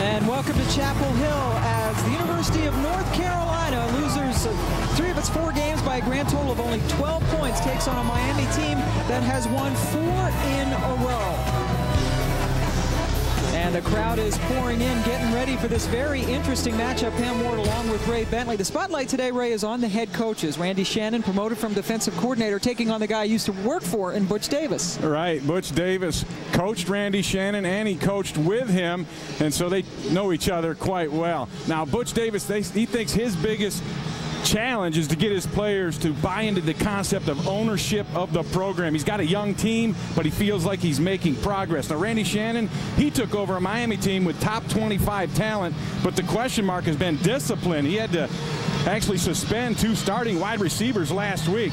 And welcome to Chapel Hill as the University of North Carolina loses 3 of its 4 games by a grand total of only 12 points, takes on a Miami team that has won 4 in a row. And the crowd is pouring in, getting ready for this very interesting matchup. Pam Ward along with Ray Bentley. The spotlight today, Ray, is on the head coaches. Randy Shannon, promoted from defensive coordinator, taking on the guy he used to work for in Butch Davis. Right. Butch Davis coached Randy Shannon, and he coached with him, and so they know each other quite well. Now, Butch Davis, he thinks his biggest challenge is to get his players to buy into the concept of ownership of the program. He's got a young team, but he feels like he's making progress. Now, Randy Shannon, he took over a Miami team with top 25 talent, but the question mark has been discipline. He had to actually suspend 2 starting wide receivers last week.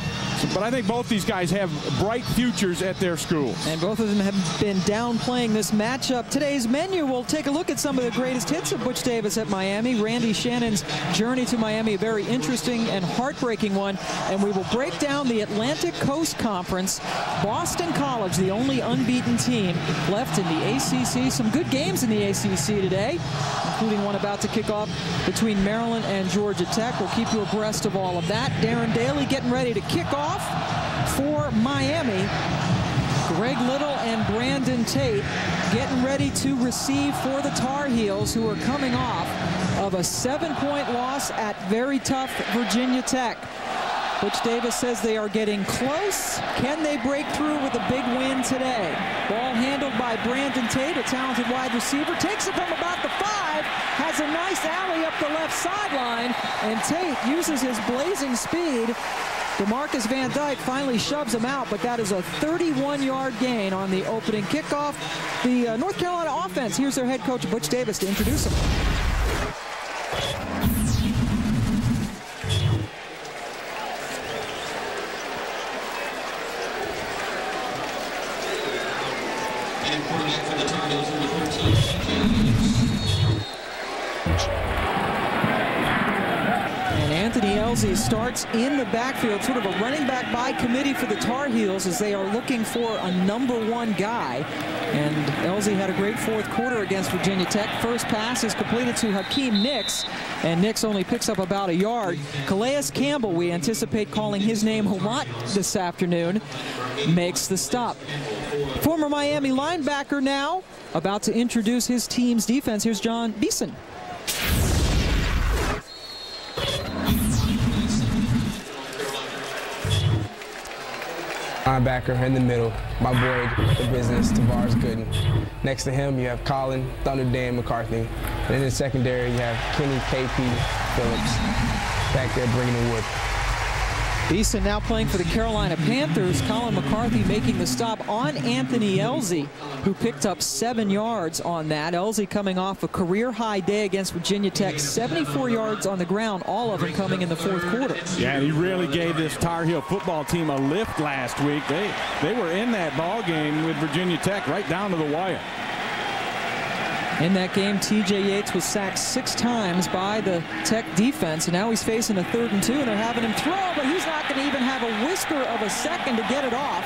But I think both these guys have bright futures at their schools. And both of them have been downplaying this matchup. Today's menu, we'll take a look at some of the greatest hits of Butch Davis at Miami. Randy Shannon's journey to Miami, a very interesting and heartbreaking one. And we will break down the Atlantic Coast Conference. Boston College, the only unbeaten team left in the ACC. Some good games in the ACC today, including one about to kick off between Maryland and Georgia Tech. We'll keep you abreast of all of that. Darren Daly getting ready to kick off for Miami. Greg Little and Brandon Tate getting ready to receive for the Tar Heels, who are coming off of a 7-point loss at very tough Virginia Tech. Butch Davis says they are getting close. Can they break through with a big win today? Ball handled by Brandon Tate, a talented wide receiver. Takes it from about the 5. Has a nice alley up the left sideline. And Tate uses his blazing speed. DeMarcus Van Dyke finally shoves him out, but that is a 31-yard gain on the opening kickoff. The North Carolina offense, here's their head coach, Butch Davis, to introduce him. Anthony Elzy starts in the backfield, sort of a running back by committee for the Tar Heels as they are looking for a #1 guy. And Elzy had a great 4th quarter against Virginia Tech. First pass is completed to Hakeem Nicks, and Nicks only picks up about a yard. Calais Campbell, we anticipate calling his name a lot this afternoon, makes the stop. Former Miami linebacker now about to introduce his team's defense. Here's John Beeson. Linebacker in the middle, my boy, the business, Tavares Gooden. Next to him, you have Colin Thunder Dan McCarthy. And in the secondary, you have Kenny KP Phillips back there bringing the wood. Beeson now playing for the Carolina Panthers. Colin McCarthy making the stop on Anthony Elzy, who picked up 7 yards on that. Elzy coming off a career-high day against Virginia Tech, 74 yards on the ground, all of them coming in the 4th quarter. Yeah, he really gave this Tar Heel football team a lift last week. They were in that ball game with Virginia Tech right down to the wire. In that game, TJ Yates was sacked 6 times by the Tech defense, and now he's facing a 3rd and 2, and they're having him throw, but he's not going to even have a whisker of a second to get it off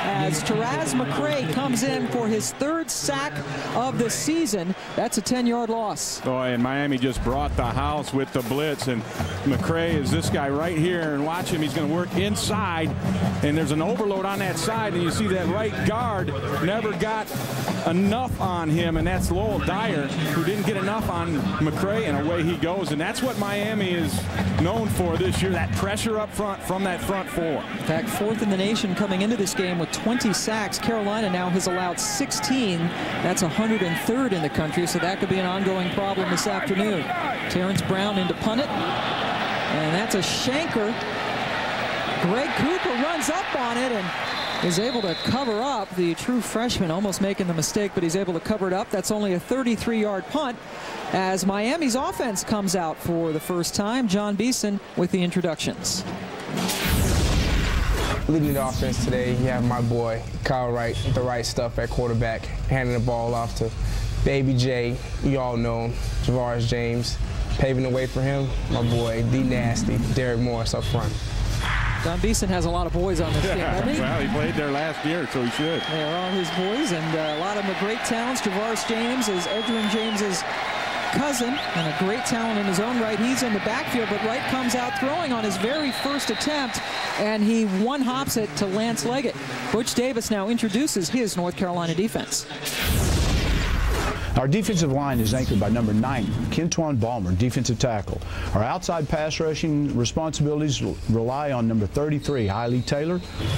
as Taraz McCray comes in for his 3rd sack of the season. That's a 10-yard loss. Oh, and Miami just brought the house with the blitz, and McCray is this guy right here, and watch him. He's going to work inside, and there's an overload on that side, and you see that right guard never got enough on him, and that's Lowell Dyer, who didn't get enough on McCray, and away he goes. And that's what Miami is known for this year, that pressure up front from that front 4. In fact, 4th in the nation coming into this game with 20 sacks. Carolina now has allowed 16. That's 103rd in the country, so that could be an ongoing problem this afternoon. Terrence Brown into punt it, and that's a shanker. Greg Cooper runs up on it and is able to cover up. The true freshman almost making the mistake, but he's able to cover it up. That's only a 33-yard punt as Miami's offense comes out for the first time. John Beeson with the introductions. Leading the offense today, you have my boy, Kyle Wright, the right stuff at quarterback, handing the ball off to Baby J, you all know him, Javaris James. Paving the way for him, my boy, D Nasty, Derek Morris up front. John Beeson has a lot of boys on this team, doesn't he? Well, he played there last year, so he should. They are all his boys, and a lot of them are great talents. Javaris James is Edgerrin James's Cousin, and a great talent in his own right. He's in the backfield, but Wright comes out throwing on his very first attempt, and he one-hops it to Lance Leggett. Butch Davis now introduces his North Carolina defense. Our defensive line is anchored by number 9, Kentwan Balmer, defensive tackle. Our outside pass rushing responsibilities rely on number 33, Hailey Taylor.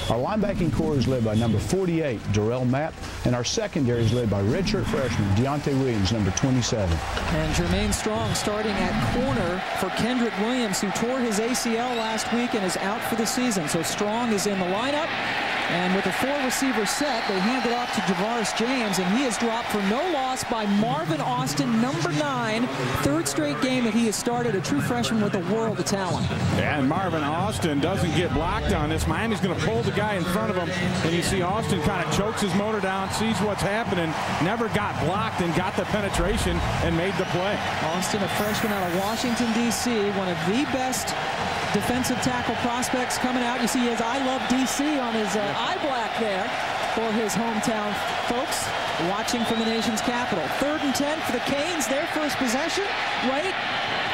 Our linebacking core is led by number 48, Darrell Mapp, and our secondary is led by redshirt freshman Deontay Williams, number 27. And Jermaine Strong starting at corner for Kendrick Williams, who tore his ACL last week and is out for the season. So Strong is in the lineup. And with a 4-receiver set, they hand it off to Javaris James, and he is dropped for no loss by Marvin Austin, number 9, third straight game that he has started, a true freshman with a world of talent. Yeah, and Marvin Austin doesn't get blocked on this. Miami's going to pull the guy in front of him, and you see Austin kind of chokes his motor down, sees what's happening, never got blocked and got the penetration and made the play. Austin, a freshman out of Washington, D.C., one of the best defensive tackle prospects coming out. You see his I Love DC on his eye black there for his hometown folks watching from the nation's capital. 3rd and 10 for the Canes, their first possession. Wright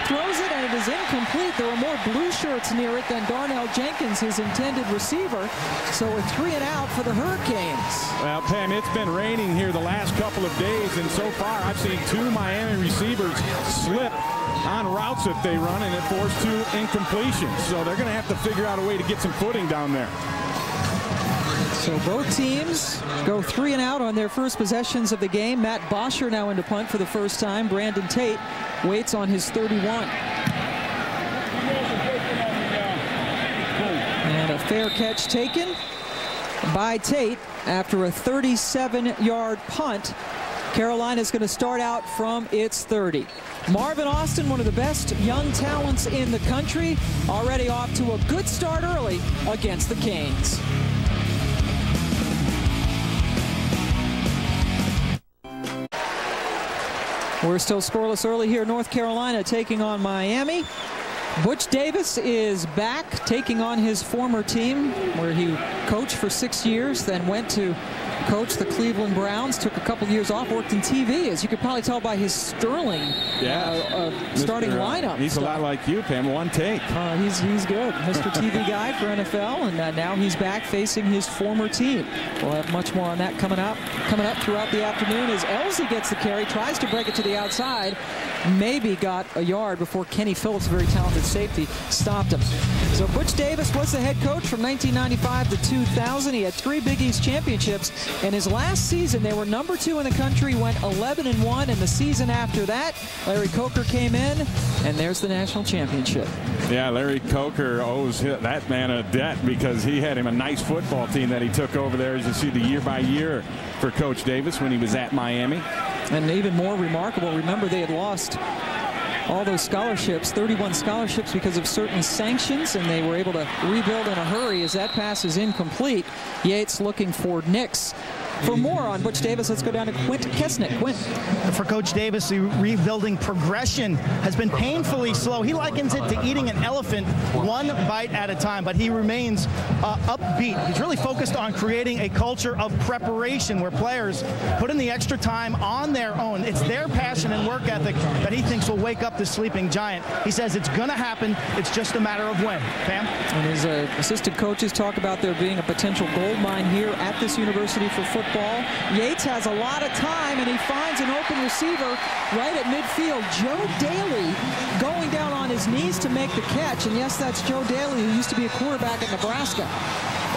throws it, and it is incomplete. There are more blue shirts near it than Darnell Jenkins, his intended receiver. So a 3 and out for the Hurricanes. Well, Pam, it's been raining here the last couple of days, and so far I've seen 2 Miami receivers slip on routes that they run, and it forced 2 incompletions. So they're going to have to figure out a way to get some footing down there. So both teams go 3 and out on their first possessions of the game. Matt Bosher now into punt for the first time. Brandon Tate waits on his 31. And a fair catch taken by Tate after a 37-yard punt. Carolina's going to start out from its 30. Marvin Austin, one of the best young talents in the country, already off to a good start early against the Canes. We're still scoreless early here. North Carolina taking on Miami. Butch Davis is back, taking on his former team, where he coached for 6 years, then went to coach the Cleveland Browns, took a couple years off, worked in TV, as you could probably tell by his sterling starting lineup. He's a lot like you, Pam, one take. He's good. Mr. TV guy for NFL, and now he's back facing his former team. We'll have much more on that coming up throughout the afternoon as Elsie gets the carry, tries to break it to the outside, maybe got a yard before Kenny Phillips, a very talented safety, stopped him. So Butch Davis was the head coach from 1995 to 2000. He had 3 Big East championships. In his last season, they were number 2 in the country, went 11-1, and the season after that, Larry Coker came in, and there's the national championship. Yeah, Larry Coker owes that man a debt because he had him a nice football team that he took over there, as you see, the year by year for Coach Davis when he was at Miami. And even more remarkable, remember they had lost all those scholarships, 31 scholarships, because of certain sanctions, and they were able to rebuild in a hurry as that pass is incomplete. Yates looking for Nix. For more on Butch Davis, let's go down to Quint Kesnick. Quint. For Coach Davis, the rebuilding progression has been painfully slow. He likens it to eating an elephant one bite at a time, but he remains upbeat. He's really focused on creating a culture of preparation where players put in the extra time on their own. It's their passion and work ethic that he thinks will wake up the sleeping giant. He says it's going to happen. It's just a matter of when. Pam? And his assistant coaches talk about there being a potential gold mine here at this university for football. Yates has a lot of time, and he finds an open receiver right at midfield. Joe Daly going down on his knees to make the catch. And yes, that's Joe Daly, who used to be a quarterback at Nebraska.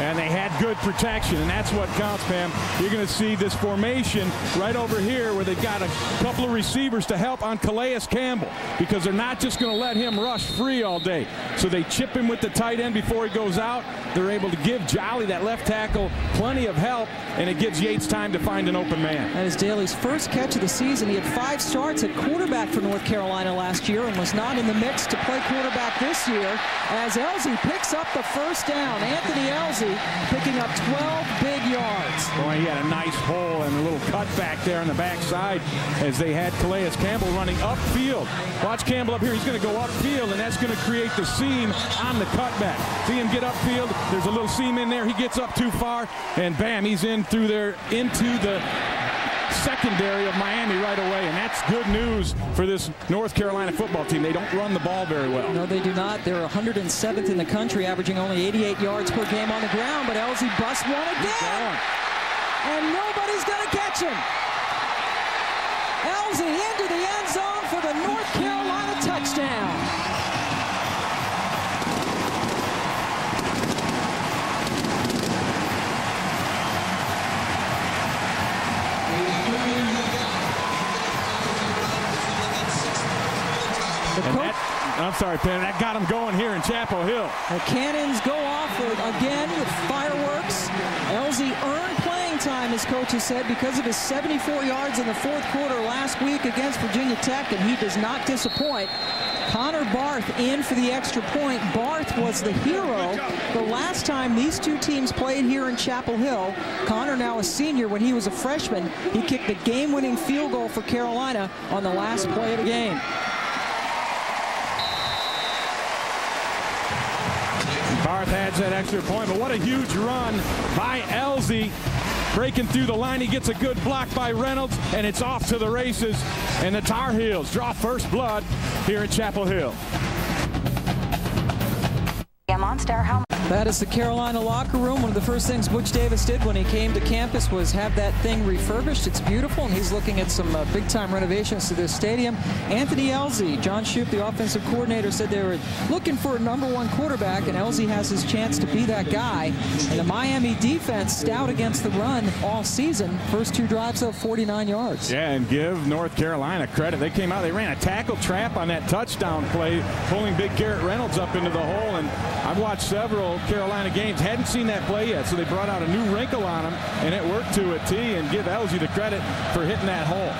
And they had good protection, and that's what counts, Pam. You're going to see this formation right over here where they've got a couple of receivers to help on Calais Campbell, because they're not just going to let him rush free all day. So they chip him with the tight end before he goes out. They're able to give Jolly, that left tackle, plenty of help, and it gives Yates time to find an open man. That is Daly's first catch of the season. He had 5 starts at quarterback for North Carolina last year and was not in the mix to play quarterback this year, as Elsie picks up the first down. Anthony Elsie picking up 12 big yards. Boy, he had a nice hole and a little cutback there on the backside as they had Calais Campbell running upfield. Watch Campbell up here. He's going to go upfield, and that's going to create the seam on the cutback. See him get upfield. There's a little seam in there. He gets up too far, and bam, he's in through there into the secondary of Miami right away, and that's good news for this North Carolina football team. They don't run the ball very well. No, they do not. They're 107th in the country, averaging only 88 yards per game on the ground, but Elzy busts one again, and nobody's going to catch him. Elzy into the end zone for the North Carolina touchdown. I'm sorry, Penn. That got him going here in Chapel Hill. The cannons go off again with fireworks. Elzy earned playing time, as coaches said, because of his 74 yards in the fourth quarter last week against Virginia Tech, and he does not disappoint. Connor Barth in for the extra point. Barth was the hero the last time these two teams played here in Chapel Hill. Connor, now a senior, when he was a freshman, he kicked the game-winning field goal for Carolina on the last play of the game. Barth adds that extra point, but what a huge run by Elzy. Breaking through the line, he gets a good block by Reynolds, and it's off to the races. And the Tar Heels draw first blood here at Chapel Hill. That is the Carolina locker room. One of the first things Butch Davis did when he came to campus was have that thing refurbished. It's beautiful, and he's looking at some big-time renovations to this stadium. Anthony Elzy, John Shoup, the offensive coordinator, said they were looking for a #1 quarterback, and Elzy has his chance to be that guy. And the Miami defense stout against the run all season. First two drives of 49 yards. Yeah, and give North Carolina credit. They came out, they ran a tackle trap on that touchdown play, pulling big Garrett Reynolds up into the hole. And I've watched several Carolina games, hadn't seen that play yet, so they brought out a new wrinkle on him, and it worked to a T. And give Elzy the credit for hitting that hole.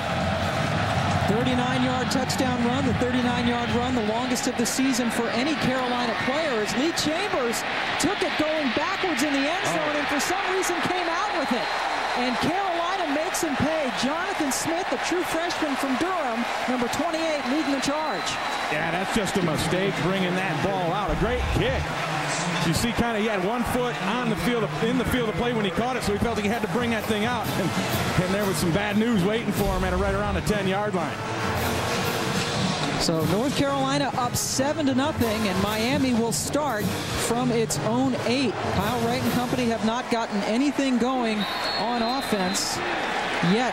39-yard touchdown run, the 39-yard run, the longest of the season for any Carolina player, as Lee Chambers took it going backwards in the end zone and for some reason came out with it. And Carolina makes him pay. Jonathan Smith, the true freshman from Durham, number 28, leading the charge. Yeah, that's just a mistake bringing that ball out. A great kick. You see, kind of, he had 1 foot on the field, in the field of play when he caught it, so he felt he had to bring that thing out. And there was some bad news waiting for him at right around the 10-yard line. So North Carolina up 7-0, and Miami will start from its own 8. Kyle Wright and company have not gotten anything going on offense yet.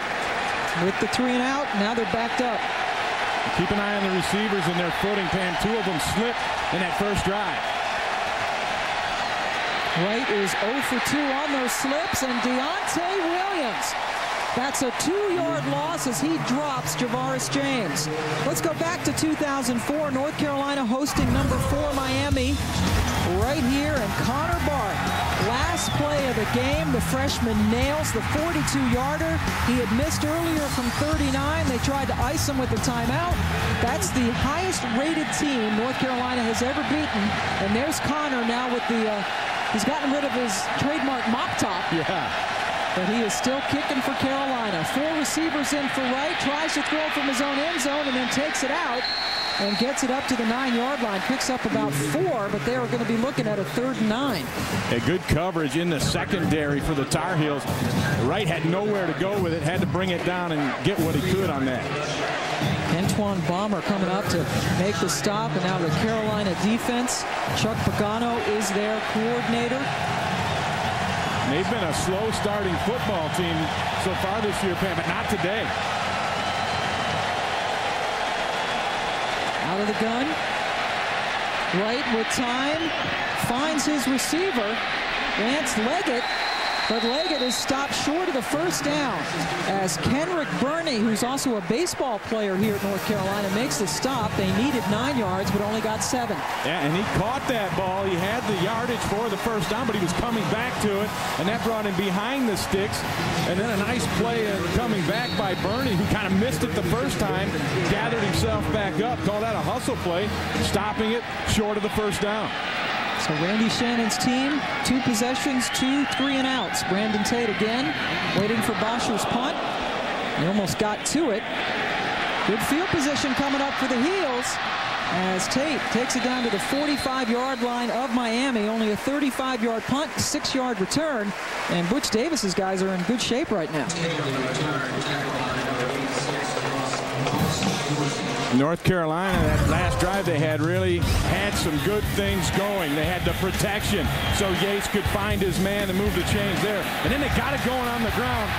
With the 3 and out, now they're backed up. Keep an eye on the receivers and their footing, Pam. 2 of them slipped in that first drive. Wright is 0 for 2 on those slips, and Deontay Williams. That's a 2-yard loss as he drops Javaris James. Let's go back to 2004. North Carolina hosting number 4 Miami right here, and Connor Barth. Last play of the game, the freshman nails the 42-yarder. He had missed earlier from 39. They tried to ice him with the timeout. That's the highest-rated team North Carolina has ever beaten. And there's Connor now with the, he's gotten rid of his trademark mop top. Yeah. But he is still kicking for Carolina. 4 receivers in for Wright, tries to throw from his own end zone and then takes it out and gets it up to the 9-yard line. Picks up about 4, but they are going to be looking at a 3rd and 9. A good coverage in the secondary for the Tar Heels. Wright had nowhere to go with it, had to bring it down and get what he could on that. Antoine Bomber coming up to make the stop, and now the Carolina defense. Chuck Pagano is their coordinator. They've been a slow-starting football team so far this year, Pam, but not today. Out of the gun. Wright with time. Finds his receiver, Lance Leggett. But Leggett is stopped short of the first down as Kenrick Burney, who's also a baseball player here at North Carolina, makes the stop. They needed 9 yards, but only got 7. Yeah, and he caught that ball. He had the yardage for the first down, but he was coming back to it, and that brought him behind the sticks. And then a nice play coming back by Burney, who kind of missed it the first time, gathered himself back up, called that a hustle play, stopping it short of the first down. So Randy Shannon's team, 2 possessions, 2 3 and outs. Brandon Tate again, waiting for Bosher's punt. He almost got to it. Good field position coming up for the Heels as Tate takes it down to the 45-yard line of Miami. Only a 35-yard punt, 6-yard return. And Butch Davis's guys are in good shape right now. North Carolina, that last drive they had really had some good things going. They had the protection so Yates could find his man and move the chains there. And then they got it going on the ground.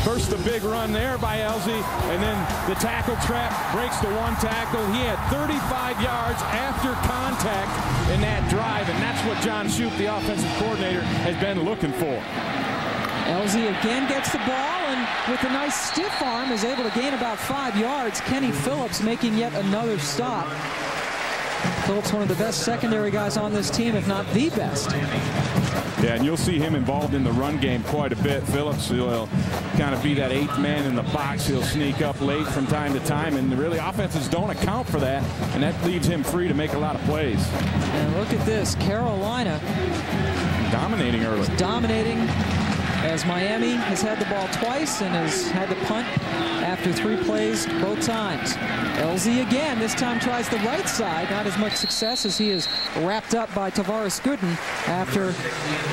First the big run there by Elzy, and then the tackle trap breaks the one tackle. He had 35 yards after contact in that drive, and that's what John Shoop, the offensive coordinator, has been looking for. Elzy again gets the ball, and with a nice stiff arm is able to gain about 5 yards. Kenny Phillips making yet another stop. Phillips, one of the best secondary guys on this team, if not the best. Yeah, and you'll see him involved in the run game quite a bit. Phillips will kind of be that 8th man in the box. He'll sneak up late from time to time, and really offenses don't account for that, and that leaves him free to make a lot of plays. And look at this, Carolina dominating early. Dominating, as Miami has had the ball twice and has had to punt after 3 plays both times. Elzy again, this time tries the right side. Not as much success as he is wrapped up by Tavares Gooden after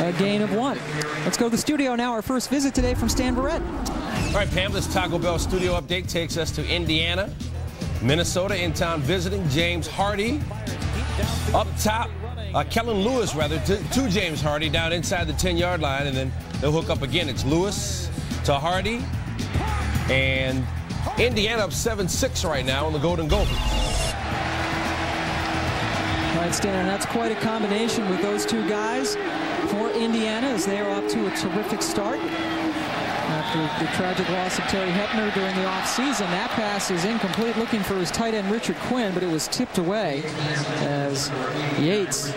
a gain of 1. Let's go to the studio now. Our first visit today from Stan Verrett. All right, Pam, this Taco Bell studio update takes us to Indiana. Minnesota in town visiting James Hardy. Up top, Kellen Lewis, rather, to James Hardy down inside the 10-yard line, and then they'll hook up again. It's Lewis to Hardy, and Indiana up 7-6 right now on the Golden Gophers. Right, Stan, that's quite a combination with those 2 guys for Indiana, as they are off to a terrific start. After the tragic loss of Terry Hepner during the offseason, that pass is incomplete, looking for his tight end Richard Quinn, but it was tipped away as Yates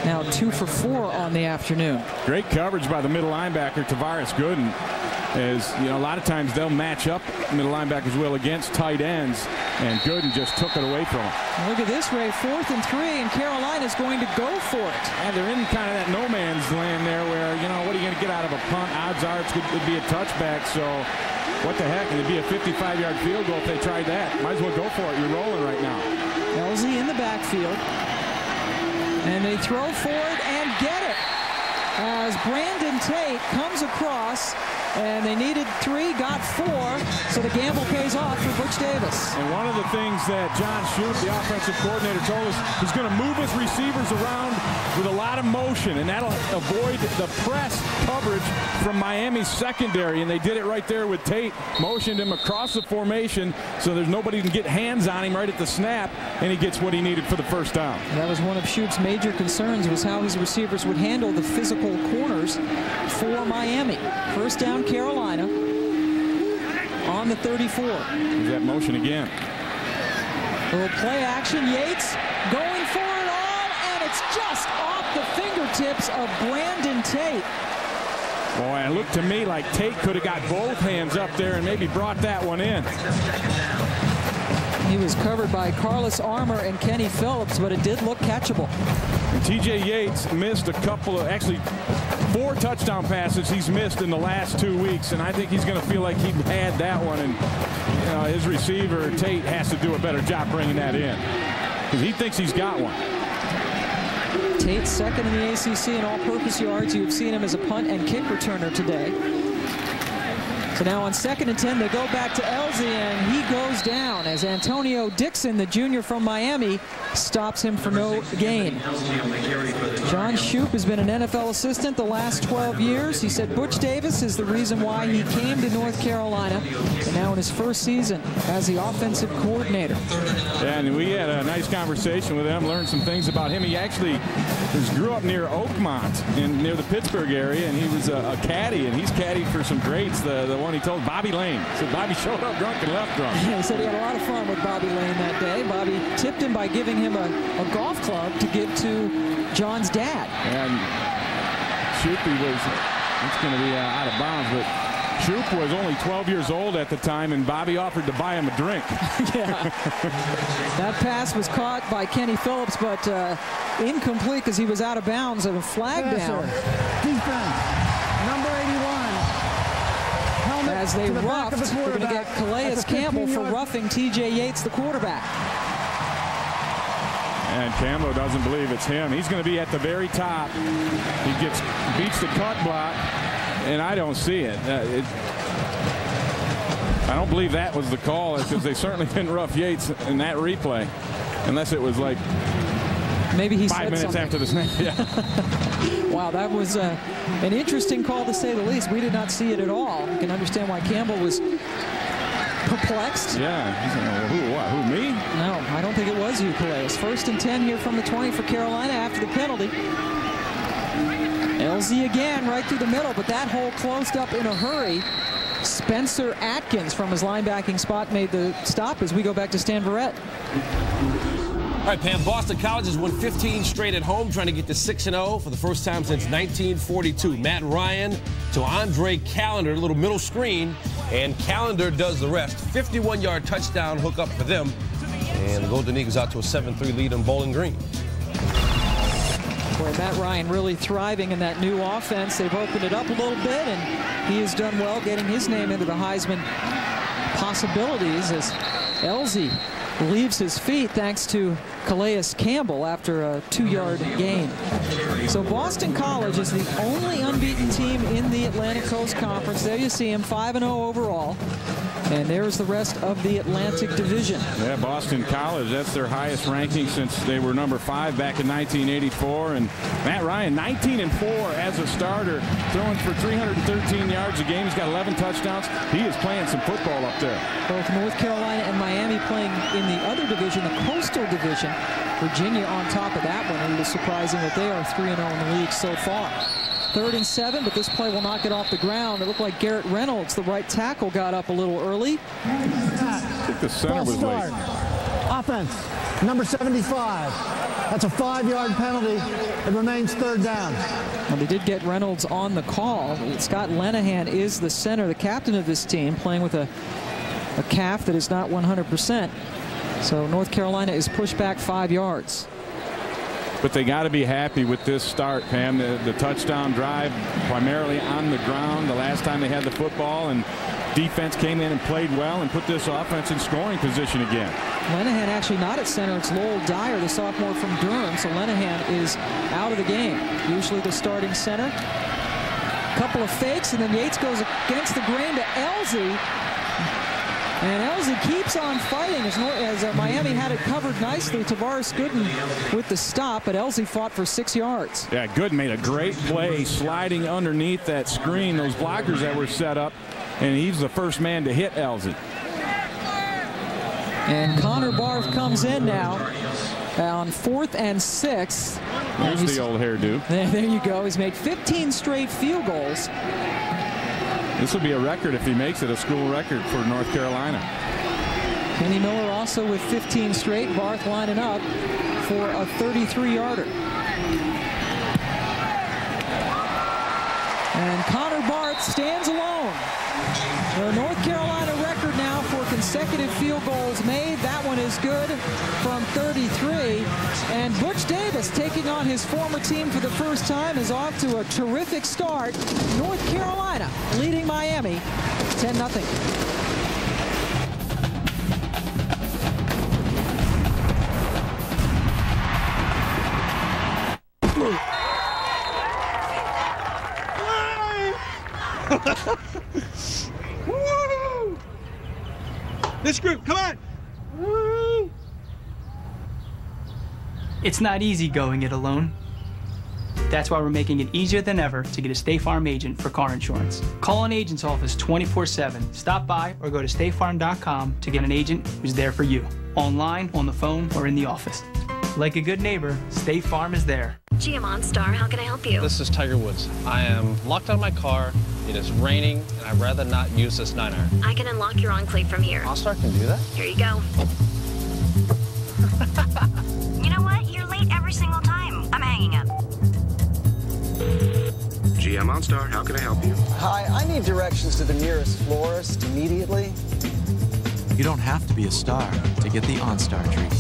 now 2 for 4 on the afternoon. Great coverage by the middle linebacker, Tavares Gooden. As you know, a lot of times they'll match up, middle linebackers will, against tight ends, and Gooden just took it away from him. Look at this, Ray, 4th and 3, and Carolina's going to go for it. And they're in kind of that no man's land there where, you know, what are you going to get out of a punt? Odds are it could be a touchback, so what the heck? It'd be a 55-yard field goal if they tried that. Might as well go for it. You're rolling right now. Elzy in the backfield, and they throw forward and get it as Brandon Tate comes across. And they needed 3, got 4, so the gamble pays off for Butch Davis. And one of the things that John Shoop, the offensive coordinator, told us, he's going to move his receivers around with a lot of motion, and that'll avoid the press coverage from Miami's secondary. And they did it right there with Tate, motioned him across the formation so there's nobody can get hands on him right at the snap, and he gets what he needed for the first down. That was one of Shoop's major concerns, was how his receivers would handle the physical corners for Miami. First down, Carolina on the 34. There's that motion again. Little play action. Yates going for it all, and it's just off the fingertips of Brandon Tate. Boy, it looked to me like Tate could have got both hands up there and maybe brought that one in. He was covered by Carlos Armour and Kenny Phillips, but it did look catchable. And TJ Yates missed a couple of, actually 4 touchdown passes he's missed in the last 2 weeks, and I think he's going to feel like he had that one, and you know, his receiver Tate has to do a better job bringing that in because he thinks he's got one. Tate's second in the ACC in all-purpose yards. You've seen him as a punt and kick returner today. So now on 2nd and 10, they go back to Elzy, and he goes down as Antonio Dixon, the junior from Miami, stops him for no gain. John Shoop has been an NFL assistant the last 12 years. He said Butch Davis is the reason why he came to North Carolina, and now in his first season as the offensive coordinator. Yeah, and we had a nice conversation with him, learned some things about him. He actually grew up near Oakmont, near the Pittsburgh area, and he was a caddy, and he's caddied for some greats. The one he told, Bobby Lane. So Bobby showed up drunk and left drunk. Yeah, he said he had a lot of fun with Bobby Lane that day. Bobby tipped him by giving him a golf club to give to John's dad. And Shoopy was, it's going to be out of bounds, but Shoop was only 12 years old at the time, and Bobby offered to buy him a drink. Yeah. That pass was caught by Kenny Phillips, but incomplete because he was out of bounds and a flag down. Defense, number 81. As they roughed, they're going to get Calais Campbell for roughing TJ Yates, the quarterback. And Campbell doesn't believe it's him. He's going to be at the very top. He beats the cut block, and I don't see it. I don't believe that was the call, because they certainly didn't rough Yates in that replay, unless it was like maybe he 5 minutes something. after the snap. Yeah. Wow, that was an interesting call, to say the least. We did not see it at all. You can understand why Campbell was perplexed. Yeah. He's like, well, who, me? No, I don't think it was you, Calais. 1st and 10 here from the 20 for Carolina after the penalty. LZ again right through the middle, but that hole closed up in a hurry. Spencer Atkins from his linebacking spot made the stop as we go back to Stan Verrett. All right, Pam, Boston College has won 15 straight at home, trying to get to 6-0 for the first time since 1942. Matt Ryan to Andre Callender, a little middle screen, and Callender does the rest. 51-yard touchdown hookup for them, and the Golden Eagles out to a 7-3 lead on Bowling Green. Boy, Matt Ryan really thriving in that new offense. They've opened it up a little bit, and he has done well getting his name into the Heisman possibilities as LZ leaves his feet thanks to Calais Campbell after a 2-yard gain. So Boston College is the only unbeaten team in the Atlantic Coast Conference. There you see him, 5-0 overall. And there's the rest of the Atlantic Division. Yeah, Boston College, that's their highest ranking since they were number 5 back in 1984. And Matt Ryan, 19-4 as a starter, throwing for 313 yards a game. He's got 11 touchdowns. He is playing some football up there. Both North Carolina and Miami playing in the other division, the Coastal Division. Virginia on top of that one. It was surprising that they are 3-0 in the league so far. 3rd and 7, but this play will not get off the ground. It looked like Garrett Reynolds, the right tackle, got up a little early. I think the center was late. Offense, number 75. That's a 5-yard penalty. It remains 3rd down. Well, they did get Reynolds on the call. Scott Lenahan is the center, the captain of this team, playing with a calf that is not 100%. So North Carolina is pushed back 5 yards. But they got to be happy with this start, Pam. The touchdown drive primarily on the ground the last time they had the football, and defense came in and played well and put this offense in scoring position again. Lenahan actually not at center. It's Lowell Dyer, the sophomore from Durham. So Lenahan is out of the game. Usually the starting center. Couple of fakes, and then Yates goes against the grain to Elzy. And Elzy keeps on fighting as Miami had it covered nicely. Tavares Gooden with the stop, but Elzy fought for 6 yards. Yeah, Gooden made a great play sliding underneath that screen, those blockers that were set up, and he's the first man to hit Elzy. And Connor Barth comes in now on 4th and 6. There's the old hairdo. There you go. He's made 15 straight field goals. This will be a record if he makes it, a school record for North Carolina. Kenny Miller also with 15 straight. Barth lining up for a 33-yarder. And Connor Barth stands alone. The North Carolina record now for consecutive field goals made. That one is good from 33. And Butch Davis, taking on his former team for the first time, is off to a terrific start. North Carolina leading Miami 10-0. This group, come on! Woo. It's not easy going it alone. That's why we're making it easier than ever to get a State Farm agent for car insurance. Call an agent's office 24/7. Stop by or go to statefarm.com to get an agent who's there for you. Online, on the phone, or in the office. Like a good neighbor, State Farm is there. GM OnStar, how can I help you? This is Tiger Woods. I am locked out of my car. It is raining, and I'd rather not use this 9-iron. I can unlock your enclave from here. OnStar can do that? Here you go. You know what? You're late every single time. I'm hanging up. GM OnStar, how can I help you? Hi, I need directions to the nearest florist immediately. You don't have to be a star to get the OnStar treatment.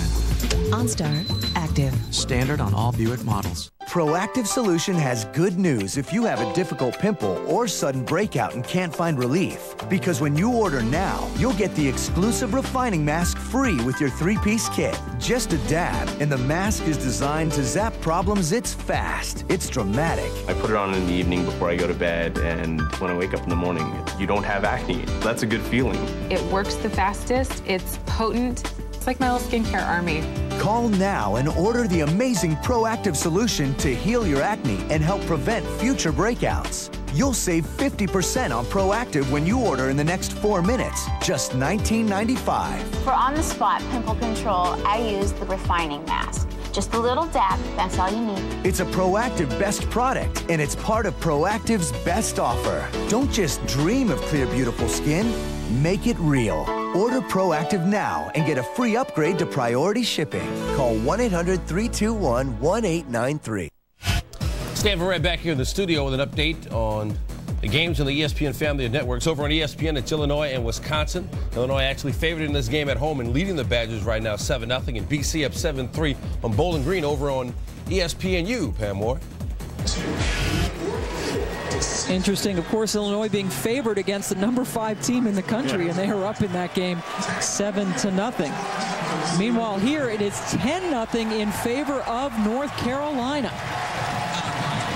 OnStar Active. Standard on all Buick models. Proactive Solution has good news if you have a difficult pimple or sudden breakout and can't find relief. Because when you order now, you'll get the exclusive refining mask free with your 3-piece kit. Just a dab, and the mask is designed to zap problems. It's fast. It's dramatic. I put it on in the evening before I go to bed, and when I wake up in the morning, you don't have acne. That's a good feeling. It works the fastest. It's potent. It's like my little skincare army. Call now and order the amazing Proactive Solution to heal your acne and help prevent future breakouts. You'll save 50% on Proactive when you order in the next 4 minutes, just $19.95. For on-the-spot pimple control, I use the refining mask. Just a little dab, that's all you need. It's a Proactive Best product, and it's part of Proactive's Best offer. Don't just dream of clear, beautiful skin. Make it real. Order Proactive now and get a free upgrade to priority shipping. Call 1-800-321-1893. Stan Verrett back here in the studio with an update on the games on the ESPN family of networks. Over on ESPN, it's Illinois and Wisconsin. Illinois actually favored in this game at home and leading the Badgers right now 7-0. And BC up 7-3 on Bowling Green over on ESPNU. Pam Moore. Interesting, of course, Illinois being favored against the number 5 team in the country, and they are up in that game 7-0. Meanwhile, here it is 10-0 in favor of North Carolina.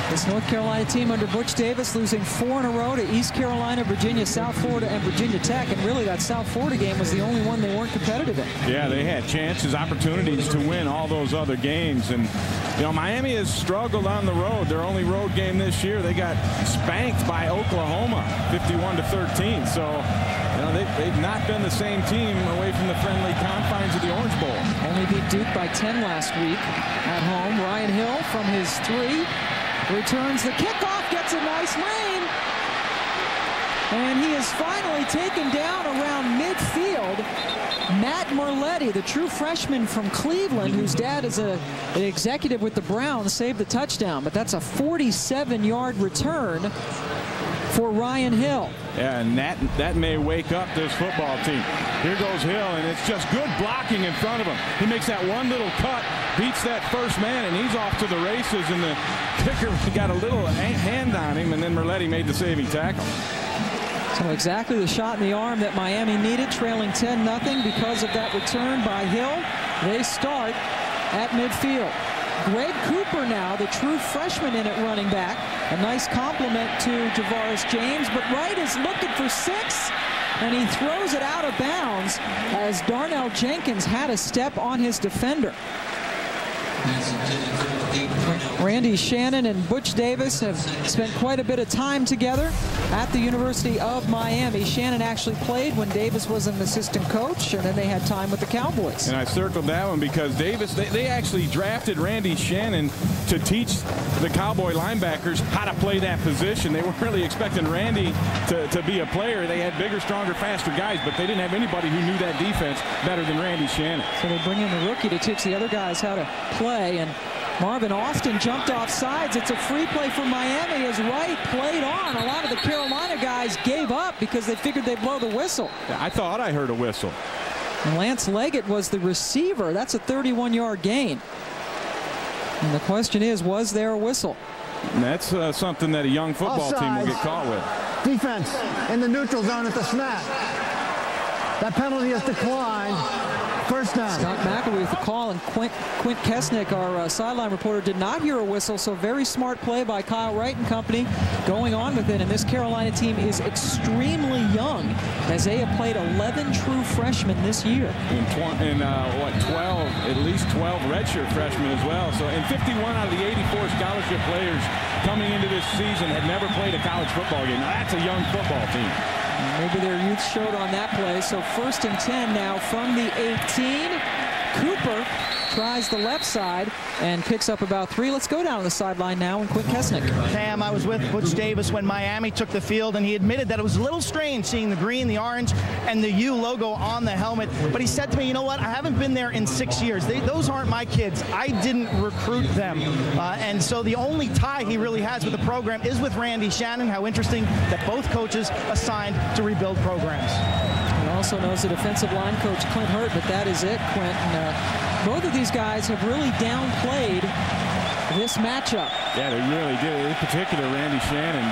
This North Carolina team under Butch Davis losing 4 in a row to East Carolina, Virginia, South Florida, and Virginia Tech. And really, that South Florida game was the only one they weren't competitive in. Yeah, they had chances, opportunities to win all those other games. And, you know, Miami has struggled on the road. Their only road game this year, they got spanked by Oklahoma, 51-13. So, you know, they've not been the same team away from the friendly confines of the Orange Bowl. Only beat Duke by 10 last week at home. Ryan Hill from his 3. Returns the kickoff, gets a nice lane, and he is finally taken down around midfield. Matt Merletti, the true freshman from Cleveland, whose dad is an executive with the Browns, saved the touchdown, but that's a 47-yard return for Ryan Hill. Yeah, and that may wake up this football team. Here goes Hill, and it's just good blocking in front of him. He makes that one little cut, beats that first man, and he's off to the races, and the kicker got a little hand on him, and then Merletti made the saving tackle. So exactly the shot in the arm that Miami needed, trailing 10-0 because of that return by Hill. They start at midfield. Greg Cooper now, the true freshman in at running back. A nice compliment to Javaris James, but Wright is looking for 6, and he throws it out of bounds as Darnell Jenkins had a step on his defender. Randy Shannon and Butch Davis have spent quite a bit of time together at the University of Miami. Shannon actually played when Davis was an assistant coach, and then they had time with the Cowboys. And I circled that one because Davis, they actually drafted Randy Shannon to teach the Cowboy linebackers how to play that position. They weren't really expecting Randy to be a player. They had bigger, stronger, faster guys, but they didn't have anybody who knew that defense better than Randy Shannon. So they bring in the rookie to teach the other guys how to play, and Marvin Austin jumped off sides. It's a free play for Miami as Wright played on. A lot of the Carolina guys gave up because they figured they'd blow the whistle. Yeah, I thought I heard a whistle. And Lance Leggett was the receiver. That's a 31-yard gain. And the question is, was there a whistle? And that's something that a young football team will get caught with. Defense in the neutral zone at the snap. That penalty is declined. First down. Scott McElwee with the call, and Quint Kesnick, our sideline reporter, did not hear a whistle, so very smart play by Kyle Wright and company going on with it. And this Carolina team is extremely young, as they have played 11 true freshmen this year. And 12, at least 12 redshirt freshmen as well. So, and 51 out of the 84 scholarship players coming into this season had never played a college football game. Now, that's a young football team. Maybe their youth showed on that play. So 1st and 10 now from the 18. Cooper tries the left side and picks up about 3. Let's go down the sideline now and Quint Kesnick. Pam, I was with Butch Davis when Miami took the field, and he admitted that it was a little strange seeing the green, the orange, and the U logo on the helmet. But he said to me, you know what, I haven't been there in 6 years. Those aren't my kids. I didn't recruit them. And so the only tie he really has with the program is with Randy Shannon. How interesting that both coaches assigned to rebuild programs. also knows the defensive line coach, Clint Hurt, but that is it, Quint. And, both of these guys have really downplayed this matchup. Yeah, they really did. In particular, Randy Shannon,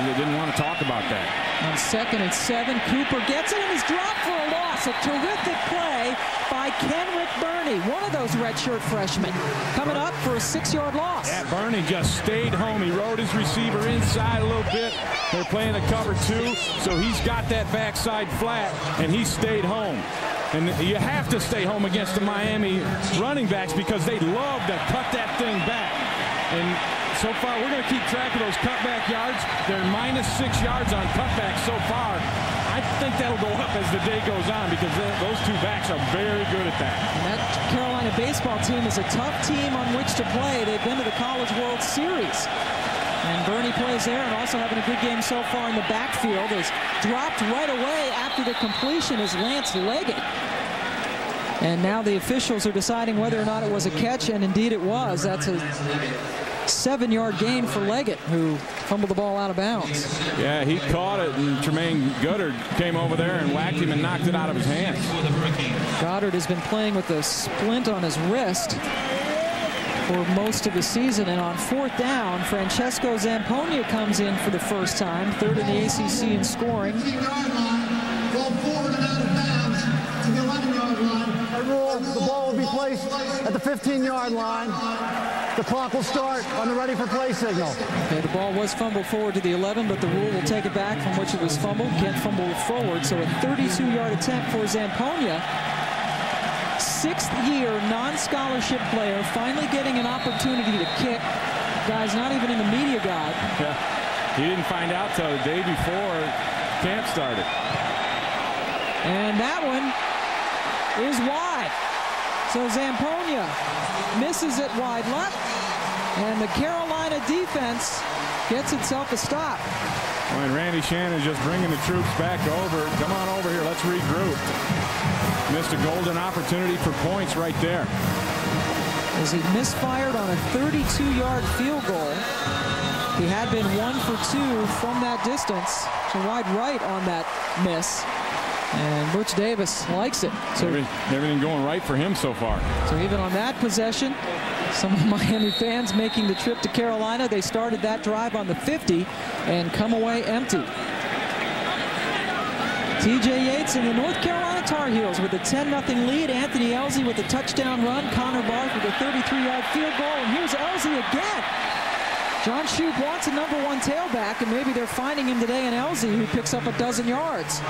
they didn't want to talk about that. On 2nd and 7, Cooper gets it and is dropped for a loss. A terrific play by Kenrick Burney, one of those redshirt freshmen, coming up for a 6-yard loss. Yeah, Burney just stayed home. He rode his receiver inside a little bit. They're playing a cover 2, so he's got that backside flat, and he stayed home. And you have to stay home against the Miami running backs because they love to cut that thing back. And so far, we're going to keep track of those cutback yards. They're -6 yards on cutbacks so far. I think that'll go up as the day goes on because those two backs are very good at that. And that Carolina baseball team is a tough team on which to play. They've been to the College World Series. And Burney plays there and also having a good game so far in the backfield. Is dropped right away after the completion is Lance Leggett. And now the officials are deciding whether or not it was a catch, and indeed it was. That's a 7-yard gain for Leggett, who fumbled the ball out of bounds. Yeah, he caught it, and Tremaine Goddard came over there and whacked him and knocked it out of his hands. Goddard has been playing with a splint on his wrist for most of the season, and on 4th down, Francesco Zamponia comes in for the first time, 3rd in the ACC in scoring. The ball will be placed at the 15-yard line. The clock will start on the ready for play signal. Okay, the ball was fumbled forward to the 11, but the rule will take it back from which it was fumbled. Can't fumble it forward, so a 32-yard attempt for Zamponia. 6th-year non-scholarship player finally getting an opportunity to kick. Guy's not even in the media guide. Yeah, he didn't find out till the day before camp started. And that one is wide. So Zamponia misses it wide left, and the Carolina defense gets itself a stop. Well, and Randy Shannon just bringing the troops back over. Come on over here, let's regroup. Missed a golden opportunity for points right there. As he misfired on a 32-yard field goal. He had been 1 for 2 from that distance. So wide right on that miss. And Butch Davis likes it. So everything going right for him so far. So even on that possession, some of Miami fans making the trip to Carolina. They started that drive on the 50 and come away empty. TJ Yates and the North Carolina Tar Heels with a 10-0 lead. Anthony Elzy with a touchdown run. Connor Barth with a 33-yard field goal. And here's Elzy again. John Shoup wants a #1 tailback, and maybe they're finding him today in Elzy, who picks up a dozen yards.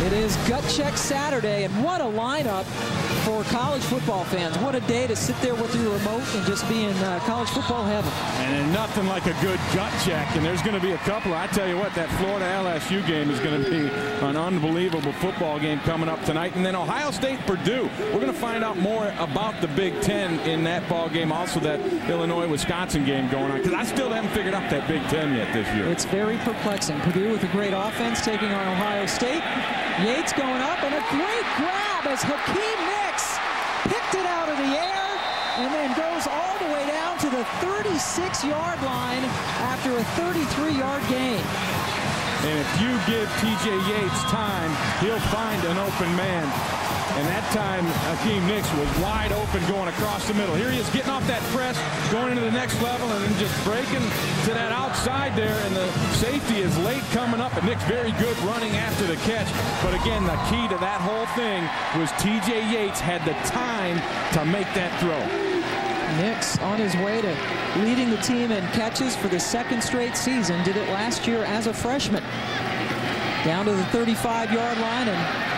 It is Gut Check Saturday, and what a lineup for college football fans. What a day to sit there with your remote and just be in college football heaven. And nothing like a good gut check, and there's going to be a couple. I tell you what, that Florida-LSU game is going to be an unbelievable football game coming up tonight. And then Ohio State-Purdue. We're going to find out more about the Big Ten in that ball game, also that Illinois-Wisconsin game going on, because I still haven't figured out that Big Ten yet this year. It's very perplexing. Purdue with a great offense taking on Ohio State. Yates going up, and a great grab as Hakeem Nicks picked it out of the air and then goes all the way down to the 36-yard line after a 33-yard gain. And if you give TJ Yates time, he'll find an open man. And that time, Hakeem Nicks was wide open going across the middle. Here he is getting off that press, going into the next level, and then just breaking to that outside there. And the safety is late coming up, and Nicks very good running after the catch. But again, the key to that whole thing was TJ Yates had the time to make that throw. Nicks on his way to leading the team in catches for the 2nd straight season. Did it last year as a freshman. Down to the 35-yard line, and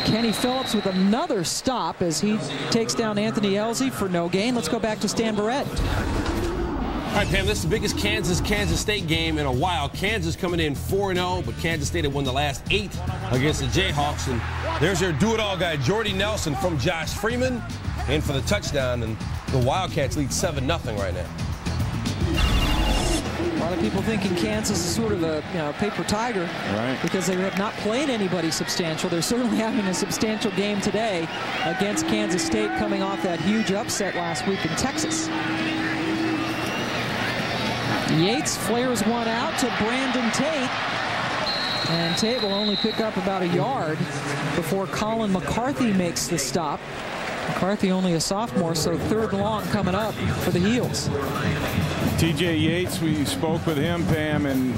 Kenny Phillips with another stop as he takes down Anthony Elzy for no gain. Let's go back to Stan Barrett. All right, Pam, this is the biggest Kansas State game in a while. Kansas coming in 4-0, but Kansas State had won the last 8 against the Jayhawks. And there's their do-it-all guy, Jordy Nelson, from Josh Freeman, in for the touchdown. And the Wildcats lead 7-0 right now. A lot of people thinking Kansas is sort of a paper tiger, right, because they have not played anybody substantial. They're certainly having a substantial game today against Kansas State, coming off that huge upset last week in Texas. Yates flares one out to Brandon Tate. And Tate will only pick up about a yard before Colin McCarthy makes the stop. McCarthy only a sophomore, so 3rd and long coming up for the Heels. TJ Yates, we spoke with him, Pam, and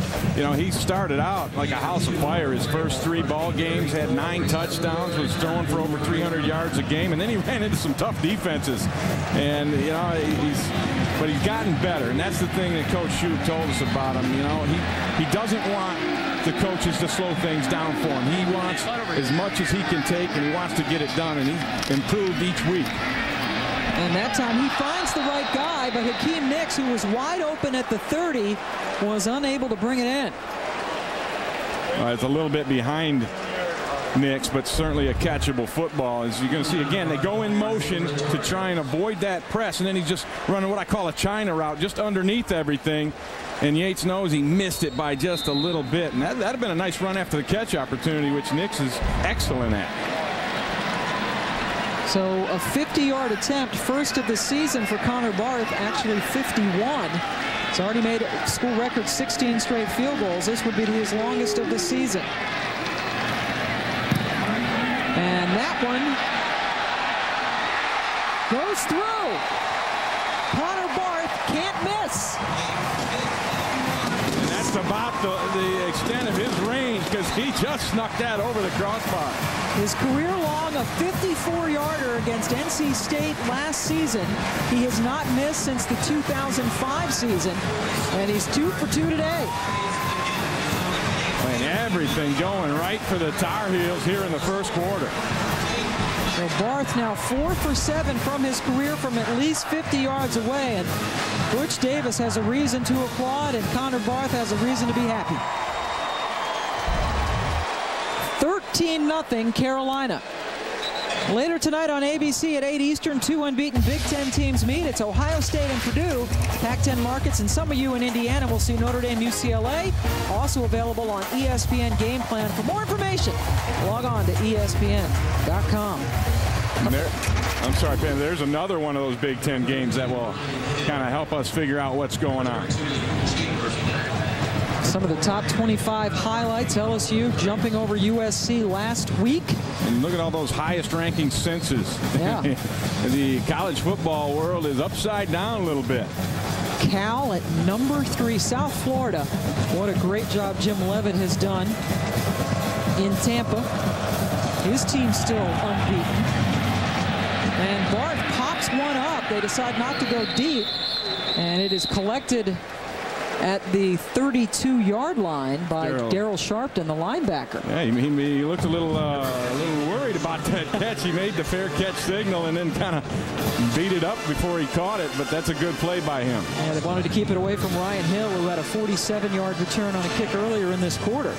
he started out like a house of fire. His first 3 ball games, had 9 touchdowns, was throwing for over 300 yards a game, and then he ran into some tough defenses. And but he's gotten better, and that's the thing that Coach Shute told us about him. He doesn't want the coaches to slow things down for him. He wants as much as he can take, and he wants to get it done, and he's improved each week. And that time he finds the right guy, but Hakeem Nicks, who was wide open at the 30, was unable to bring it in. It's a little bit behind Nicks, but certainly a catchable football. As you're going to see again, they go in motion to try and avoid that press, and then he's just running what I call a China route, just underneath everything. And Yates knows he missed it by just a little bit, and that'd have been a nice run after the catch opportunity, which Nicks is excellent at. So a 50-yard attempt, first of the season for Connor Barth, actually 51. He's already made school record 16 straight field goals. This would be his longest of the season. And that one goes through. Connor Barth can't miss. And that's about the extent of his range, because he just snuck that over the crossbar. His career long, a 54-yarder against NC State last season. He has not missed since the 2005 season, and he's 2 for 2 today. And everything going right for the Tar Heels here in the first quarter. So Barth now 4 for 7 from his career from at least 50 yards away, and Butch Davis has a reason to applaud, and Connor Barth has a reason to be happy. 13-0 Carolina. Later tonight on ABC at 8 Eastern, 2 unbeaten Big Ten teams meet. It's Ohio State and Purdue. Pac-10 markets, and some of you in Indiana will see Notre Dame UCLA. Also available on ESPN Game Plan. For more information, log on to ESPN.com. I'm sorry, Ben, there's another one of those Big Ten games that will kind of help us figure out what's going on. Some of the top 25 highlights. LSU jumping over USC last week. And look at all those highest ranking senses. Yeah. The college football world is upside down a little bit. Cal at number 3, South Florida. What a great job Jim Leavitt has done in Tampa. His team's still unbeaten. And Barth pops one up. They decide not to go deep. And it is collected at the 32-yard line by Daryl Sharpton, the linebacker. Yeah, he looked a little worried about that catch. He made the fair catch signal and then kind of beat it up before he caught it, but that's a good play by him. Yeah, they wanted to keep it away from Ryan Hill, who had a 47-yard return on a kick earlier in this quarter.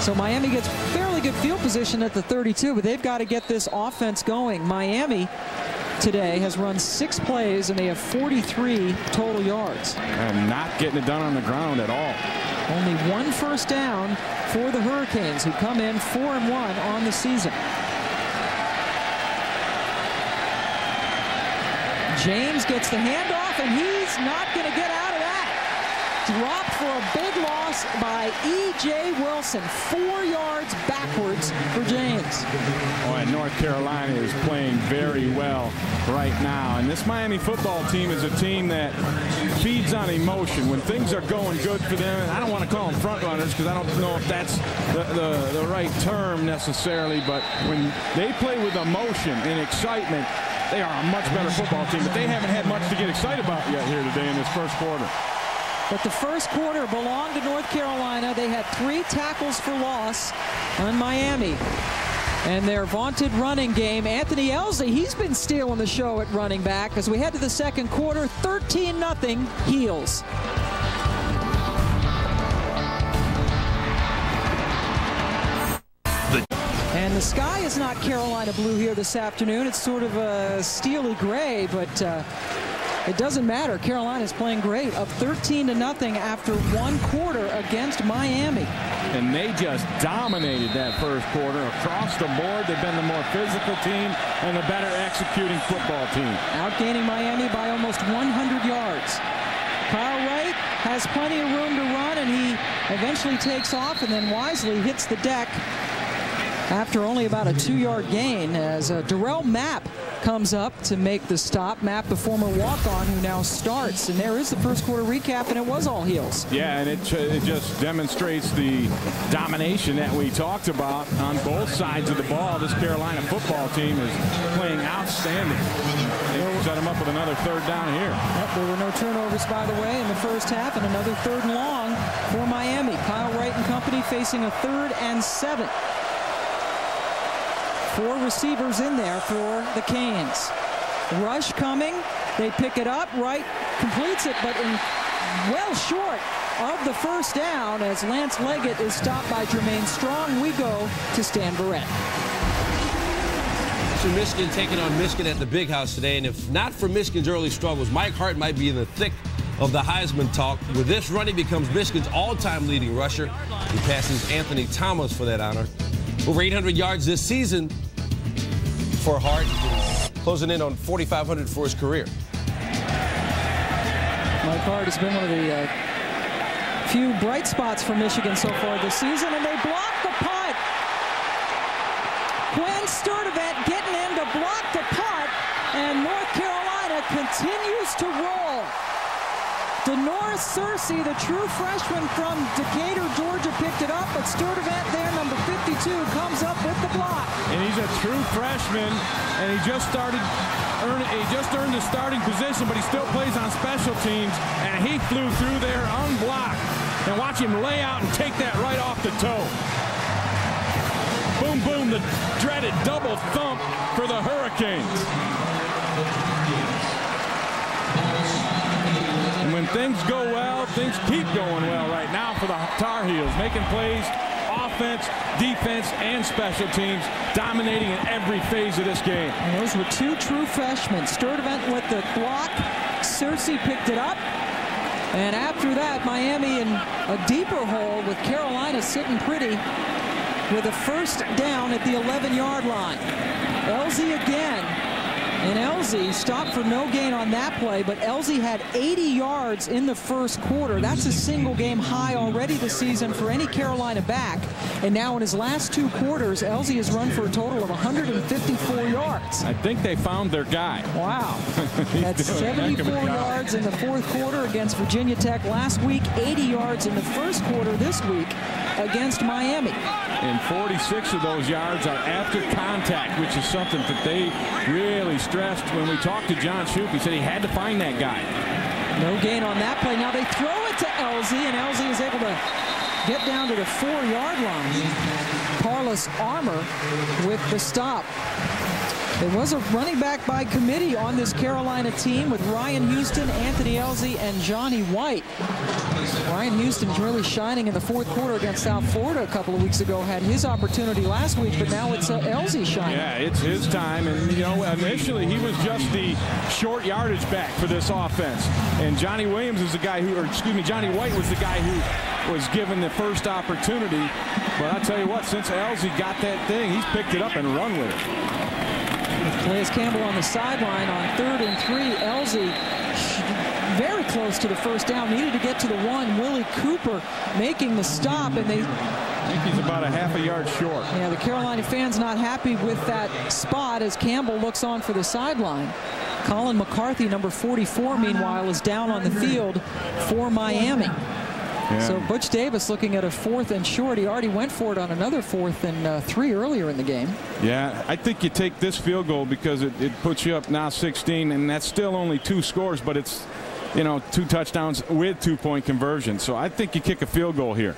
So Miami gets fairly good field position at the 32, but they've got to get this offense going. Miami today has run 6 plays, and they have 43 total yards. And not getting it done on the ground at all. Only 1 first down for the Hurricanes, who come in 4-1 on the season. James gets the handoff, and he's not going to get out of that. Dropped for a big loss by E.J. Wilson. 4 yards backwards for James. Oh, and North Carolina is playing very well right now. And this Miami football team is a team that feeds on emotion. When things are going good for them, and I don't want to call them front runners because I don't know if that's the right term necessarily, but when they play with emotion and excitement, they are a much better football team. But they haven't had much to get excited about yet here today in this first quarter. But the first quarter belonged to North Carolina. They had 3 tackles for loss on Miami. And their vaunted running game, Anthony Elsley, he's been stealing the show at running back as we head to the second quarter. 13-0 Heels. And the sky is not Carolina blue here this afternoon. It's sort of a steely gray, but it doesn't matter. Carolina's playing great, up 13-0 after 1 quarter against Miami. And they just dominated that first quarter across the board. They've been the more physical team and the better executing football team. Outgaining Miami by almost 100 yards. Kyle Wright has plenty of room to run, and he eventually takes off and then wisely hits the deck after only about a 2-yard gain as Darrell Mapp comes up to make the stop. Mapp, the former walk-on, who now starts. And there is the first quarter recap, and it was all heels. Yeah, and it just demonstrates the domination that we talked about on both sides of the ball. This Carolina football team is playing outstanding. They set them up with another third down here. Yep, there were no turnovers, by the way, in the first half, and another 3rd and long for Miami. Kyle Wright and company facing a 3rd and 7. 4 receivers in there for the Canes. Rush coming. They pick it up. Wright completes it, but well short of the first down as Lance Leggett is stopped by Jermaine Strong. We go to Stan Verrett. So Michigan taking on Michigan at the Big House today, and if not for Michigan's early struggles, Mike Hart might be in the thick of the Heisman talk. With this run, he becomes Michigan's all-time leading rusher. He passes Anthony Thomas for that honor. Over 800 yards this season for Hart, closing in on 4,500 for his career. Mike Hart has been one of the few bright spots for Michigan so far this season, and they block the punt. Quinn Sturdivant getting in to block the punt, and North Carolina continues to roll. Denoris Searcy, the true freshman from Decatur, Georgia, picked it up, but Sturdivant there, number 52, comes up with the block. And he's a true freshman, and he just earned his starting position, but he still plays on special teams, and he flew through there unblocked. And watch him lay out and take that right off the toe. Boom, boom, the dreaded double thump for the Hurricanes. And when things go well, things keep going well right now for the Tar Heels, making plays, offense, defense, and special teams, dominating in every phase of this game. And those were 2 true freshmen. Sturdivant with the block. Searcy picked it up. And after that, Miami in a deeper hole with Carolina sitting pretty with a first down at the 11-yard line. Elzy again. And Elzy stopped for no gain on that play, but Elzy had 80 yards in the first quarter. That's a single-game high already this season for any Carolina back. And now in his last 2 quarters, Elzy has run for a total of 154 yards. I think they found their guy. Wow. That's 74 yards in the fourth quarter against Virginia Tech last week, 80 yards in the first quarter this week against Miami. And 46 of those yards are after contact, which is something that they really stressed when we talked to John Shoup. He said he had to find that guy. No gain on that play. Now they throw it to Elzy, and Elzy is able to get down to the 4-yard line. Carlos Armour with the stop. There was a running back by committee on this Carolina team with Ryan Houston, Anthony Elzy, and Johnny White. Ryan Houston's really shining in the fourth quarter against South Florida a couple of weeks ago. Had his opportunity last week, but now it's Elzy shining. Yeah, it's his time. And, you know, initially he was just the short yardage back for this offense. And Johnny Williams is the guy who, or excuse me, Johnny White was the guy who was given the first opportunity. But I'll tell you what, since Elzy got that thing, he's picked it up and run with it. Blaise Campbell on the sideline on 3rd and 3. Elzy very close to the first down, needed to get to the 1. Willie Cooper making the stop, and I think he's about a half a yard short. Yeah, the Carolina fans not happy with that spot as Campbell looks on for the sideline. Colin McCarthy, number 44, meanwhile, is down on the field for Miami. Yeah. So Butch Davis looking at a 4th and short. He already went for it on another 4th and 3 earlier in the game. Yeah, I think you take this field goal because it puts you up now 16, and that's still only 2 scores, but it's, you know, 2 touchdowns with 2-point conversion. So I think you kick a field goal here.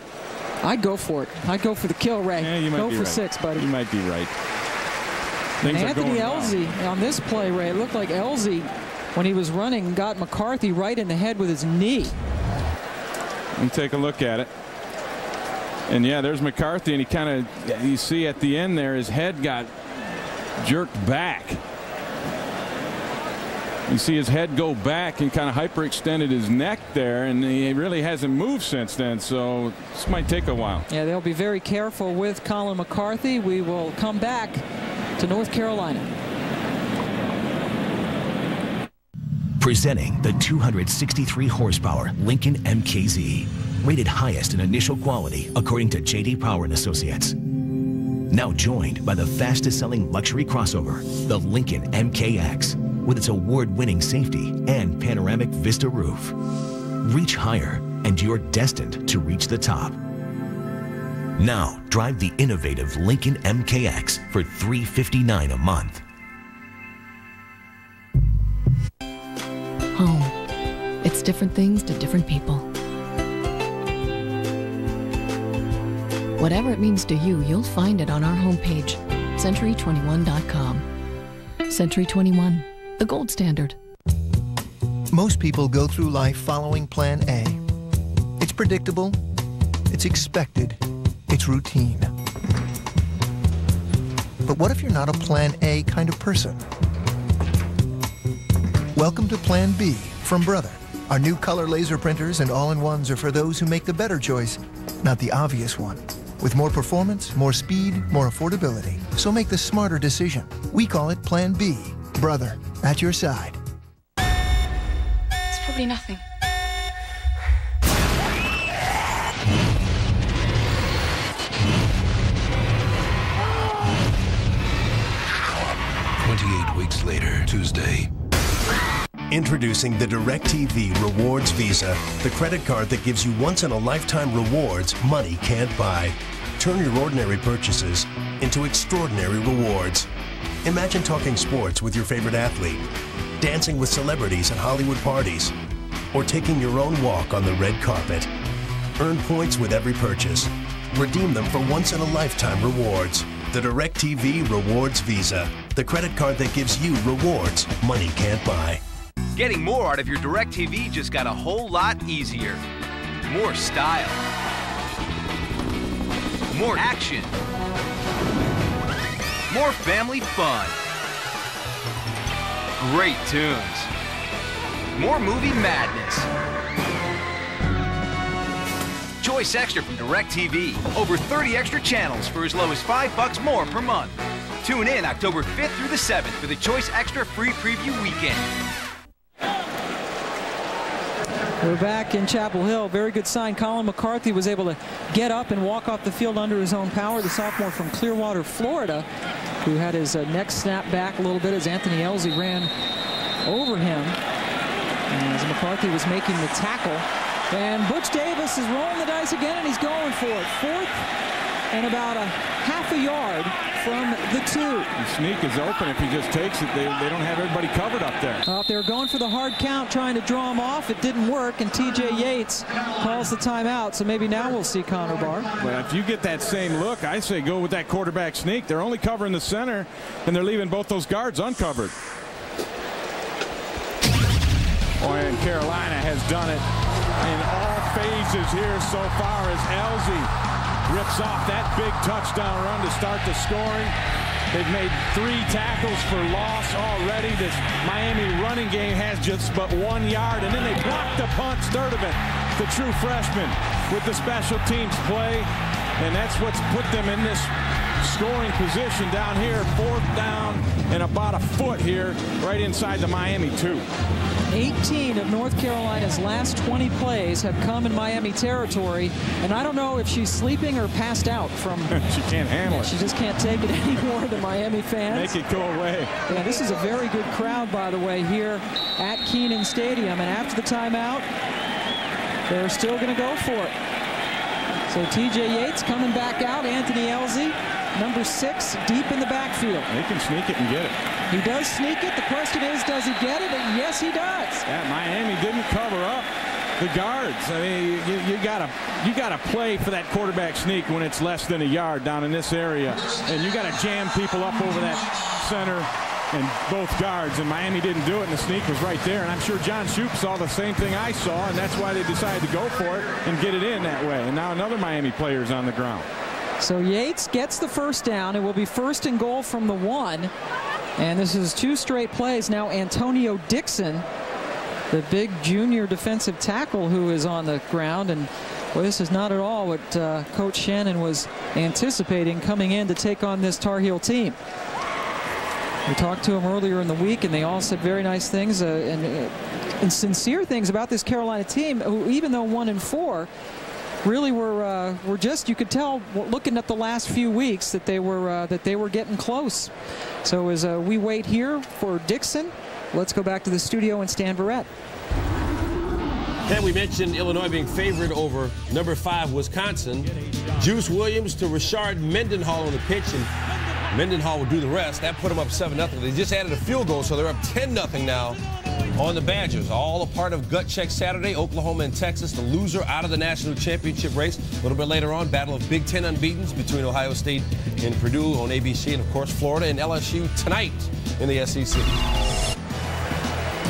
I'd go for it. I'd go for the kill, Ray. Yeah, you might go be for right. 6, buddy. You might be right. And Anthony Elzy on this play, Ray, it looked like Elzy, when he was running, got McCarthy right in the head with his knee. And take a look at it. And yeah, there's McCarthy, and he kind of, you see at the end there, his head got jerked back. You see his head go back and kind of hyperextended his neck there, and he really hasn't moved since then, so this might take a while. Yeah, they'll be very careful with Colin McCarthy. We will come back to North Carolina. Presenting the 263 horsepower Lincoln MKZ, rated highest in initial quality according to J.D. Power and Associates. Now joined by the fastest selling luxury crossover, the Lincoln MKX, with its award-winning safety and panoramic Vista roof. Reach higher and you're destined to reach the top. Now drive the innovative Lincoln MKX for $359 a month. Home. It's different things to different people. Whatever it means to you, you'll find it on our homepage, Century21.com. Century 21, the gold standard. Most people go through life following Plan A. It's predictable, it's expected, it's routine. But what if you're not a Plan A kind of person? Welcome to Plan B from Brother. Our new color laser printers and all-in-ones are for those who make the better choice, not the obvious one. With more performance, more speed, more affordability. So make the smarter decision. We call it Plan B. Brother, at your side. It's probably nothing. Weeks later, Tuesday. Introducing the DirecTV Rewards Visa, the credit card that gives you once-in-a-lifetime rewards money can't buy. Turn your ordinary purchases into extraordinary rewards. Imagine talking sports with your favorite athlete, dancing with celebrities at Hollywood parties, or taking your own walk on the red carpet. Earn points with every purchase. Redeem them for once-in-a-lifetime rewards. The DirecTV Rewards Visa, the credit card that gives you rewards money can't buy. Getting more out of your DirecTV just got a whole lot easier. More style. More action. More family fun. Great tunes. More movie madness. Choice Extra from DirecTV. Over 30 extra channels for as low as $5 more per month. Tune in October 5th through the 7th for the Choice Extra free preview weekend. We're back in Chapel Hill. Very good sign. Colin McCarthy was able to get up and walk off the field under his own power. The sophomore from Clearwater, Florida, who had his neck snapped back a little bit as Anthony Elsie ran over him. And as McCarthy was making the tackle. And Butch Davis is rolling the dice again, and he's going for it. Fourth and about a half a yard from the 2. The sneak is open. If he just takes it, they don't have everybody covered up there. They were going for the hard count, trying to draw him off. It didn't work, and T.J. Yates calls the timeout. So maybe now we'll see Connor Barr. But if you get that same look, I say go with that quarterback sneak. They're only covering the center, and they're leaving both those guards uncovered. And Carolina has done it in all phases here so far as Elsie rips off that big touchdown run to start the scoring. They've made 3 tackles for loss already. This Miami running game has just but 1 yard, and then they block the punt. Sturdivant, the true freshman, with the special teams play, and that's what's put them in this scoring position down here. 4th down and about a foot here, right inside the Miami 2. 18 of North Carolina's last 20 plays have come in Miami territory, and I don't know if she's sleeping or passed out from. She can't handle it. She just can't take it anymore, the Miami fans. Make it go away. Yeah, this is a very good crowd, by the way, here at Kenan Stadium, and after the timeout, they're still going to go for it. So T.J. Yates coming back out, Anthony Elsie, number 6, deep in the backfield. He can sneak it and get it. He does sneak it. The question is, does he get it? And yes, he does. Yeah, Miami didn't cover up the guards. I mean, you gotta play for that quarterback sneak when it's less than a yard down in this area, and you gotta jam people up over that center and both guards. And Miami didn't do it, and the sneak was right there. And I'm sure John Shoop saw the same thing I saw, and that's why they decided to go for it and get it in that way. And now another Miami player is on the ground. So Yates gets the first down. It will be 1st and goal from the 1. And this is 2 straight plays. Now Antonio Dixon, the big junior defensive tackle, who is on the ground. And well, this is not at all what Coach Shannon was anticipating coming in to take on this Tar Heel team. We talked to him earlier in the week, and they all said very nice things. And sincere things about this Carolina team, who, even though 1-4, really were just, you could tell looking at the last few weeks that they were getting close. So as we wait here for Dixon, let's go back to the studio and Stan Verrett. And we mentioned Illinois being favored over number 5 Wisconsin. Juice Williams to Rashard Mendenhall on the pitch, and Mendenhall will do the rest. That put them up 7-0. They just added a field goal, so they're up 10-0 now on the Badgers. All a part of Gut Check Saturday. Oklahoma and Texas, the loser out of the national championship race. A little bit later on, battle of Big Ten unbeatens between Ohio State and Purdue on ABC, and of course Florida and LSU tonight in the SEC.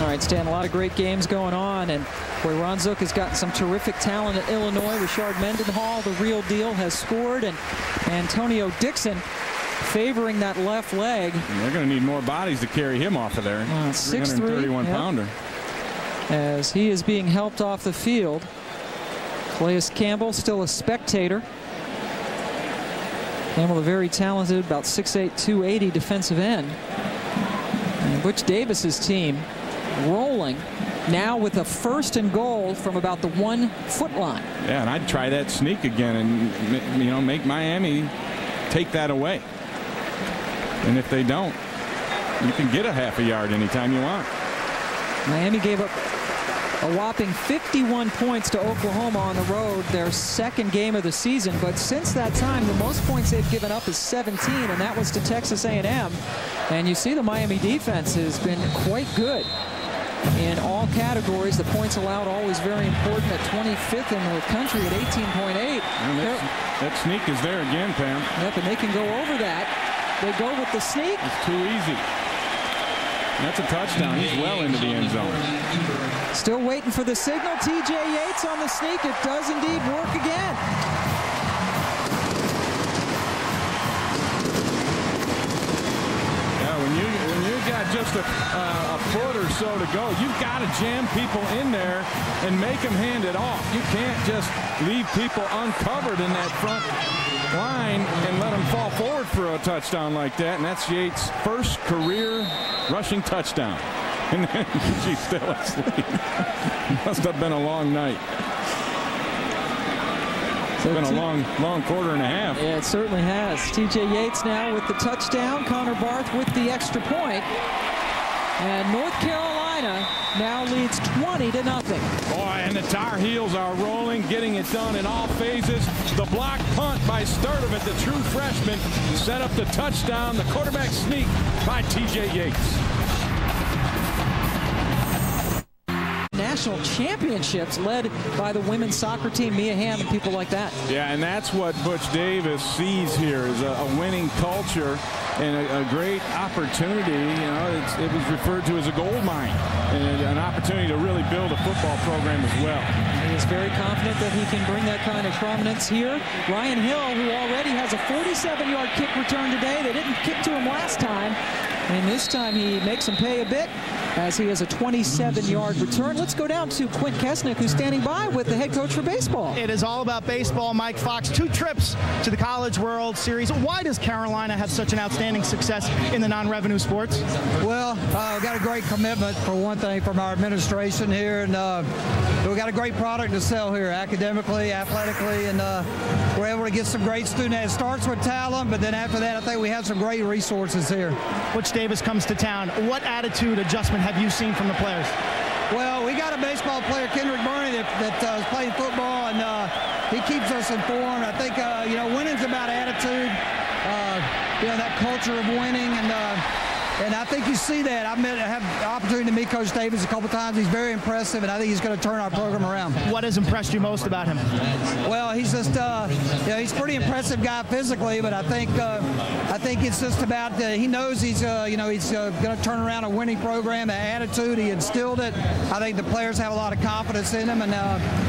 All right, Stan, a lot of great games going on, and boy, Ron Zook has gotten some terrific talent at Illinois. Rashard Mendenhall, the real deal, has scored, and Antonio Dixon favoring that left leg. And they're going to need more bodies to carry him off of there. 6'3", 331-pounder. As he is being helped off the field. Calais Campbell still a spectator. Campbell, a very talented, about 6'8", 280 defensive end. And Butch Davis's team rolling now with a 1st and goal from about the 1-foot line. Yeah, and I'd try that sneak again and, you know, make Miami take that away. And if they don't, you can get a half a yard anytime you want. Miami gave up a whopping 51 points to Oklahoma on the road, their 2nd game of the season. But since that time, the most points they've given up is 17, and that was to Texas A&M. And you see the Miami defense has been quite good in all categories. The points allowed always very important, at 25th in the country at 18.8. That sneak is there again, Pam. Yep, and they can go over that. They go with the sneak. It's too easy. That's a touchdown. He's well into the end zone. Still waiting for the signal. TJ Yates on the sneak. It does indeed work again. Yeah, when you got just a foot or so to go, you've got to jam people in there and make them hand it off. You can't just leave people uncovered in that front line and let them fall forward for a touchdown like that. And that's Yates' first career rushing touchdown. And then she's still asleep. Must have been a long night. It's been a long quarter and a half. Yeah, it certainly has. TJ Yates now with the touchdown. Connor Barth with the extra point. And North Carolina now leads 20-0. Boy, and the Tar Heels are rolling, getting it done in all phases. The block punt by Sturdivant, the true freshman, set up the touchdown. The quarterback sneak by TJ Yates. National championships led by the women's soccer team, Mia Hamm and people like that. Yeah, and that's what Butch Davis sees here, is a winning culture and a great opportunity. You know, it was referred to as a gold mine and an opportunity to really build a football program as well. He is very confident that he can bring that kind of prominence here. Ryan Hill, who already has a 47-yard kick return today. They didn't kick to him last time. And this time he makes him pay a bit as he has a 27-yard return. Let's go down to Quint Kesnick, who's standing by with the head coach for baseball. It is all about baseball. Mike Fox, 2 trips to the College World Series. Why does Carolina have such an outstanding success in the non-revenue sports? Well, we got a great commitment, for one thing, from our administration here, and we got a great product to sell here, academically, athletically, and we're able to get some great students. It starts with talent, but then after that, I think we have some great resources here. Butch Davis comes to town. What attitude adjustment have you seen from the players? Well, we got a baseball player, Kendrick Burney, that is playing football, and he keeps us informed. I think, you know, winning's about attitude, you know, that culture of winning, and I think you see that. I have the opportunity to meet Coach Davis a couple times. He's very impressive, and I think he's going to turn our program around. What has impressed you most about him? Well, he's just, you know, he's a pretty impressive guy physically, but I think it's just about he knows he's, you know, he's going to turn around a winning program. The attitude, he instilled it. I think the players have a lot of confidence in him, and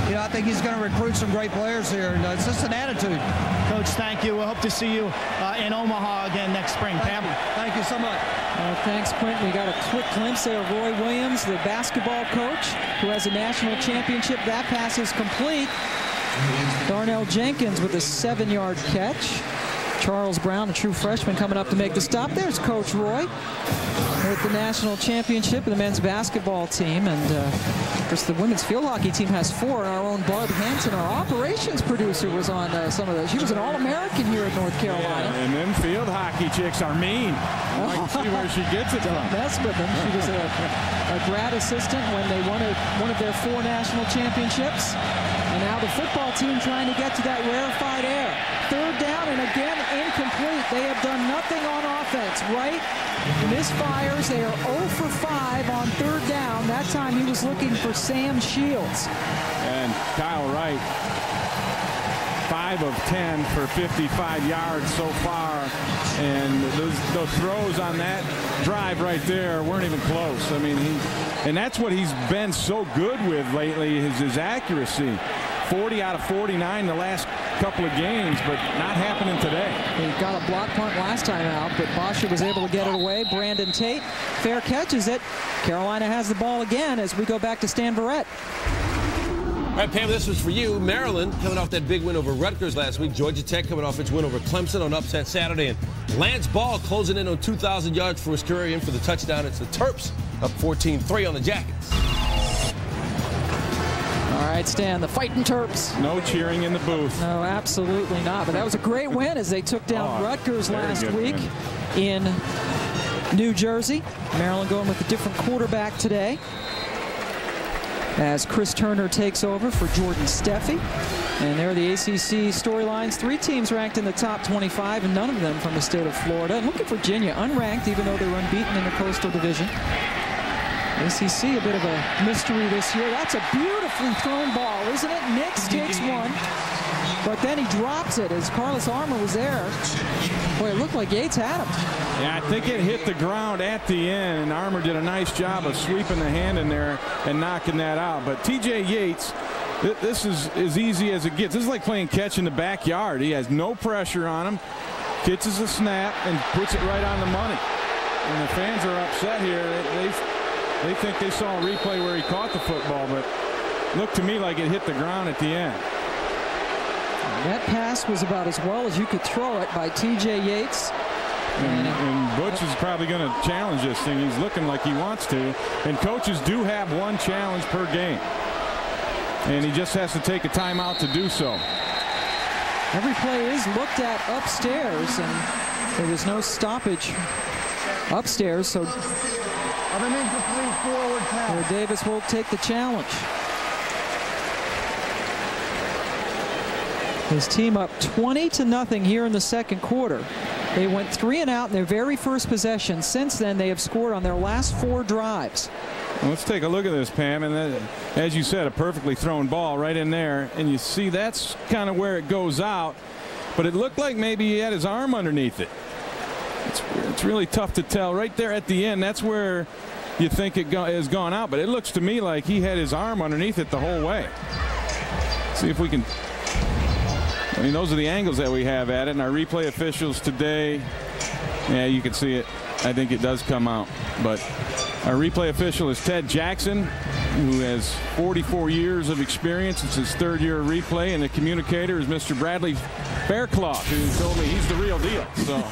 you know, I think he's going to recruit some great players here. And it's just an attitude. Coach, thank you. We'll hope to see you in Omaha again next spring. Pam. Thank you so much. Thanks, Quint. We got a quick glimpse there of Roy Williams, the basketball coach, who has a national championship. That pass is complete. Darnell Jenkins with a 7-yard catch. Charles Brown, a true freshman, coming up to make the stop. There's Coach Roy with the national championship of the men's basketball team. And of course, the women's field hockey team has 4. And our own Barb Hansen, our operations producer, was on some of those. She was an All-American here at North Carolina. Yeah, and them field hockey chicks are mean. I can see where she gets it from. Don't mess with them. She was a grad assistant when they won one of their 4 national championships. And now the football team trying to get to that rarefied air. 3rd down and again incomplete. They have done nothing on offense. Wright misfires. They are 0 for 5 on 3rd down. That time he was looking for Sam Shields. And Kyle Wright, 5 of 10 for 55 yards so far. And those throws on that drive right there weren't even close. I mean, and that's what he's been so good with lately, is his accuracy. 40 out of 49 the last couple of games, but not happening today. He got a block punt last time out, but Bosher was able to get it away. Brandon Tate fair catches it. Carolina has the ball again as we go back to Stan Verrett. All right, Pam, this was for you. Maryland coming off that big win over Rutgers last week. Georgia Tech coming off its win over Clemson on upset Saturday. And Lance Ball closing in on 2,000 yards for his career in for the touchdown. It's the Terps up 14-3 on the Jackets. All right, Stan, the fighting Terps. No cheering in the booth. No, absolutely not. But that was a great win as they took down Rutgers last week in New Jersey. Maryland going with a different quarterback today, as Chris Turner takes over for Jordan Steffi. And there are the ACC storylines. 3 teams ranked in the top 25, and none of them from the state of Florida. And look at Virginia, unranked, even though they're unbeaten in the Coastal Division. ACC, a bit of a mystery this year. That's a beautifully thrown ball, isn't it? Nix takes one, but then he drops it as Carlos Armour was there. Boy, it looked like Yates had him. Yeah, I think it hit the ground at the end, and Armour did a nice job of sweeping the hand in there and knocking that out. But T.J. Yates, this is as easy as it gets. This is like playing catch in the backyard. He has no pressure on him, catches a snap, and puts it right on the money. And the fans are upset here. They think they saw a replay where he caught the football, but looked to me like it hit the ground at the end. That pass was about as well as you could throw it by T.J. Yates. And Butch is probably going to challenge this thing. He's looking like he wants to. And coaches do have 1 challenge per game. And he just has to take a timeout to do so. Every play is looked at upstairs, and there was no stoppage upstairs. So Davis will take the challenge. His team up 20-0 here in the second quarter. They went 3 and out in their very first possession. Since then, they have scored on their last 4 drives. Well, let's take a look at this, Pam. And as you said, a perfectly thrown ball right in there. And you see that's kind of where it goes out. But it looked like maybe he had his arm underneath it. It's really tough to tell. Right there at the end, that's where you think it has gone out. But it looks to me like he had his arm underneath it the whole way. See if we can. I mean, those are the angles that we have at it. And our replay officials today, yeah, you can see it. I think it does come out. But our replay official is Ted Jackson, who has 44 years of experience. It's his 3rd year of replay. And the communicator is Mr. Bradley Faircloth, who told me he's the real deal. So.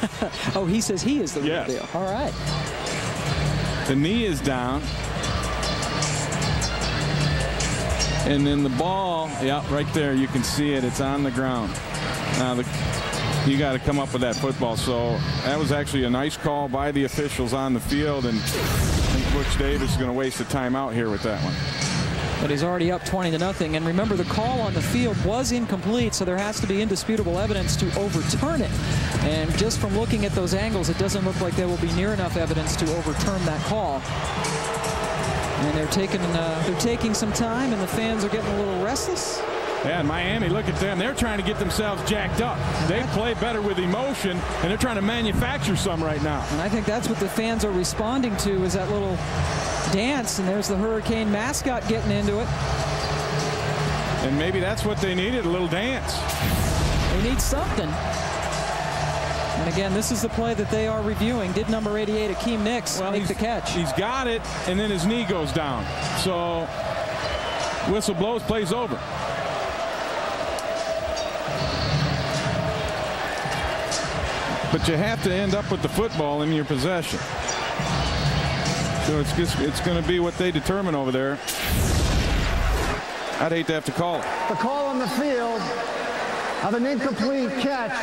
Oh, he says he is the real deal. All right. The knee is down. And then the ball, yeah, right there, you can see it. It's on the ground. Now, you got to come up with that football. So that was actually a nice call by the officials on the field. And I think Butch Davis is going to waste a timeout here with that one. But he's already up 20-0. And remember, the call on the field was incomplete, so there has to be indisputable evidence to overturn it. And just from looking at those angles, it doesn't look like there will be near enough evidence to overturn that call. And they're taking some time, and the fans are getting a little restless. Yeah, and Miami, look at them. They're trying to get themselves jacked up. They play better with emotion, and they're trying to manufacture some right now. And I think that's what the fans are responding to, is that little dance. And there's the Hurricane mascot getting into it. And maybe that's what they needed, a little dance. They need something. And again, this is the play that they are reviewing. Did number 88, Akeem Nicks, make the catch? He's got it, and then his knee goes down. So whistle blows, plays over. but you have to end up with the football in your possession. So it's going to be what they determine over there. I'd hate to have to call it. The call on the field of an incomplete catch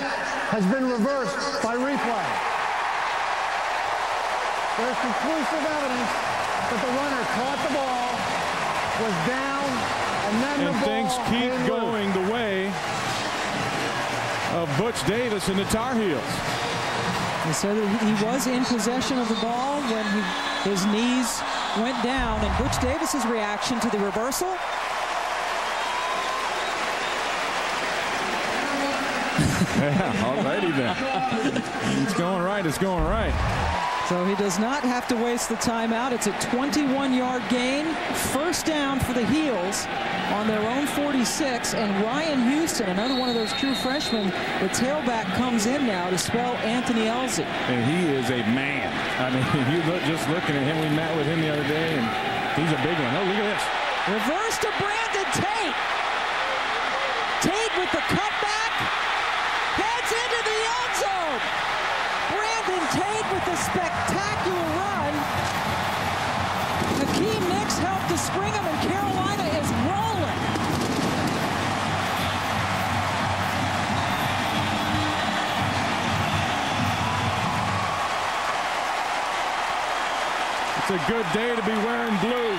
has been reversed by replay. There's conclusive evidence that the runner caught the ball, was down, and then the ball things keep going the way of Butch Davis and the Tar Heels. They said that he was in possession of the ball when his knees went down, and Butch Davis's reaction to the reversal. Yeah, alrighty then. It's going right. It's going right. So he does not have to waste the timeout. It's a 21-yard gain. First down for the Heels on their own 46. And Ryan Houston, another one of those true freshmen, the tailback, comes in now to spell Anthony Elsie. And he is a man. I mean, just looking at him, we met with him the other day, and he's a big one. Oh, look at this. Reverse to Brandon Tate. Tate with the cutback. Heads into the end zone. Brandon Tate with a spectacular run. Hakeem Nicks helped to spring him, and Carolina is rolling. It's a good day to be wearing blue.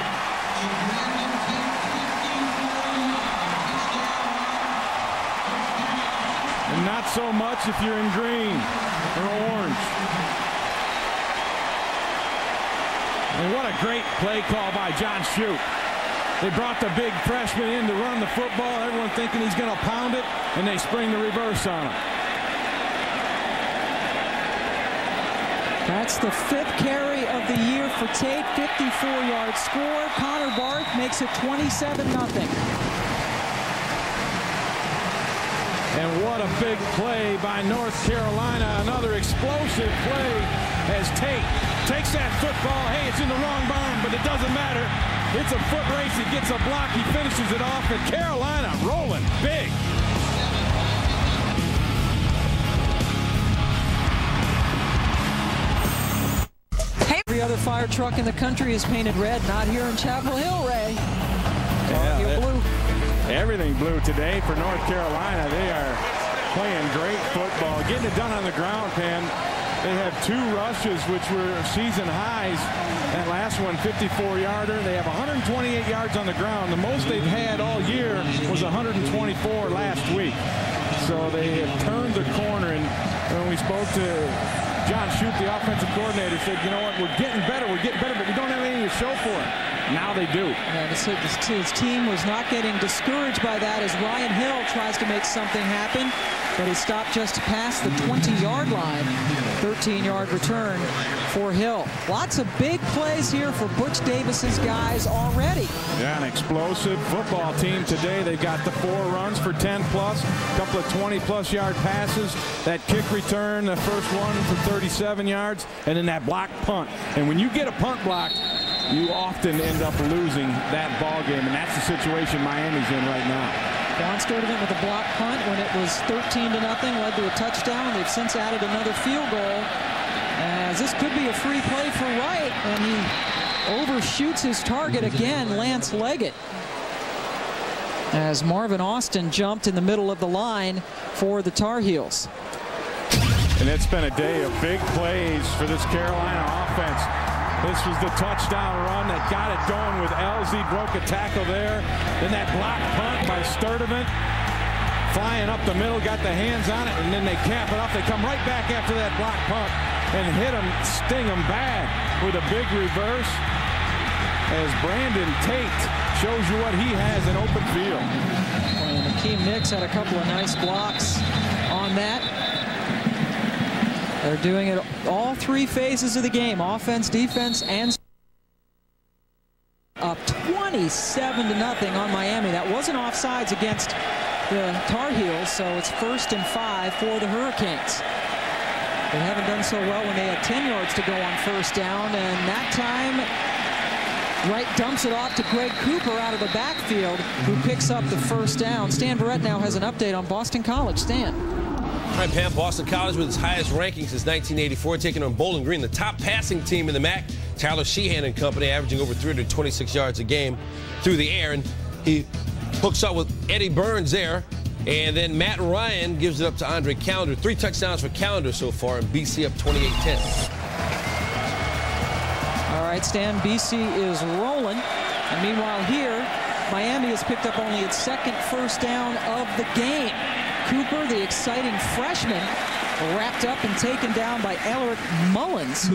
And not so much if you're in green or orange. And what a great play call by John Shoup. They brought the big freshman in to run the football. Everyone thinking he's going to pound it, and they spring the reverse on him. That's the 5th carry of the year for Tate. 54-yard score. Connor Barth makes it 27-0. And what a big play by North Carolina. Another explosive play as Tate takes that football. Hey, it's in the wrong barn, but it doesn't matter. It's a foot race. He gets a block. He finishes it off. And Carolina rolling big. Every other fire truck in the country is painted red. Not here in Chapel Hill, Ray. Yeah, blue. Everything blue today for North Carolina. They are playing great football. Getting it done on the ground, Pan. They have 2 rushes, which were season highs. That last one, 54-yarder. They have 128 yards on the ground. The most they've had all year was 124 last week. So they have turned the corner. And when we spoke to John Shoup, the offensive coordinator, said, you know what, we're getting better, but we don't have anything to show for it. Now they do. Yeah, his team was not getting discouraged by that as Ryan Hill tries to make something happen, but he stopped just past the 20-yard line. 13-yard return for Hill. Lots of big plays here for Butch Davis's guys already. Yeah, an explosive football team today. They've got the 4 runs for 10+, a couple of 20+ yard passes, that kick return, the first one for 37 yards, and then that block punt. And when you get a punt block, you often end up losing that ball game, and that's the situation Miami's in right now. Don Sturdivant with a block punt when it was 13-0, led to a touchdown. They've since added another field goal, as this could be a free play for Wright, and he overshoots his target again, Lance Leggett, as Marvin Austin jumped in the middle of the line for the Tar Heels. And it's been a day of big plays for this Carolina offense. This was the touchdown run that got it going with Elsie, broke a tackle there. Then that block punt by Sturdivant, flying up the middle, got the hands on it, and then they cap it off. They come right back after that block punt and hit him, sting him bad with a big reverse, as Brandon Tate shows you what he has in open field. And Hakeem Nicks had a couple of nice blocks on that. They're doing it all 3 phases of the game, offense, defense, and up 27-0 on Miami. That wasn't offsides against the Tar Heels, so it's 1st and 5 for the Hurricanes. They haven't done so well when they had 10 yards to go on first down, and that time Wright dumps it off to Greg Cooper out of the backfield, who picks up the first down. Stan Barrett now has an update on Boston College. Stan. All right, Pam, Boston College with its highest ranking since 1984, taking on Bowling Green, the top passing team in the MAC. Tyler Sheehan and company averaging over 326 yards a game through the air, and he hooks up with Eddie Burns there. And then Matt Ryan gives it up to Andre Callender. 3 touchdowns for Callender so far, and BC up 28-10. All right, Stan, BC is rolling. And meanwhile here, Miami has picked up only its second first down of the game. Cooper, the exciting freshman, wrapped up and taken down by Alaric Mullins,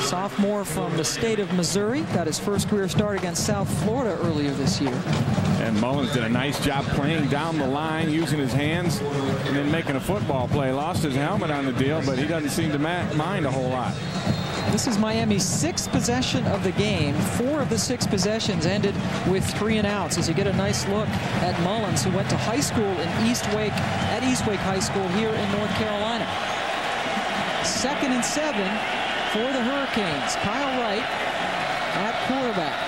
sophomore from the state of Missouri. Got his first career start against South Florida earlier this year. And Mullins did a nice job playing down the line, using his hands, and then making a football play. Lost his helmet on the deal, but he doesn't seem to mind a whole lot. This is Miami's 6th possession of the game. 4 of the 6 possessions ended with 3 and outs, as you get a nice look at Mullins, who went to high school in Eastwake High School here in North Carolina. 2nd and 7 for the Hurricanes. Kyle Wright at quarterback.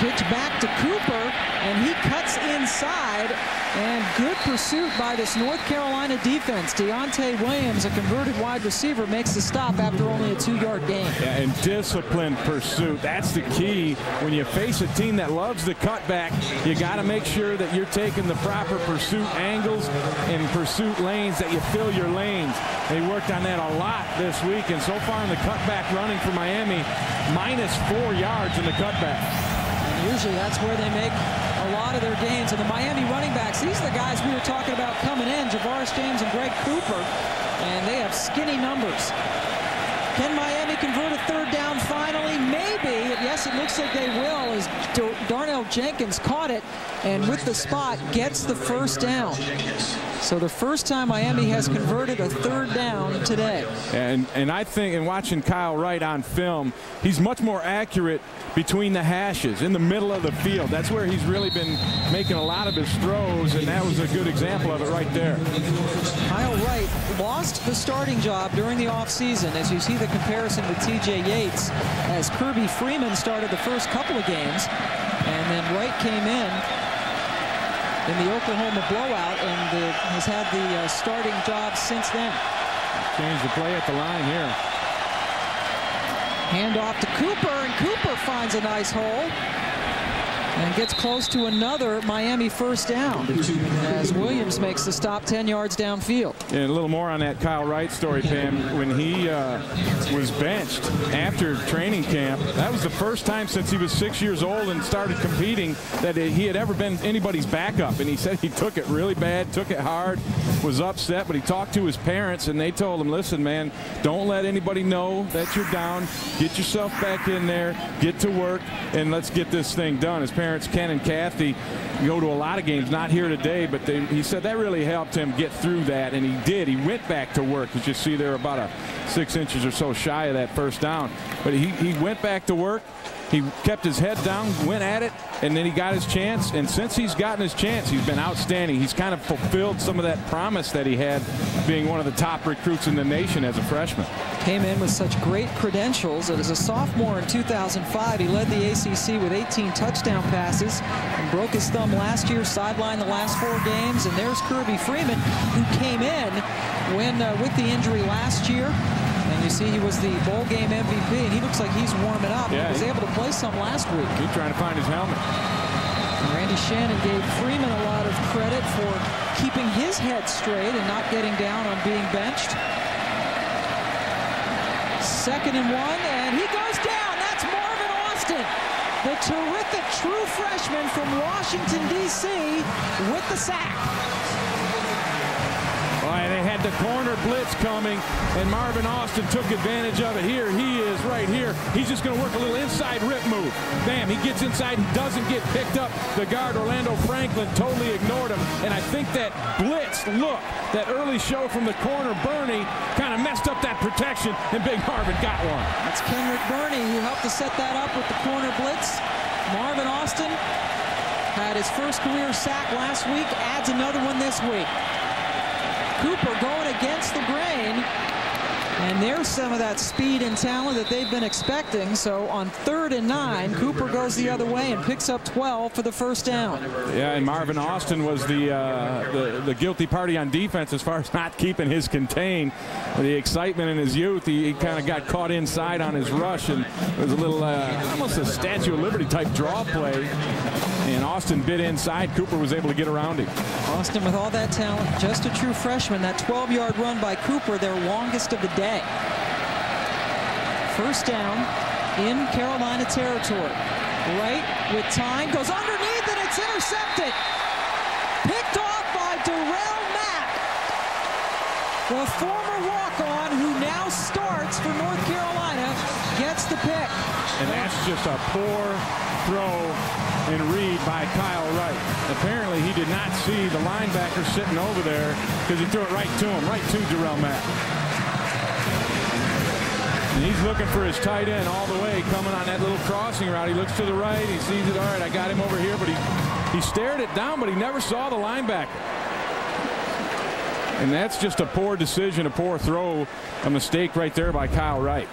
Pitch back to Cooper, and he cuts inside. And good pursuit by this North Carolina defense. Deontay Williams, a converted wide receiver, makes the stop after only a 2-yard gain. Yeah, and disciplined pursuit. That's the key. When you face a team that loves the cutback, you got to make sure that you're taking the proper pursuit angles and pursuit lanes, that you fill your lanes. They worked on that a lot this week, and so far in the cutback running for Miami, -4 yards in the cutback. And usually that's where they make a lot of their gains. And the Miami running backs, these are the guys we were talking about coming in, Javaris James and Greg Cooper, and they have skinny numbers. Can Miami convert a 3rd down finally? Maybe. Yes, it looks like they will, as Darnell Jenkins caught it, and with the spot gets the first down. So the first time Miami has converted a 3rd down today. And I think, in watching Kyle Wright on film, he's much more accurate between the hashes, in the middle of the field. That's where he's really been making a lot of his throws, and that was a good example of it right there. Kyle Wright lost the starting job during the offseason, as you see the comparison with T.J. Yates, as Kirby Freeman started the first couple of games, and then Wright came in the Oklahoma blowout and has had the starting job since then. Changed the play at the line here. Handoff to Cooper, and Cooper finds a nice hole and gets close to another Miami first down as Williams makes the stop 10 yards downfield. And a little more on that Kyle Wright story, Pam. When he was benched after training camp, that was the first time since he was 6 years old and started competing that he had ever been anybody's backup. And he said he took it really bad, took it hard, was upset, but he talked to his parents and they told him, listen, man, don't let anybody know that you're down. Get yourself back in there, get to work, and let's get this thing done. His parents, Ken and Kathy, go to a lot of games, not here today, but he said that really helped him get through that, and he did. He went back to work. You just see they're about 6 inches or so shy of that first down. But he went back to work. He kept his head down, went at it, and then he got his chance. And since he's gotten his chance, he's been outstanding. He's kind of fulfilled some of that promise that he had, being one of the top recruits in the nation as a freshman. Came in with such great credentials that as a sophomore in 2005, he led the ACC with 18 touchdown passes and broke his thumb last year, sidelined the last 4 games. And there's Kirby Freeman, who came in when with the injury last year. And you see he was the bowl game MVP, and he looks like he's warming up. Yeah, he was able to play some last week. He's trying to find his helmet. And Randy Shannon gave Freeman a lot of credit for keeping his head straight and not getting down on being benched. 2nd and 1, and he goes down. That's Marvin Austin, the terrific true freshman from Washington, D.C., with the sack. They had the corner blitz coming, and Marvin Austin took advantage of it. Here he is right here. He's just going to work a little inside rip move. Bam, he gets inside and doesn't get picked up. The guard, Orlando Franklin, totally ignored him. And I think that blitz look, that early show from the corner, Bernie, kind of messed up that protection, and Big Marvin got one. That's Kenrick Burney who helped to set that up with the corner blitz. Marvin Austin had his first career sack last week, adds another one this week. Cooper going against the grain, And there's some of that speed and talent that they've been expecting. So on 3rd and 9, Cooper goes the other way and picks up 12 for the first down. Yeah, and Marvin Austin was the guilty party on defense as far as not keeping his contained. The excitement in his youth, he kind of got caught inside on his rush, and it was a little almost a Statue of Liberty type draw play. And Austin bit inside. Cooper was able to get around him. Austin with all that talent, just a true freshman. That 12-yard run by Cooper, their longest of the day. First down in Carolina territory. Wright with time, goes underneath, and it's intercepted. Picked off by Darrell Mapp, the former walk-on who now starts for North Carolina, gets the pick. And that's just a poor throw and read by Kyle Wright. Apparently he did not see the linebacker sitting over there because he threw it right to him, right to Darrell Mapp. And he's looking for his tight end all the way, coming on that little crossing route. He looks to the right, he sees it, all right, I got him over here, but he stared it down, but he never saw the linebacker. And that's just a poor decision, a poor throw, a mistake right there by Kyle Wright.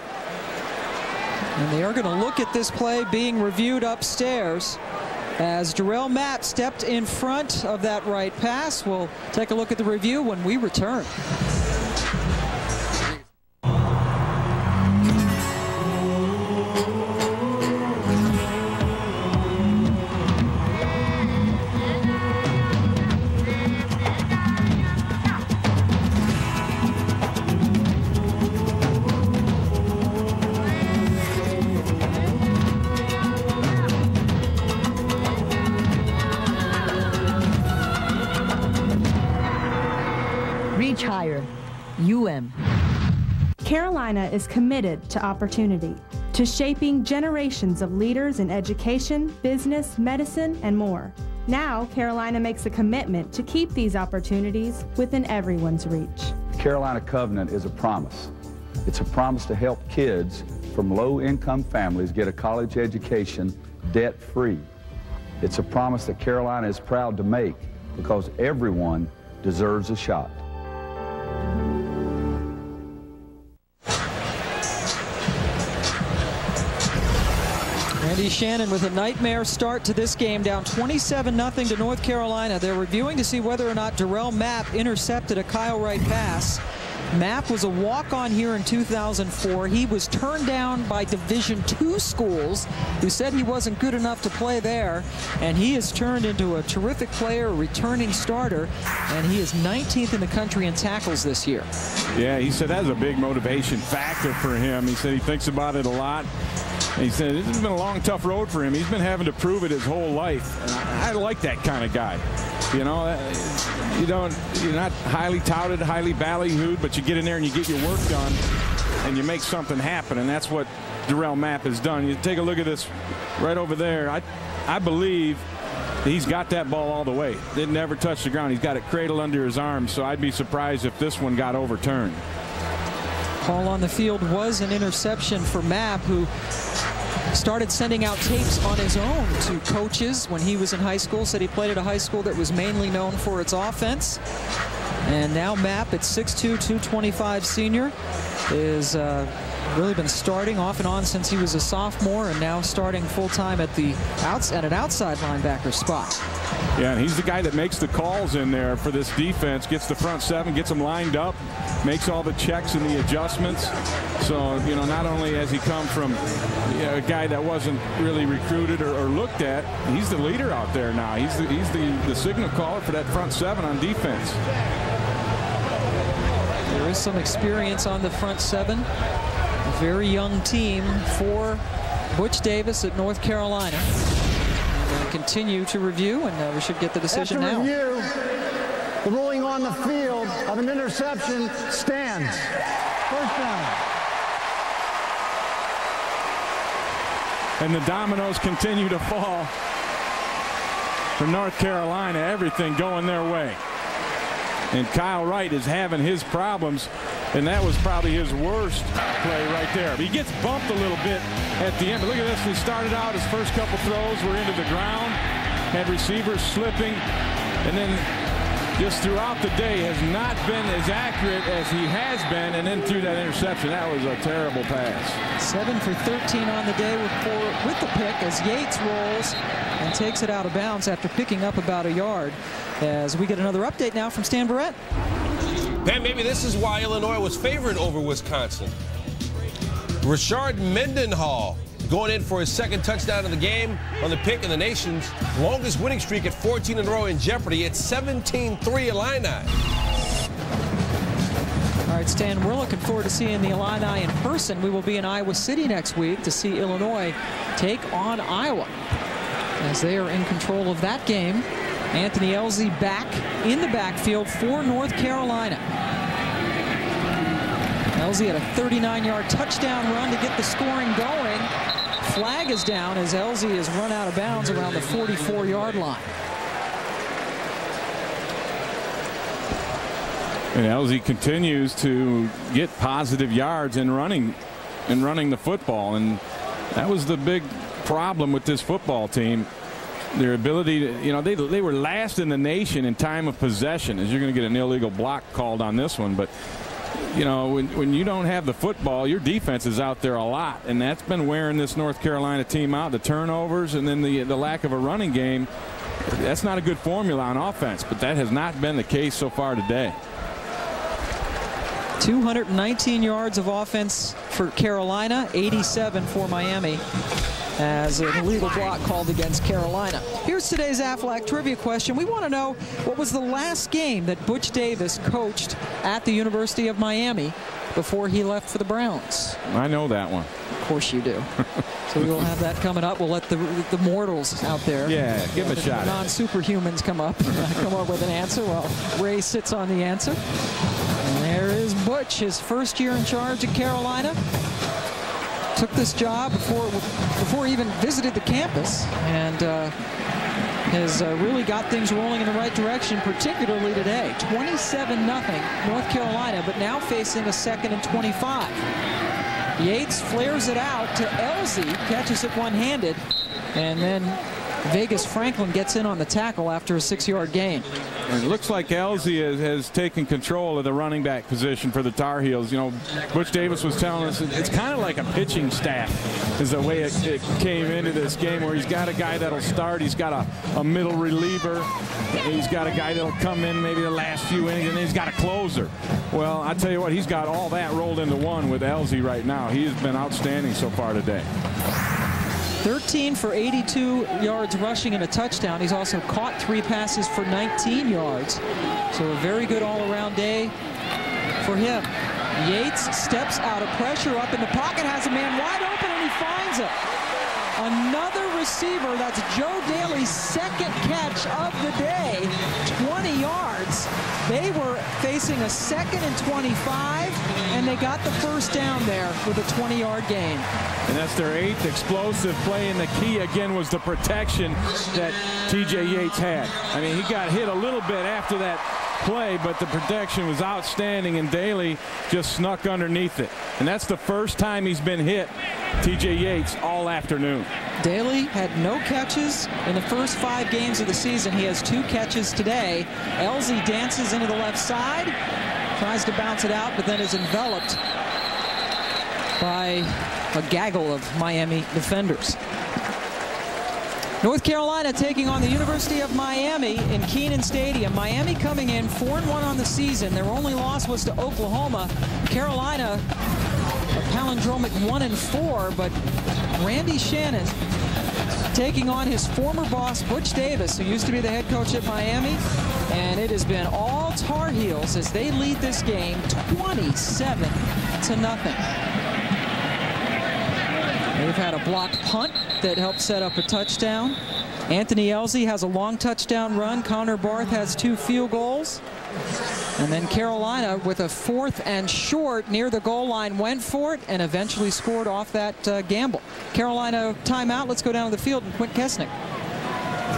And they are going to look at this play being reviewed upstairs as Darrell Mapp stepped in front of that right pass. We'll take a look at the review when we return. Reach higher. UM. Carolina is committed to opportunity, to shaping generations of leaders in education, business, medicine, and more. Now, Carolina makes a commitment to keep these opportunities within everyone's reach. The Carolina Covenant is a promise. It's a promise to help kids from low-income families get a college education debt-free. It's a promise that Carolina is proud to make because everyone deserves a shot. Randy Shannon with a nightmare start to this game, down 27-0 to North Carolina. They're reviewing to see whether or not Darrell Mapp intercepted a Kyle Wright pass. Mapp was a walk-on here in 2004. He was turned down by Division II schools who said he wasn't good enough to play there, and he has turned into a terrific player, a returning starter, and he is 19th in the country in tackles this year. Yeah, he said that was a big motivation factor for him. He said he thinks about it a lot. And he said this has been a long, tough road for him. He's been having to prove it his whole life. And I like that kind of guy. You know, you're not highly touted, highly ballyhooed, but you get in there and you get your work done and you make something happen. And that's what Darrell Mapp has done. You take a look at this right over there. I believe he's got that ball all the way. It never touched the ground. He's got it cradled under his arm, so I'd be surprised if this one got overturned. Call on the field was an interception for Mapp, who started sending out tapes on his own to coaches when he was in high school. Said he played at a high school that was mainly known for its offense. And now Mapp, at 6'2", 225 senior, is really been starting off and on since he was a sophomore, and now starting full-time at an outside linebacker spot. Yeah, and he's the guy that makes the calls in there for this defense, gets the front seven, gets them lined up, makes all the checks and the adjustments. So, you know, not only has he come from a guy that wasn't really recruited or looked at, he's the leader out there now. He's the signal caller for that front seven on defense. There is some experience on the front seven. A very young team for Butch Davis at North Carolina. And they continue to review, and we should get the decision now. Review, the ruling on the field of an interception stands. First down. And the dominoes continue to fall for North Carolina. Everything going their way. And Kyle Wright is having his problems, and that was probably his worst play right there. But he gets bumped a little bit at the end. But look at this. He started out, his first couple throws were into the ground, had receivers slipping, and then just throughout the day has not been as accurate as he has been, and then threw that interception. That was a terrible pass. 7 for 13 on the day with the pick as Yates rolls and takes it out of bounds after picking up about a yard. As we get another update now from Stan Barrett. Ben, maybe this is why Illinois was favored over Wisconsin. Rashard Mendenhall going in for his second touchdown of the game on the pick, and the nation's longest winning streak at 14 in a row in jeopardy. It's 17-3 Illini. All right, Stan, we're looking forward to seeing the Illini in person. We will be in Iowa City next week to see Illinois take on Iowa as they are in control of that game. Anthony Elzy back in the backfield for North Carolina. Elzy had a 39-yard touchdown run to get the scoring going. Flag is down as Elzy is run out of bounds around the 44-yard line. And Elzy continues to get positive yards in running the football, and that was the big problem with this football team. Their ability to, you know, they were last in the nation in time of possession, as you're going to get an illegal block called on this one. But you know, when you don't have the football, your defense is out there a lot, and that's been wearing this North Carolina team out. The turnovers and then the lack of a running game, that's not a good formula on offense, but that has not been the case so far today. 219 yards of offense for Carolina, 87 for Miami, as an illegal block called against Carolina. Here's today's Aflac trivia question. We want to know, what was the last game that Butch Davis coached at the University of Miami before he left for the Browns? I know that one. Of course you do. So we will have that coming up. We'll let the mortals out there, give them a shot. Non-superhumans come up with an answer while Ray sits on the answer. And there is Butch, his first year in charge at Carolina. Took this job before he even visited the campus, and has really got things rolling in the right direction, particularly today. 27-0 North Carolina, but now facing a 2nd and 25. Yates flares it out to Elzy, catches it one-handed, and then Vegas Franklin gets in on the tackle after a 6-yard gain. And it looks like Elzy has taken control of the running back position for the Tar Heels. You know, Butch Davis was telling us it's kind of like a pitching staff is the way it came into this game, where he's got a guy that'll start, he's got a middle reliever, he's got a guy that'll come in maybe the last few innings, and then he's got a closer. Well, I tell you what, he's got all that rolled into one with Elzy right now. He has been outstanding so far today. 13 for 82 yards rushing and a touchdown. He's also caught 3 passes for 19 yards. So a very good all-around day for him. Yates steps out of pressure, up in the pocket, has a man wide open, and he finds it. Another receiver. That's Joe Daly's second catch of the day. 20 yards. They were facing a 2nd and 25, and they got the first down there with a 20-yard gain. And that's their 8th explosive play, and the key again was the protection that T.J. Yates had. I mean, he got hit a little bit after that play, but the protection was outstanding, and Daly just snuck underneath it. And that's the first time he's been hit, T.J. Yates, all afternoon. Daly had no catches in the first 5 games of the season. He has 2 catches today. Elzy dances into the left side, tries to bounce it out, but then is enveloped by a gaggle of Miami defenders. North Carolina taking on the University of Miami in Kenan Stadium. Miami coming in 4-1 on the season. Their only loss was to Oklahoma. Carolina a palindromic 1-4, but Randy Shannon taking on his former boss, Butch Davis, who used to be the head coach at Miami. And it has been all Tar Heels as they lead this game 27-0. They've had a blocked punt that helped set up a touchdown. Anthony Elzy has a long touchdown run. Connor Barth has 2 field goals. And then Carolina, with a 4th and short near the goal line, went for it and eventually scored off that gamble. Carolina timeout. Let's go down to the field and Quint Kesnick.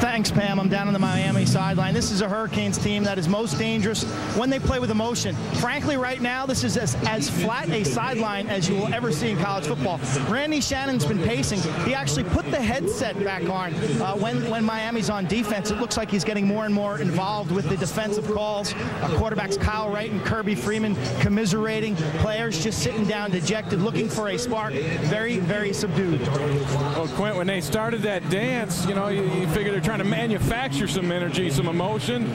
Thanks, Pam. I'm down on the Miami sideline. This is a Hurricanes team that is most dangerous when they play with emotion. Frankly, right now, this is as flat a sideline as you will ever see in college football. Randy Shannon's been pacing. He actually put the headset back on when Miami's on defense. It looks like he's getting more and more involved with the defensive calls. Quarterbacks Kyle Wright and Kirby Freeman commiserating. Players just sitting down dejected, looking for a spark. Very, very subdued. Well, Quint, when they started that dance, you know, you figure they're trying to manufacture some energy, some emotion.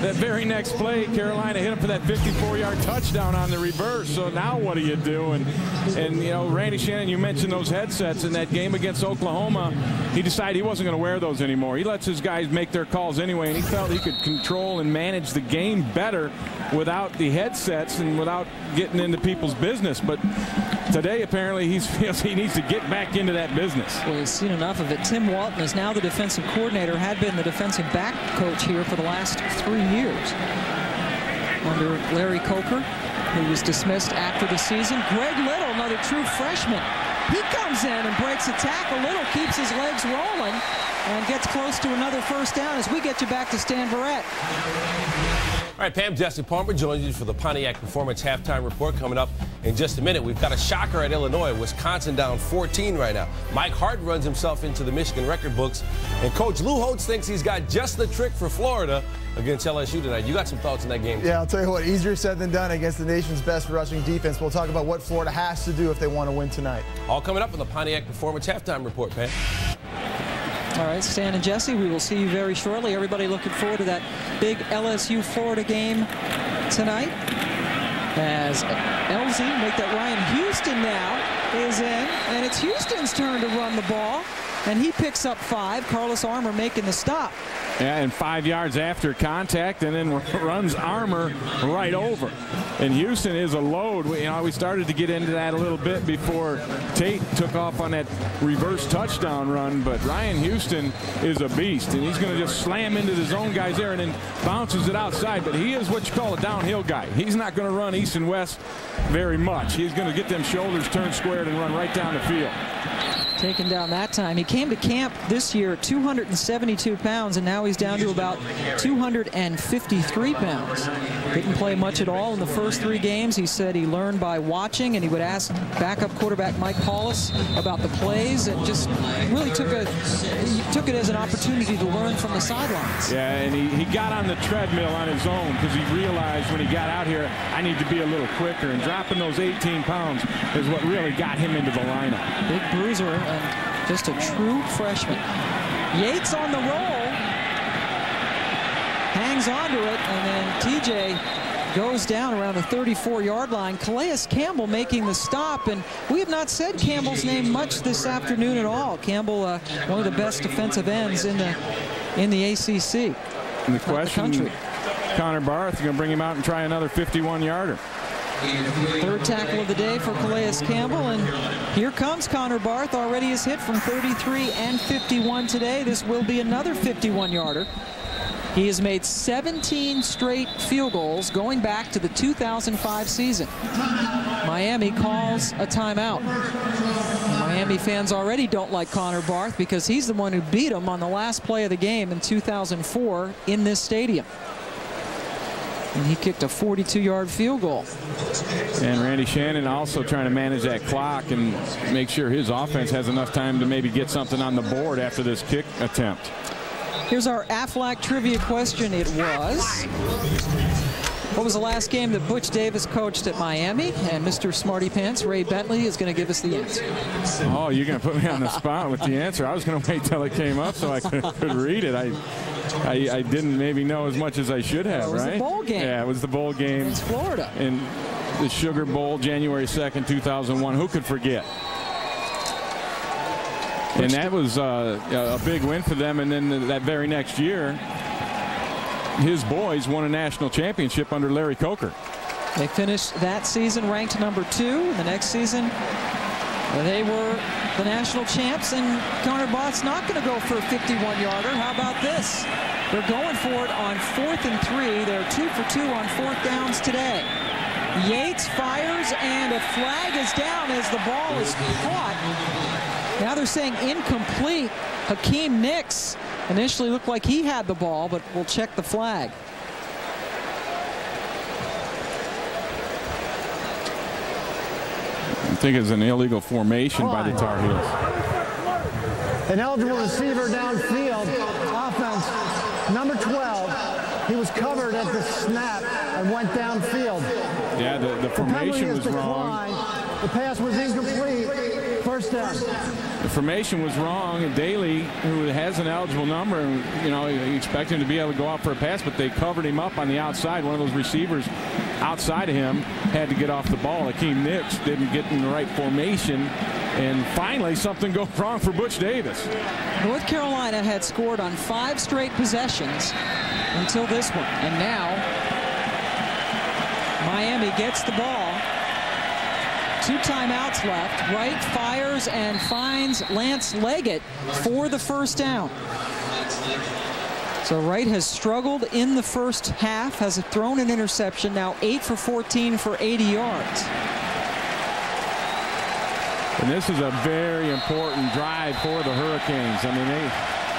That very next play, Carolina hit him for that 54-yard touchdown on the reverse. So now what do you do? And you know, Randy Shannon, you mentioned those headsets in that game against Oklahoma. He decided he wasn't going to wear those anymore. He lets his guys make their calls anyway, and he felt he could control and manage the game better without the headsets and without getting into people's business. But today, apparently, he feels he needs to get back into that business. Well, he's seen enough of it. Tim Walton is now the defensive coordinator, had been the defensive back coach here for the last 3 years under Larry Coker, who was dismissed after the season. Greg Little, another true freshman. He comes in and breaks a tackle. Little keeps his legs rolling and gets close to another first down as we get you back to Stan Verrett. All right, Pam, Jesse Palmer joins you for the Pontiac Performance Halftime Report coming up in just a minute. We've got a shocker at Illinois. Wisconsin down 14 right now. Mike Hart runs himself into the Michigan record books, and Coach Lou Holtz thinks he's got just the trick for Florida against LSU tonight. You got some thoughts on that game? Yeah, I'll tell you what, easier said than done against the nation's best rushing defense. We'll talk about what Florida has to do if they want to win tonight. All coming up on the Pontiac Performance Halftime Report, Pam. All right, Stan and Jesse, we will see you very shortly. Everybody looking forward to that big LSU-Florida game tonight. As LZ make that Ryan Houston now is in, and it's Houston's turn to run the ball, and he picks up 5. Carlos Armour making the stop. Yeah, and 5 yards after contact, and then runs Armour right over. And Houston is a load. We started to get into that a little bit before Tate took off on that reverse touchdown run, but Ryan Houston is a beast, and he's going to just slam into the zone guys there and then bounces it outside. But he is what you call a downhill guy. He's not going to run east and west very much. He's going to get them shoulders turned squared and run right down the field. Taken down that time. He came to camp this year at 272 pounds, and now he's down to about 253 pounds. Didn't play much at all in the first 3 games. He said he learned by watching, and he would ask backup quarterback Mike Paulus about the plays, and just really took it as an opportunity to learn from the sidelines. Yeah, and he got on the treadmill on his own because he realized when he got out here, I need to be a little quicker, and dropping those 18 pounds is what really got him into the lineup. Big bruiser and just a true freshman. Yates on the roll, hangs onto it, and then TJ goes down around the 34-yard line. Calais Campbell making the stop, and we have not said Campbell's name much this afternoon at all. Campbell, one of the best defensive ends in the ACC. And the question, Connor Barth, going to bring him out and try another 51-yarder. Third tackle of the day for Calais Campbell, and here comes Connor Barth. Already is hit from 33 and 51 today. This will be another 51-yarder. He has made 17 straight field goals going back to the 2005 season. Miami calls a timeout. Miami fans already don't like Connor Barth because he's the one who beat them on the last play of the game in 2004 in this stadium. And he kicked a 42-yard field goal. And Randy Shannon also trying to manage that clock and make sure his offense has enough time to maybe get something on the board after this kick attempt. Here's our Aflac trivia question. It was, what was the last game that Butch Davis coached at Miami? And Mr. Smarty Pants, Ray Bentley, is going to give us the answer. Oh, you're going to put me on the spot with the answer. I was going to wait till it came up so I could read it. I didn't maybe know as much as I should have, right? It was the bowl game. Yeah, it was the bowl game. It's Florida. And the Sugar Bowl, January 2nd, 2001. Who could forget? And that was a big win for them. And then that very next year, his boys won a national championship under Larry Coker. They finished that season ranked number 2. The next season, they were the national champs, and Connor Barth's not going to go for a 51-yarder. How about this? They're going for it on 4th and 3. They're 2 for 2 on 4th downs today. Yates fires, and a flag is down as the ball is caught. Now they're saying incomplete. Hakeem Nicks Initially looked like he had the ball, but we'll check the flag. I think it's an illegal formation by the Tar Heels. An eligible receiver downfield. Offense, number 12. He was covered at the snap and went downfield. Yeah, the formation was wrong. The pass was incomplete. First down. The formation was wrong, and Daly, who has an eligible number, and you expect him to be able to go out for a pass, but they covered him up on the outside. One of those receivers outside of him had to get off the ball. Akeem Nicks didn't get in the right formation, and finally something goes wrong for Butch Davis. North Carolina had scored on 5 straight possessions until this one, and now Miami gets the ball. 2 timeouts left. Wright fires and finds Lance Leggett for the first down. So Wright has struggled in the first half, has thrown an interception, now 8 for 14 for 80 yards. And this is a very important drive for the Hurricanes. I mean,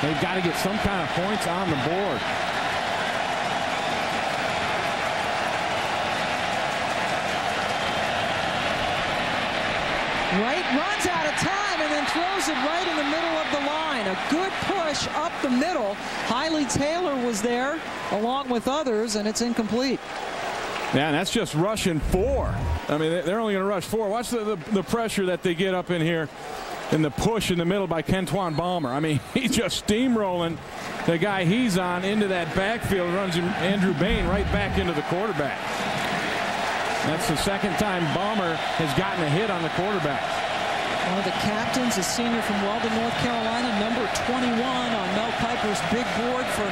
they've got to get some kind of points on the board. Wright runs out of time and then throws it right in the middle of the line. A good push up the middle. Hailey Taylor was there along with others, and it's incomplete. Yeah, and that's just rushing 4. I mean, they're only going to rush 4. Watch the pressure that they get up in here and the push in the middle by Kentwan Balmer. I mean, he's just steamrolling the guy he's on into that backfield, runs Andrew Bain right back into the quarterback. That's the second time Balmer has gotten a hit on the quarterback. One of the captains, a senior from Weldon, North Carolina, number 21 on Mel Kiper's big board for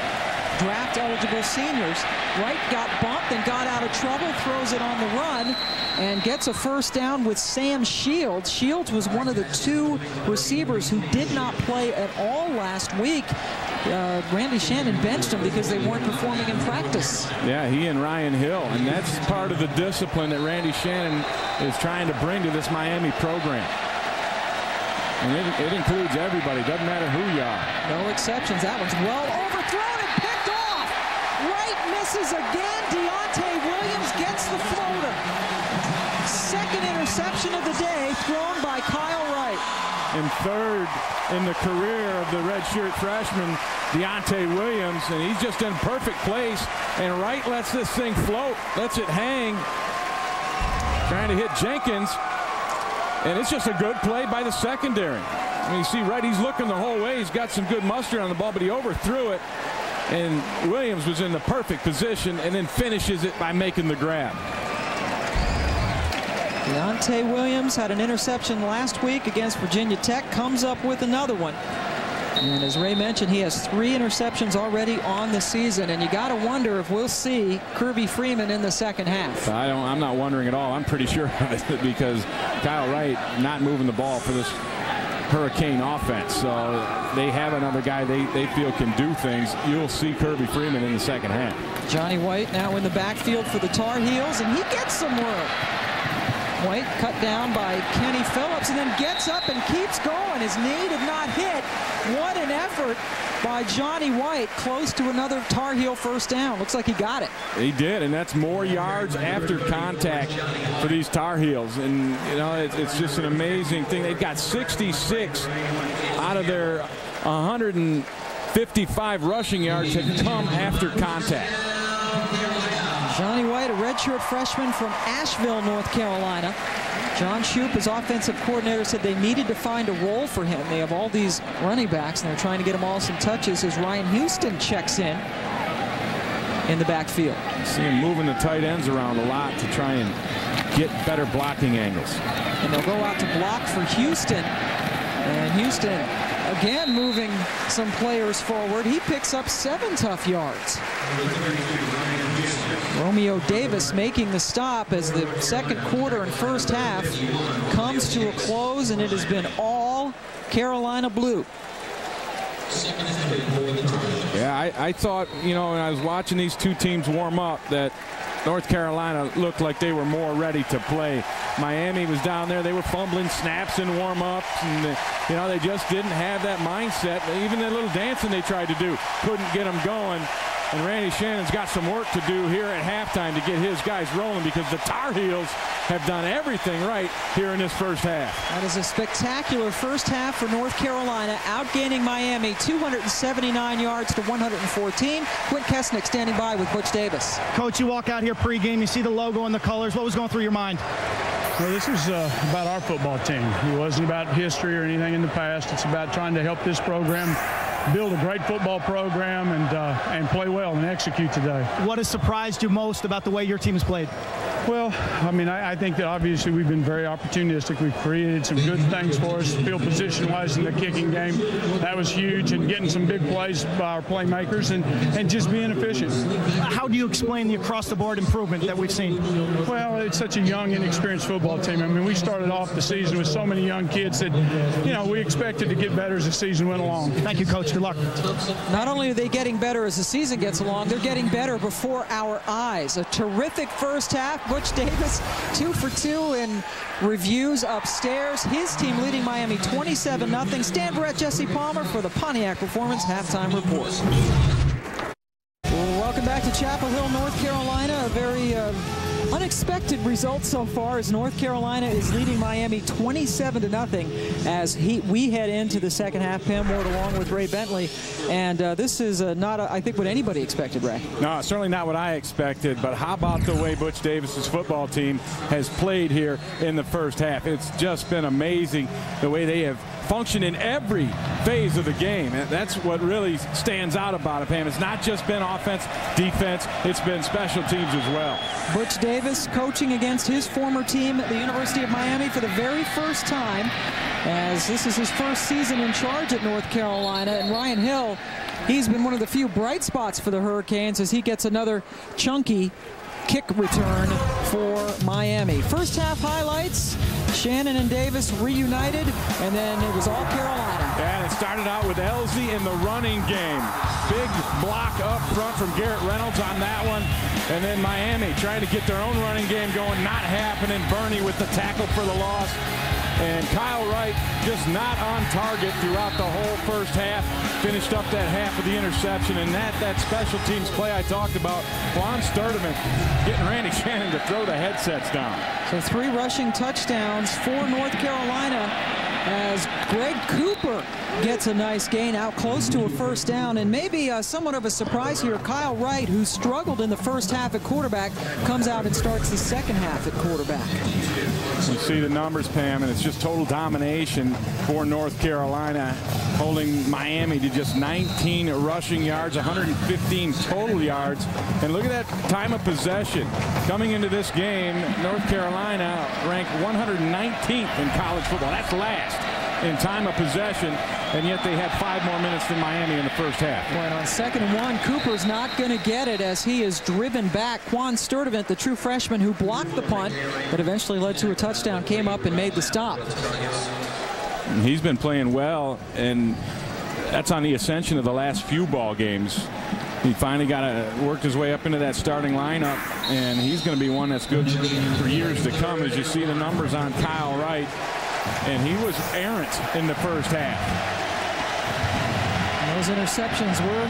draft-eligible seniors. Wright got bumped and got out of trouble, throws it on the run, and gets a first down with Sam Shields. Shields was one of the 2 receivers who did not play at all last week. Randy Shannon benched him because they weren't performing in practice. Yeah, he and Ryan Hill, and that's part of the discipline that Randy Shannon is trying to bring to this Miami program. And it includes everybody. Doesn't matter who you are. No exceptions. That one's well overthrown and picked off. Wright misses again. Deontay Williams gets the floater. Second interception of the day thrown by Kyle Wright. And 3rd in the career of the redshirt freshman, Deontay Williams, and he's just in perfect place. And Wright lets this thing float, lets it hang, trying to hit Jenkins. And it's just a good play by the secondary. I mean, you see Wright, he's looking the whole way. He's got some good mustard on the ball, but he overthrew it. And Williams was in the perfect position and then finishes it by making the grab. Deontay Williams had an interception last week against Virginia Tech, comes up with another one. And as Ray mentioned, he has 3 interceptions already on the season, and you got to wonder if we'll see Kirby Freeman in the second half. I'm not wondering at all. I'm pretty sure of it because Kyle Wright not moving the ball for this Hurricane offense. So they have another guy they feel can do things. You'll see Kirby Freeman in the second half. Johnny White now in the backfield for the Tar Heels, and he gets some room. White cut down by Kenny Phillips and then gets up and keeps going. His knee did not hit. What an effort by Johnny White, close to another Tar Heel first down. Looks like he got it. He did, and that's more yards after contact for these Tar Heels. And, it's just an amazing thing. They've got 66 out of their 155 rushing yards have come after contact. Johnny White, a redshirt freshman from Asheville, North Carolina. John Shoup, his offensive coordinator, said they needed to find a role for him. They have all these running backs, and they're trying to get them all some touches as Ryan Houston checks in the backfield. See him moving the tight ends around a lot to try and get better blocking angles. And they'll go out to block for Houston. And Houston, again, moving some players forward. He picks up 7 tough yards. Romeo Davis making the stop as the second quarter and first half comes to a close, and it has been all Carolina blue. Yeah, I thought, you know, when I was watching these two teams warm up, that North Carolina looked like they were more ready to play. Miami was down there. They were fumbling snaps in warm-ups, and, you know, they just didn't have that mindset. Even that little dancing they tried to do couldn't get them going. And Randy Shannon's got some work to do here at halftime to get his guys rolling, because the Tar Heels have done everything right here in this first half. That is a spectacular first half for North Carolina, outgaining Miami 279 yards to 114. Quint Kesnick standing by with Butch Davis. Coach, you walk out here pregame, you see the logo and the colors. What was going through your mind? Well, this is about our football team. It wasn't about history or anything in the past. It's about trying to help this program build a great football program and play well and execute today. What has surprised you most about the way your team has played? Well, I mean, I think that obviously we've been very opportunistic. We've created some good things for us, field position-wise in the kicking game. That was huge, and getting some big plays by our playmakers and just being efficient. How do you explain the across-the-board improvement that we've seen? Well, it's such a young, inexperienced football team. I mean, we started off the season with so many young kids that, you know, we expected to get better as the season went along. Thank you, Coach. Good luck. Not only are they getting better as the season gets along, they're getting better before our eyes. A terrific first half. Butch Davis 2 for 2 in reviews upstairs. His team leading Miami 27-0. Stan Barrett, Jesse Palmer for the Pontiac Performance halftime report. Welcome back to Chapel Hill, North Carolina. A very unexpected result so far, as North Carolina is leading Miami 27-0 as we head into the second half. Pam Ward along with Ray Bentley, and this is not, I think, what anybody expected, Ray. No, certainly not what I expected, but how about the way Butch Davis's football team has played here in the first half? It's just been amazing the way they have functioned in every phase of the game. And that's what really stands out about it, Pam. It's not just been offense, defense, it's been special teams as well. Butch Davis coaching against his former team at the University of Miami for the very first time, as this is his first season in charge at North Carolina. And Ryan Hill, he's been one of the few bright spots for the Hurricanes as he gets another chunky kick return for Miami. First half highlights: Shannon and Davis reunited, and then it was all Carolina. And it started out with Elsie in the running game. Big block up front from Garrett Reynolds on that one. And then Miami trying to get their own running game going, not happening. Bernie with the tackle for the loss. And Kyle Wright just not on target throughout the whole first half. Finished up that half with the interception, and that special teams play I talked about. Quan Sturdivant getting Randy Shannon to throw the headsets down. So 3 rushing touchdowns for North Carolina, as Greg Cooper gets a nice gain out close to a first down. And maybe somewhat of a surprise here, Kyle Wright, who struggled in the first half at quarterback, comes out and starts the second half at quarterback. You see the numbers, Pam, and it's just total domination for North Carolina, holding Miami to just 19 rushing yards, 115 total yards. And look at that time of possession. Coming into this game, North Carolina ranked 119th in college football. That's last in time of possession, and yet they had 5 more minutes than Miami in the first half. Well, on 2nd and 1, Cooper's not going to get it as he is driven back. Quan Sturdivant, the true freshman who blocked the punt that eventually led to a touchdown, came up and made the stop. He's been playing well, and that's on the ascension of the last few ball games. He finally worked his way up into that starting lineup, and he's going to be one that's good for years to come, as you see the numbers on Kyle Wright. And he was errant in the first half. And those interceptions were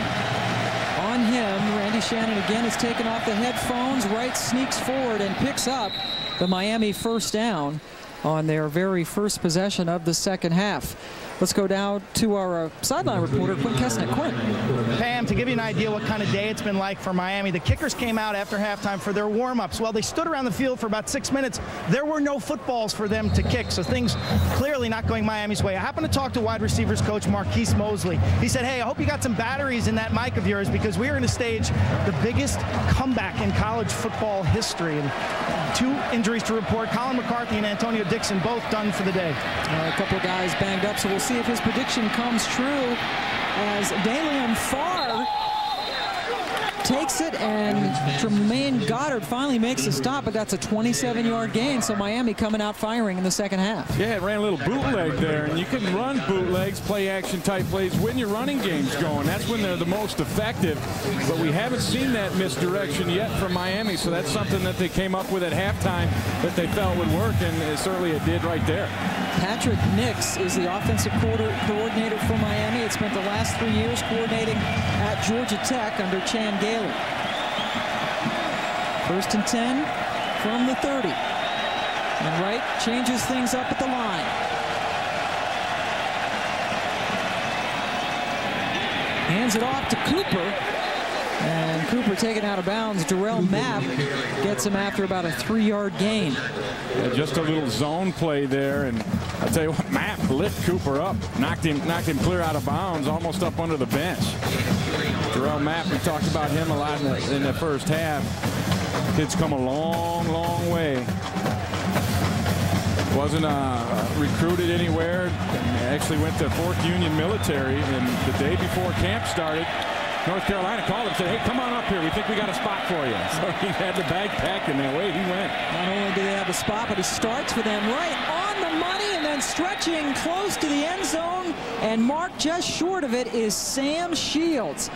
on him. Randy Shannon again is taken off the headphones. Wright sneaks forward and picks up the Miami first down on their very first possession of the second half. Let's go down to our sideline reporter, Quint Kesnick. Quint. Pam, to give you an idea what kind of day it's been like for Miami, the kickers came out after halftime for their warm-ups. Well, they stood around the field for about 6 minutes. There were no footballs for them to kick, so things clearly not going Miami's way. I happened to talk to wide receivers coach Marquise Mosley. He said, hey, I hope you got some batteries in that mic of yours, because we are going to stage the biggest comeback in college football history. And 2 injuries to report. Colin McCarthy and Antonio Dixon both done for the day. A couple of guys banged up, so we'll see if his prediction comes true, as Dalian Farr takes it, and Jermaine Goddard finally makes a stop, but that's a 27-yard gain, so Miami coming out firing in the second half. Yeah, it ran a little bootleg there, and you can run bootlegs, play-action type plays when your running game's going. That's when they're the most effective, but we haven't seen that misdirection yet from Miami, so that's something that they came up with at halftime that they felt would work, and certainly it did right there. Patrick Nix is the offensive coordinator for Miami. It spent the last 3 years coordinating at Georgia Tech under Chan Gailey. 1st and 10 from the 30. And Wright changes things up at the line. Hands it off to Cooper. And Cooper taken out of bounds. Darrell Mapp gets him after about a 3-yard gain. Yeah, just a little zone play there, and I'll tell you what, Mapp lift Cooper up, knocked him clear out of bounds, almost up under the bench. Darrell Mapp, we talked about him a lot in the first half. Kid's come a long, long way. Wasn't recruited anywhere. Actually went to Fort Union Military, and the day before camp started, North Carolina called him and said, hey, come on up here. We think we got a spot for you. So he had the bag packed, and away he went. Not only do they have the spot, but he starts for them right on the money, and then stretching close to the end zone, and marked just short of it is Sam Shields.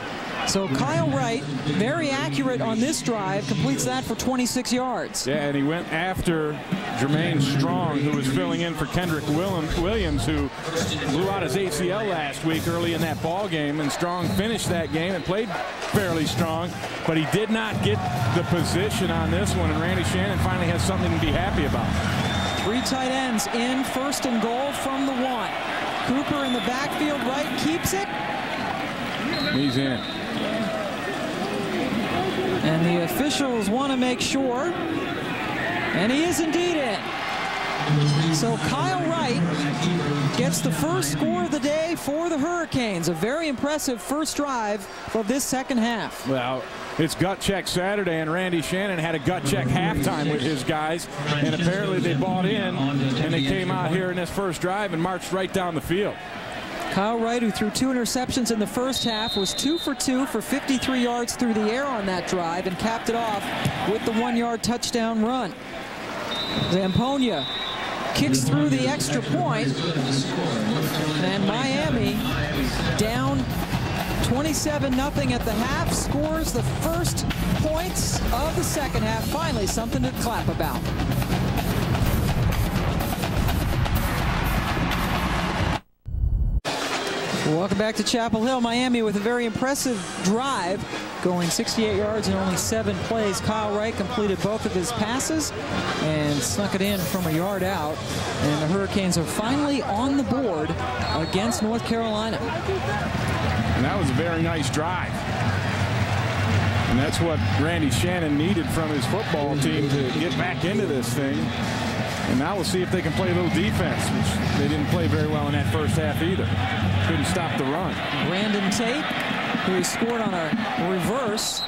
So Kyle Wright, very accurate on this drive, completes that for 26 yards. Yeah, and he went after Jermaine Strong, who was filling in for Kendrick Williams, who blew out his ACL last week early in that ball game, and Strong finished that game and played fairly strong, but he did not get the position on this one, and Randy Shannon finally has something to be happy about. 3 tight ends in, 1st and goal from the 1. Cooper in the backfield, Wright keeps it. He's in. And the officials want to make sure, and he is indeed in. So Kyle Wright gets the first score of the day for the Hurricanes. A very impressive first drive of this second half. Well, it's gut check Saturday, and Randy Shannon had a gut check halftime with his guys, and apparently they bought in, and they came out here in this first drive and marched right down the field. Kyle Wright, who threw 2 interceptions in the first half, was 2 for 2 for 53 yards through the air on that drive, and capped it off with the 1-yard touchdown run. Zamponia kicks through the extra point, and Miami down 27-0 at the half, scores the first points of the second half. Finally, something to clap about. Welcome back to Chapel Hill. Miami with a very impressive drive, going 68 yards in only 7 plays. Kyle Wright completed both of his passes and snuck it in from a yard out. And the Hurricanes are finally on the board against North Carolina. And that was a very nice drive. And that's what Randy Shannon needed from his football team to get back into this thing. And now we'll see if they can play a little defense, which they didn't play very well in that first half either. Couldn't stop the run. Brandon Tate, who scored on a reverse,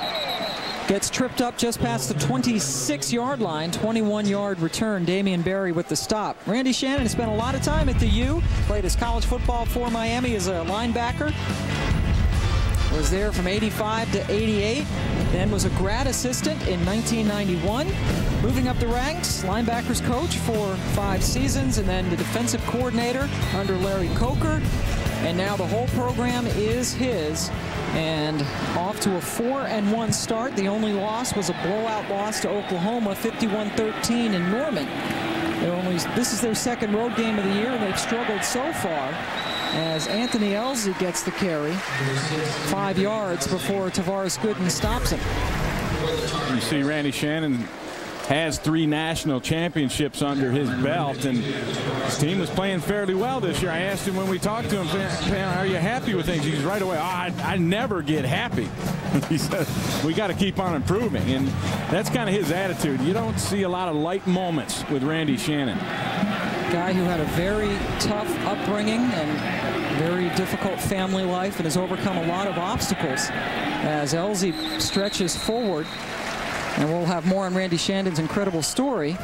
gets tripped up just past the 26-yard line. 21-yard return. Damian Barry with the stop. Randy Shannon spent a lot of time at the U. Played his college football for Miami as a linebacker. Was there from 85 to 88. Then was a grad assistant in 1991. Moving up the ranks, linebackers coach for 5 seasons, and then the defensive coordinator under Larry Coker. And now the whole program is his. And off to a 4-1 start. The only loss was a blowout loss to Oklahoma, 51-13 in Norman. This is their second road game of the year, and they've struggled so far, as Anthony Elzey gets the carry 5 yards before Tavares Gooden stops him. You see Randy Shannon has 3 national championships under his belt, and his team was playing fairly well this year. I asked him when we talked to him, are you happy with things? He's right away, I never get happy. He said, we got to keep on improving, and that's kind of his attitude. You don't see a lot of light moments with Randy Shannon. Guy who had a very tough upbringing and very difficult family life and has overcome a lot of obstacles as Elzey stretches forward. And we'll have more on Randy Shannon's incredible story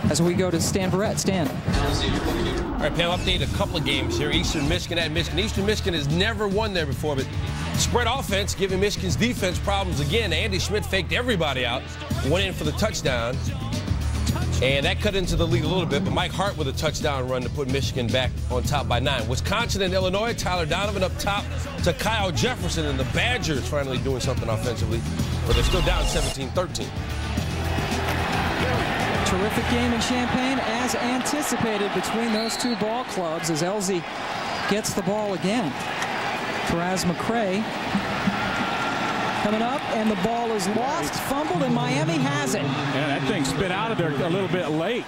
as we go to Stan Barrett. Stan. All right, Pam, update a couple of games here. Eastern Michigan at Michigan. Eastern Michigan has never won there before, but Spread offense giving Michigan's defense problems again. Andy Schmidt faked everybody out, went in for the touchdown. And that cut into the lead a little bit, but Mike Hart with a touchdown run to put Michigan back on top by 9. Wisconsin and Illinois, Tyler Donovan up top to Kyle Jefferson, and the Badgers finally doing something offensively, but they're still down 17-13. Terrific game in Champaign, as anticipated, between those two ball clubs, as Elsie gets the ball again. Faraz McCray coming up, and the ball is lost, fumbled, and Miami has it. Yeah, that thing spit out of there a little bit late.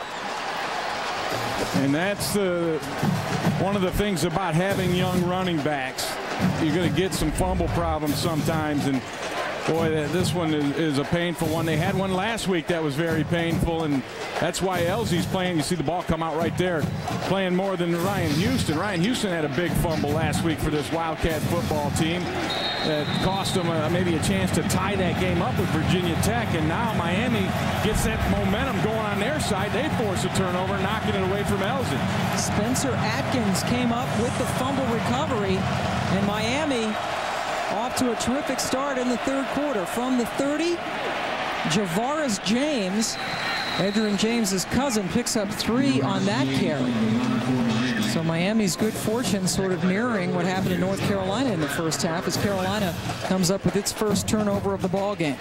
And that's one of the things about having young running backs. You're going to get some fumble problems sometimes, and boy, this one is a painful one. They had one last week that was very painful, and that's why Elsie's playing. You see the ball come out right there, playing more than Ryan Houston. Ryan Houston had a big fumble last week for this Wildcat football team that cost them maybe a chance to tie that game up with Virginia Tech, and now Miami gets that momentum going on their side. They force a turnover, knocking it away from Elsie. Spencer Atkins came up with the fumble recovery, and Miami off to a terrific start in the third quarter. From the 30, Javaris James, Adrian James's cousin, picks up 3 on that carry. So Miami's good fortune sort of mirroring what happened in North Carolina in the first half, as Carolina comes up with its first turnover of the ball game.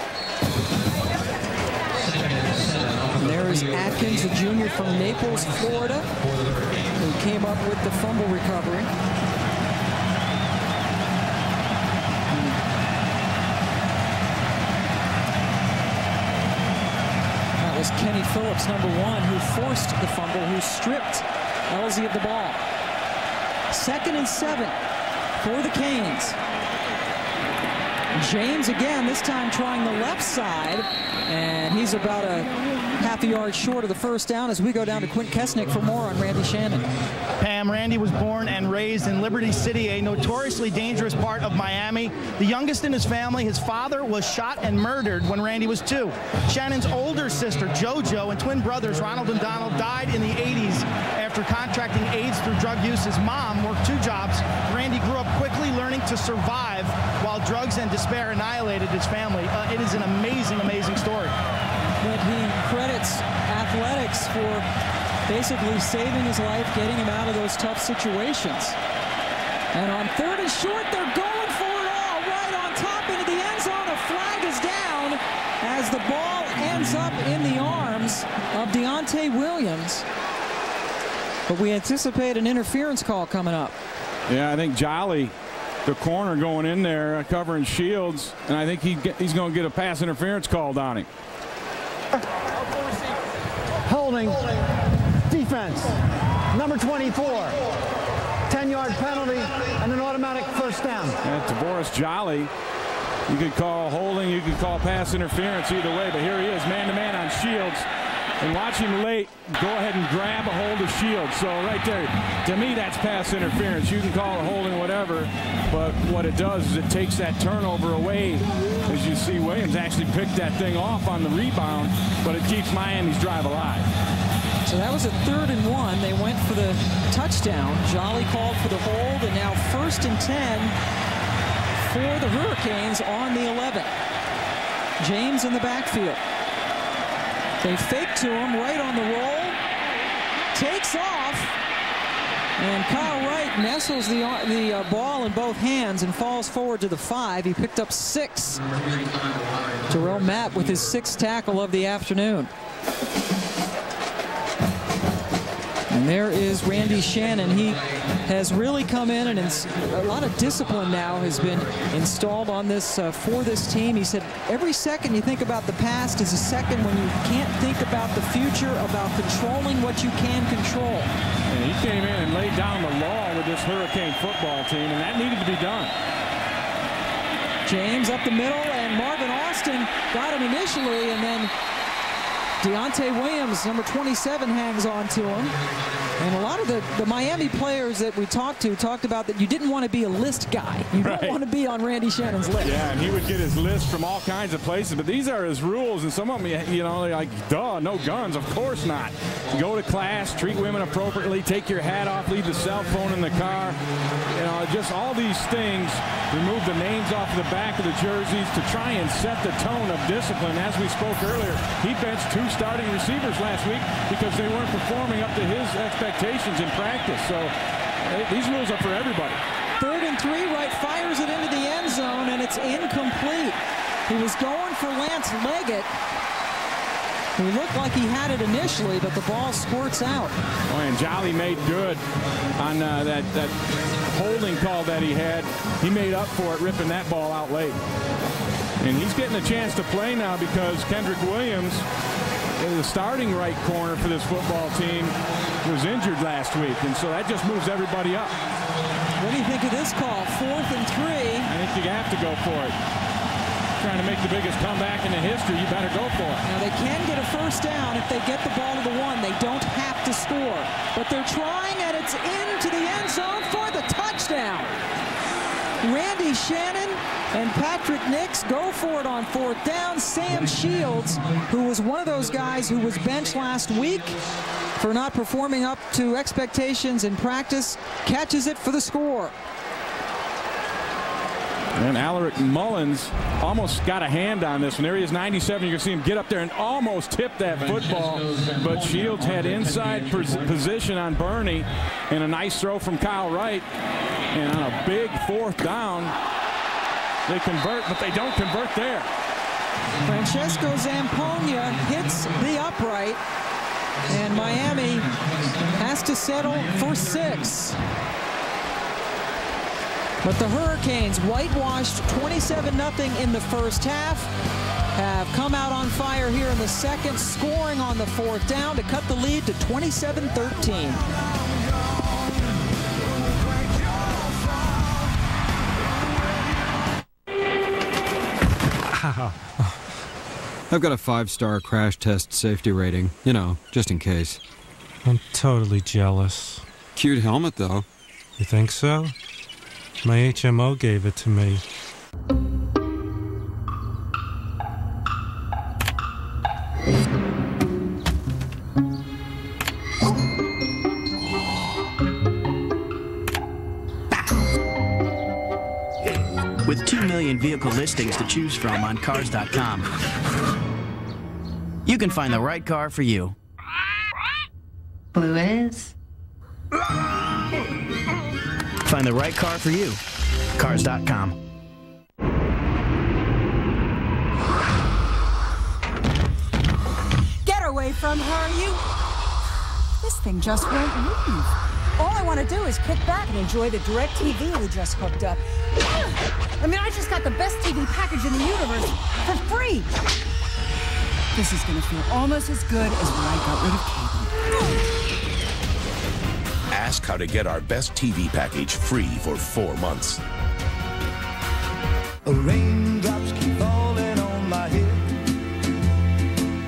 And there is Atkins, a junior from Naples, Florida, who came up with the fumble recovery. That was Kenny Phillips, #1, who forced the fumble, who stripped Elsie of the ball. 2nd and 7 for the Canes. James again, this time trying the left side, and he's about a half a yard short of the first down as we go down to Quint Kesnick for more on Randy Shannon. Pam, Randy was born and raised in Liberty City, a notoriously dangerous part of Miami. The youngest in his family, his father was shot and murdered when Randy was 2. Shannon's older sister, JoJo, and twin brothers, Ronald and Donald, died in the 80s after contracting AIDS through drug use. His mom worked 2 jobs. Randy grew up quickly learning to survive while drugs and despair annihilated his family. It is an amazing, amazing story. But he credits athletics for basically saving his life, getting him out of those tough situations. And on 3rd and short, they're going for it all, right on top into the end zone. A flag is down as the ball ends up in the arms of Deontay Williams. But we anticipate an interference call coming up. Yeah, I think Jolly, the corner, going in there covering Shields, and I think he's going to get a pass interference called on him. Holding. Defense. Number 24. 10-yard penalty and an automatic first down. And Tavoris Jolly, you could call holding, you could call pass interference, either way, but here he is, man-to-man on Shields. And watch him late, go ahead and grab a hold of Shields. So right there, to me, that's pass interference. You can call it holding, whatever, but what it does is it takes that turnover away. As you see, Williams actually picked that thing off on the rebound, but it keeps Miami's drive alive. So that was a 3rd and 1. They went for the touchdown. Jolly called for the hold, and now 1st and 10 for the Hurricanes on the 11. James in the backfield. They fake to him, right on the roll, takes off, and Kyle Wright nestles the ball in both hands and falls forward to the 5. He picked up 6. Terrell Matt with his 6th tackle of the afternoon. And there is Randy Shannon. He has really come in, and a lot of discipline now has been installed on this for this team. He said every second you think about the past is a second when you can't think about the future, about controlling what you can control. And he came in and laid down the law with this Hurricane football team, and that needed to be done. James up the middle, and Marvin Austin got him initially, and then Deontay Williams, number 27, hangs on to him. And a lot of the Miami players that we talked about that you didn't want to be a list guy. You don't want to be on Randy Shannon's list. Yeah, and he would get his list from all kinds of places, but these are his rules, and some of them, you know, they're like, duh, no guns, of course not. Go to class, treat women appropriately, take your hat off, leave the cell phone in the car. You know, just all these things, remove the names off the back of the jerseys to try and set the tone of discipline. As we spoke earlier, he benched 2 starting receivers last week because they weren't performing up to his expectations in practice. So these rules are for everybody. 3rd and 3, Wright fires it into the end zone, and it's incomplete. He was going for Lance Leggett. He looked like he had it initially, but the ball squirts out. Oh, and Jolly made good on that holding call that he had. He made up for it, ripping that ball out late. And he's getting a chance to play now because Kendrick Williams, the starting right corner for this football team, was injured last week. And so that just moves everybody up. What do you think of this call? 4th and 3. I think you have to go for it. Trying to make the biggest comeback in the history, you better go for it. Now, they can get a first down if they get the ball to the 1. They don't have to score. But they're trying, and it's into the end zone for the touchdown. Randy Shannon and Patrick Nix go for it on 4th down. Sam Shields, who was one of those guys who was benched last week for not performing up to expectations in practice, catches it for the score. And Alaric Mullins almost got a hand on this one. There he is, 97. You can see him get up there and almost tip that football. But Shields had inside position on Bernie, and a nice throw from Kyle Wright. And on a big 4th down, they convert, but they don't convert there. Francesco Zampogna hits the upright, and Miami has to settle for 6. But the Hurricanes, whitewashed 27-0 in the first half, have come out on fire here in the second, scoring on the 4th down to cut the lead to 27-13. I've got a 5-star crash test safety rating, you know, just in case. I'm totally jealous. Cute helmet, though. You think so? My HMO gave it to me. With 2 million vehicle listings to choose from on Cars.com, you can find the right car for you. Blue it is. Find the right car for you. Cars.com. Get away from her, you! This thing just won't move. All I want to do is kick back and enjoy the DirecTV we just hooked up. I mean, I just got the best TV package in the universe for free. This is going to feel almost as good as when I got rid of cable. Ask how to get our best TV package free for 4 months. Raindrops keep falling on my head,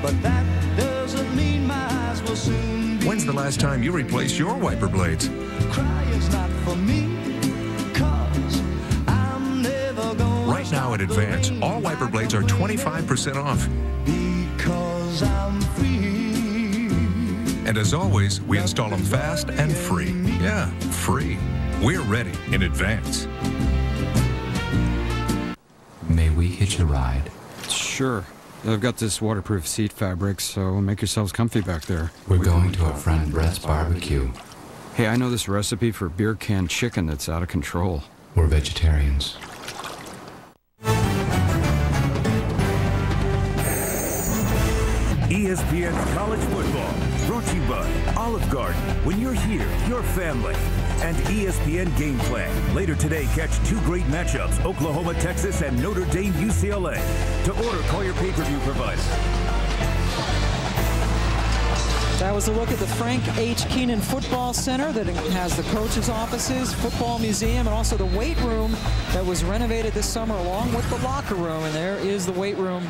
but that doesn't mean my eyes will soon be. When's the last time you replaced your wiper blades? Crying's not for me, 'cause I'm never going. Right now at Advance, all wiper blades are 25% off. Because I'm free. And as always, we install them fast and free. Yeah, free. We're ready in Advance. May we hitch a ride? Sure. I've got this waterproof seat fabric, so make yourselves comfy back there. We're going to our friend Brett's barbecue. Hey, I know this recipe for beer can chicken that's out of control. We're vegetarians. ESPN College Football, brought to you by Olive Garden. When you're here, your family. And ESPN Game Plan. Later today, catch 2 great matchups, Oklahoma, Texas, and Notre Dame, UCLA. To order, call your pay-per-view provider. That was a look at the Frank H. Keenan Football Center that has the coaches' offices, football museum, and also the weight room that was renovated this summer along with the locker room. And there is the weight room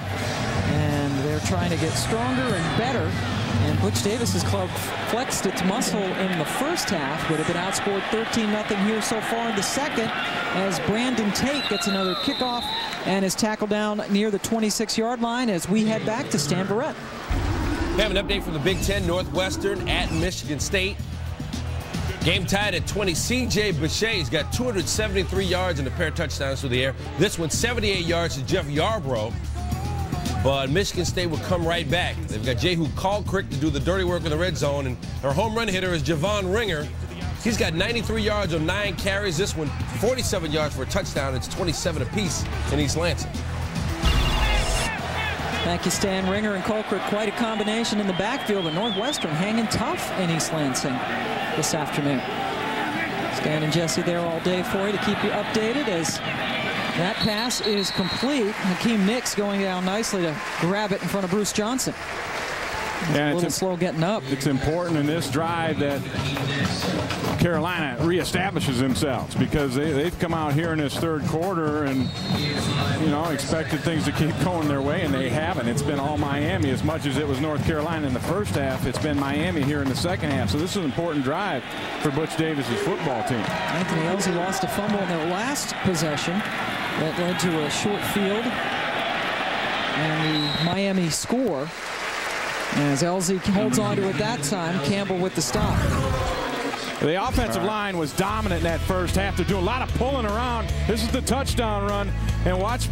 And they're trying to get stronger and better. And Butch Davis's club flexed its muscle in the first half, but have been outscored 13-0 here so far in the second, as Brandon Tate gets another kickoff and is tackled down near the 26-yard line as we head back to Stan Barrett. We have an update from the Big Ten. Northwestern at Michigan State. Game tied at 20. C.J. Bechet's got 273 yards and a pair of touchdowns through the air. This one, 78 yards to Jeff Yarbrough. But Michigan State will come right back. They've got Jehu Kalkrick to do the dirty work in the red zone, and their home run hitter is Javon Ringer. He's got 93 yards on 9 carries. This one, 47 yards for a touchdown. It's 27 apiece in East Lansing. Thank you, Stan. Ringer and Kalkrick, quite a combination in the backfield, but Northwestern hanging tough in East Lansing this afternoon. Stan and Jesse there all day for you to keep you updated as that pass is complete. Hakeem Nicks going down nicely to grab it in front of Bruce Johnson. Yeah, a little slow getting up. It's important in this drive that Carolina reestablishes themselves, because they've come out here in this third quarter and, you know, expected things to keep going their way, and they haven't. It's been all Miami. As much as it was North Carolina in the first half, it's been Miami here in the second half. So this is an important drive for Butch Davis's football team. Anthony Elsie lost a fumble in their last possession. That led to a short field and the Miami score. As Elsie holds on to it that time, Campbell with the stop. The offensive line was dominant in that first half. They're doing a lot of pulling around. This is the touchdown run. And watch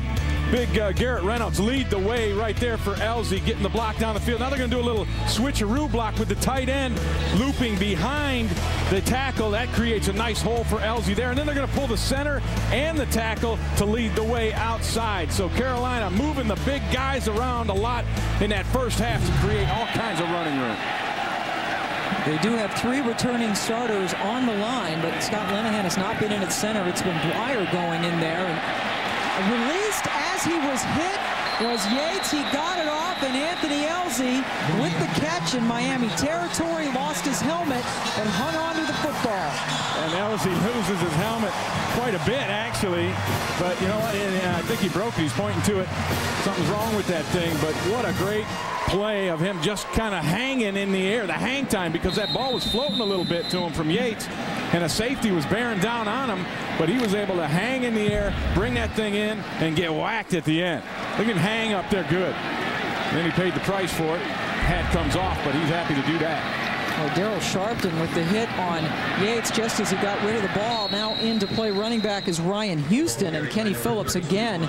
big Garrett Reynolds lead the way right there for Elsie, getting the block down the field. Now they're going to do a little switcheroo block with the tight end looping behind the tackle. That creates a nice hole for Elsie there. And then they're going to pull the center and the tackle to lead the way outside. So Carolina moving the big guys around a lot in that first half to create all kinds of running room. They do have 3 returning starters on the line, but Scott Linehan has not been in at center. It's been Dwyer going in there. And released as he was hit was Yates. He got it off, and Anthony Elsie with the catch in Miami territory, lost his helmet and hung on to the football. And Elsie loses his helmet quite a bit, actually. But you know what? I think he broke it. He's pointing to it. Something's wrong with that thing. But what a great play of him just kind of hanging in the air, the hang time, because that ball was floating a little bit to him from Yates, and a safety was bearing down on him, but he was able to hang in the air, bring that thing in, and get whacked at the end. Look at him hang up there good. And then he paid the price for it. Hat comes off, but he's happy to do that. Well, Daryl Sharpton with the hit on Yates just as he got rid of the ball. Now in to play running back is Ryan Houston, and Kenny Phillips again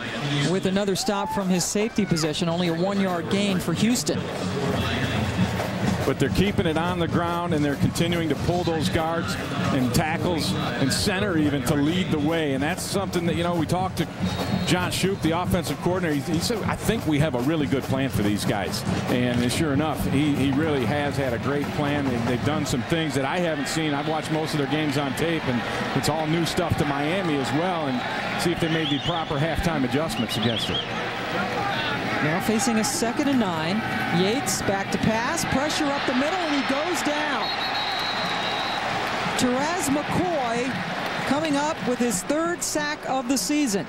with another stop from his safety position. Only a 1-yard gain for Houston. But they're keeping it on the ground, and they're continuing to pull those guards and tackles and center even to lead the way. And that's something that, you know, we talked to John Shoup, the offensive coordinator. He said, I think we have a really good plan for these guys. And sure enough, he really has had a great plan. They've done some things that I haven't seen. I've watched most of their games on tape, and it's all new stuff to Miami as well, and see if they made the proper halftime adjustments against it. Now facing a 2nd and 9. Yates back to pass, pressure up the middle, and he goes down. Terez McCoy coming up with his 3rd sack of the season.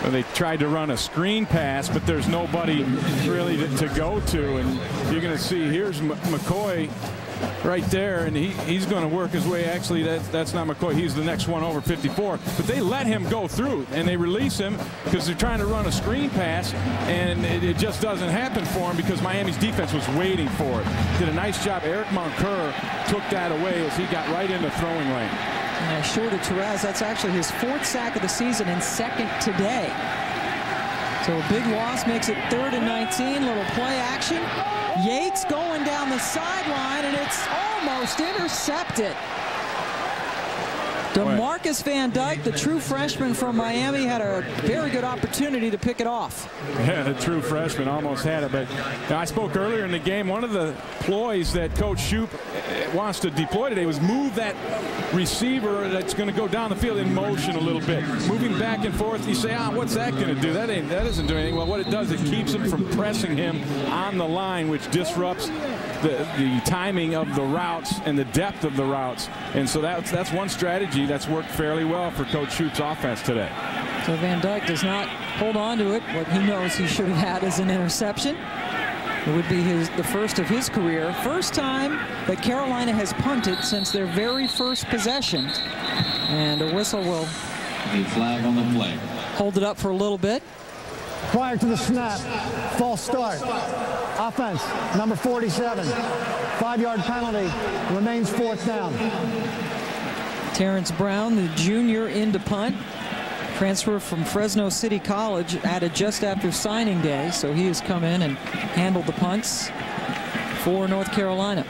Well, they tried to run a screen pass, but there's nobody really to go to, and you're going to see here's McCoy right there, and he's going to work his way. Actually, that's not McCoy. He's the next one over, 54. But they let him go through, and they release him because they're trying to run a screen pass, and it just doesn't happen for him because Miami's defense was waiting for it. Did a nice job. Eric Moncur took that away as he got right in the throwing lane. Short of Terez, that's actually his 4th sack of the season and 2nd today. So a big loss makes it 3rd and 19. Little play action. Yates going down the sideline, and it's almost intercepted. DeMarcus Van Dyke, the true freshman from Miami, had a very good opportunity to pick it off. Yeah, the true freshman almost had it. But I spoke earlier in the game, one of the ploys that Coach Shoup wants to deploy today was move that receiver that's going to go down the field in motion a little bit. Moving back and forth, you say, what's that going to do? That doesn't do anything. Well, what it does, it keeps him from pressing him on the line, which disrupts the timing of the routes and the depth of the routes. And so that's one strategy that's worked fairly well for Coach Shoup's offense today. So Van Dyke does not hold on to it. What he knows he should have had is an interception. It would be the first of his career. First time that Carolina has punted since their very first possession. And a whistle will flag on the play. Hold it up for a little bit. Prior to the snap, false start. Offense, number 47. 5-yard penalty, remains 4th down. Terrence Brown, the junior, into punt. Transfer from Fresno City College, added just after signing day, so he has come in and handled the punts for North Carolina.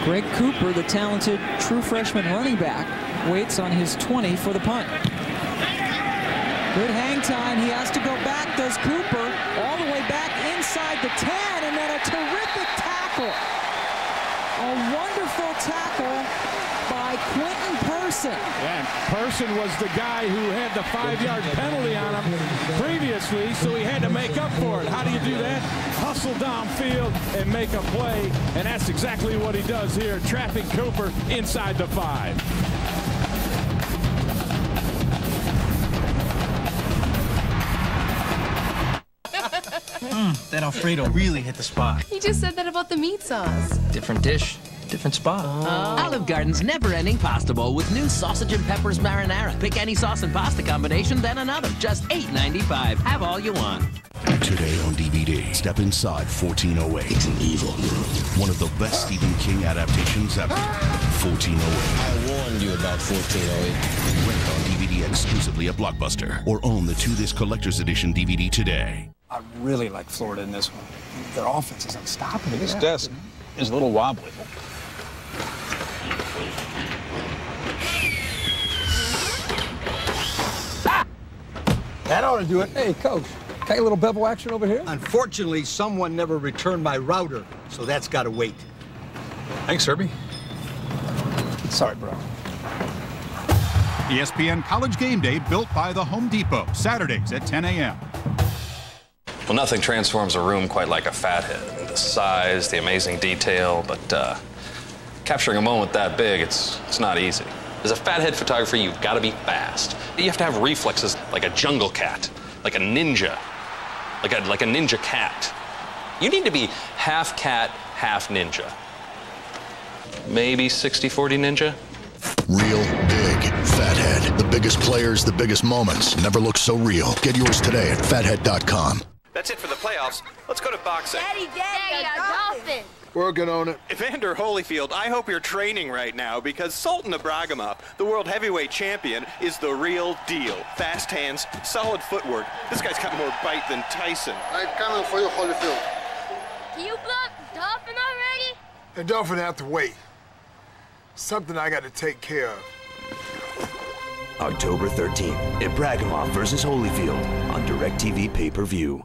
Greg Cooper, the talented true freshman running back, waits on his 20 for the punt. Good hang time. He has to go back, does Cooper, all the way back inside the 10, and then a terrific tackle. A wonderful tackle by Quentin Person. Yeah, and Person was the guy who had the 5-yard penalty on him previously, so he had to make up for it. How do you do that? Hustle downfield and make a play, and that's exactly what he does here, trapping Cooper inside the 5. That Alfredo really hit the spot. He just said that about the meat sauce. Different dish, different spot. Olive Garden's never-ending pasta bowl with new sausage and peppers marinara. Pick any sauce and pasta combination, then another. Just $8.95. Have all you want. Today on DVD, step inside 1408. It's an evil world. One of the best Stephen King adaptations ever. 1408. I warned you about 1408. Rent on DVD exclusively at Blockbuster. Or own the To This Collector's Edition DVD today. I really like Florida in this one. Their offense is unstoppable. This desk is a little wobbly. That ought to do it. Hey, Coach, got a little bevel action over here? Unfortunately, someone never returned my router, so that's got to wait. Thanks, Herbie. Sorry, bro. ESPN College Game Day, built by the Home Depot, Saturdays at 10 a.m. Well, nothing transforms a room quite like a fathead. The size, the amazing detail, but capturing a moment that big, it's not easy. As a fathead photographer, you've got to be fast. You have to have reflexes like a jungle cat, like a ninja, like a ninja cat. You need to be half cat, half ninja. Maybe 60-40 ninja? Real big Fathead. The biggest players, the biggest moments. Never looked so real. Get yours today at fathead.com. That's it for the playoffs. Let's go to boxing. Daddy, a dolphin. Working on it. Evander Holyfield, I hope you're training right now because Sultan Ibragimov, the world heavyweight champion, is the real deal. Fast hands, solid footwork. This guy's got more bite than Tyson. I'm coming for you, Holyfield. Can you block the dolphin already? The dolphin have to wait. Something I got to take care of. October 13th, Ibragimov versus Holyfield on DirecTV pay-per-view.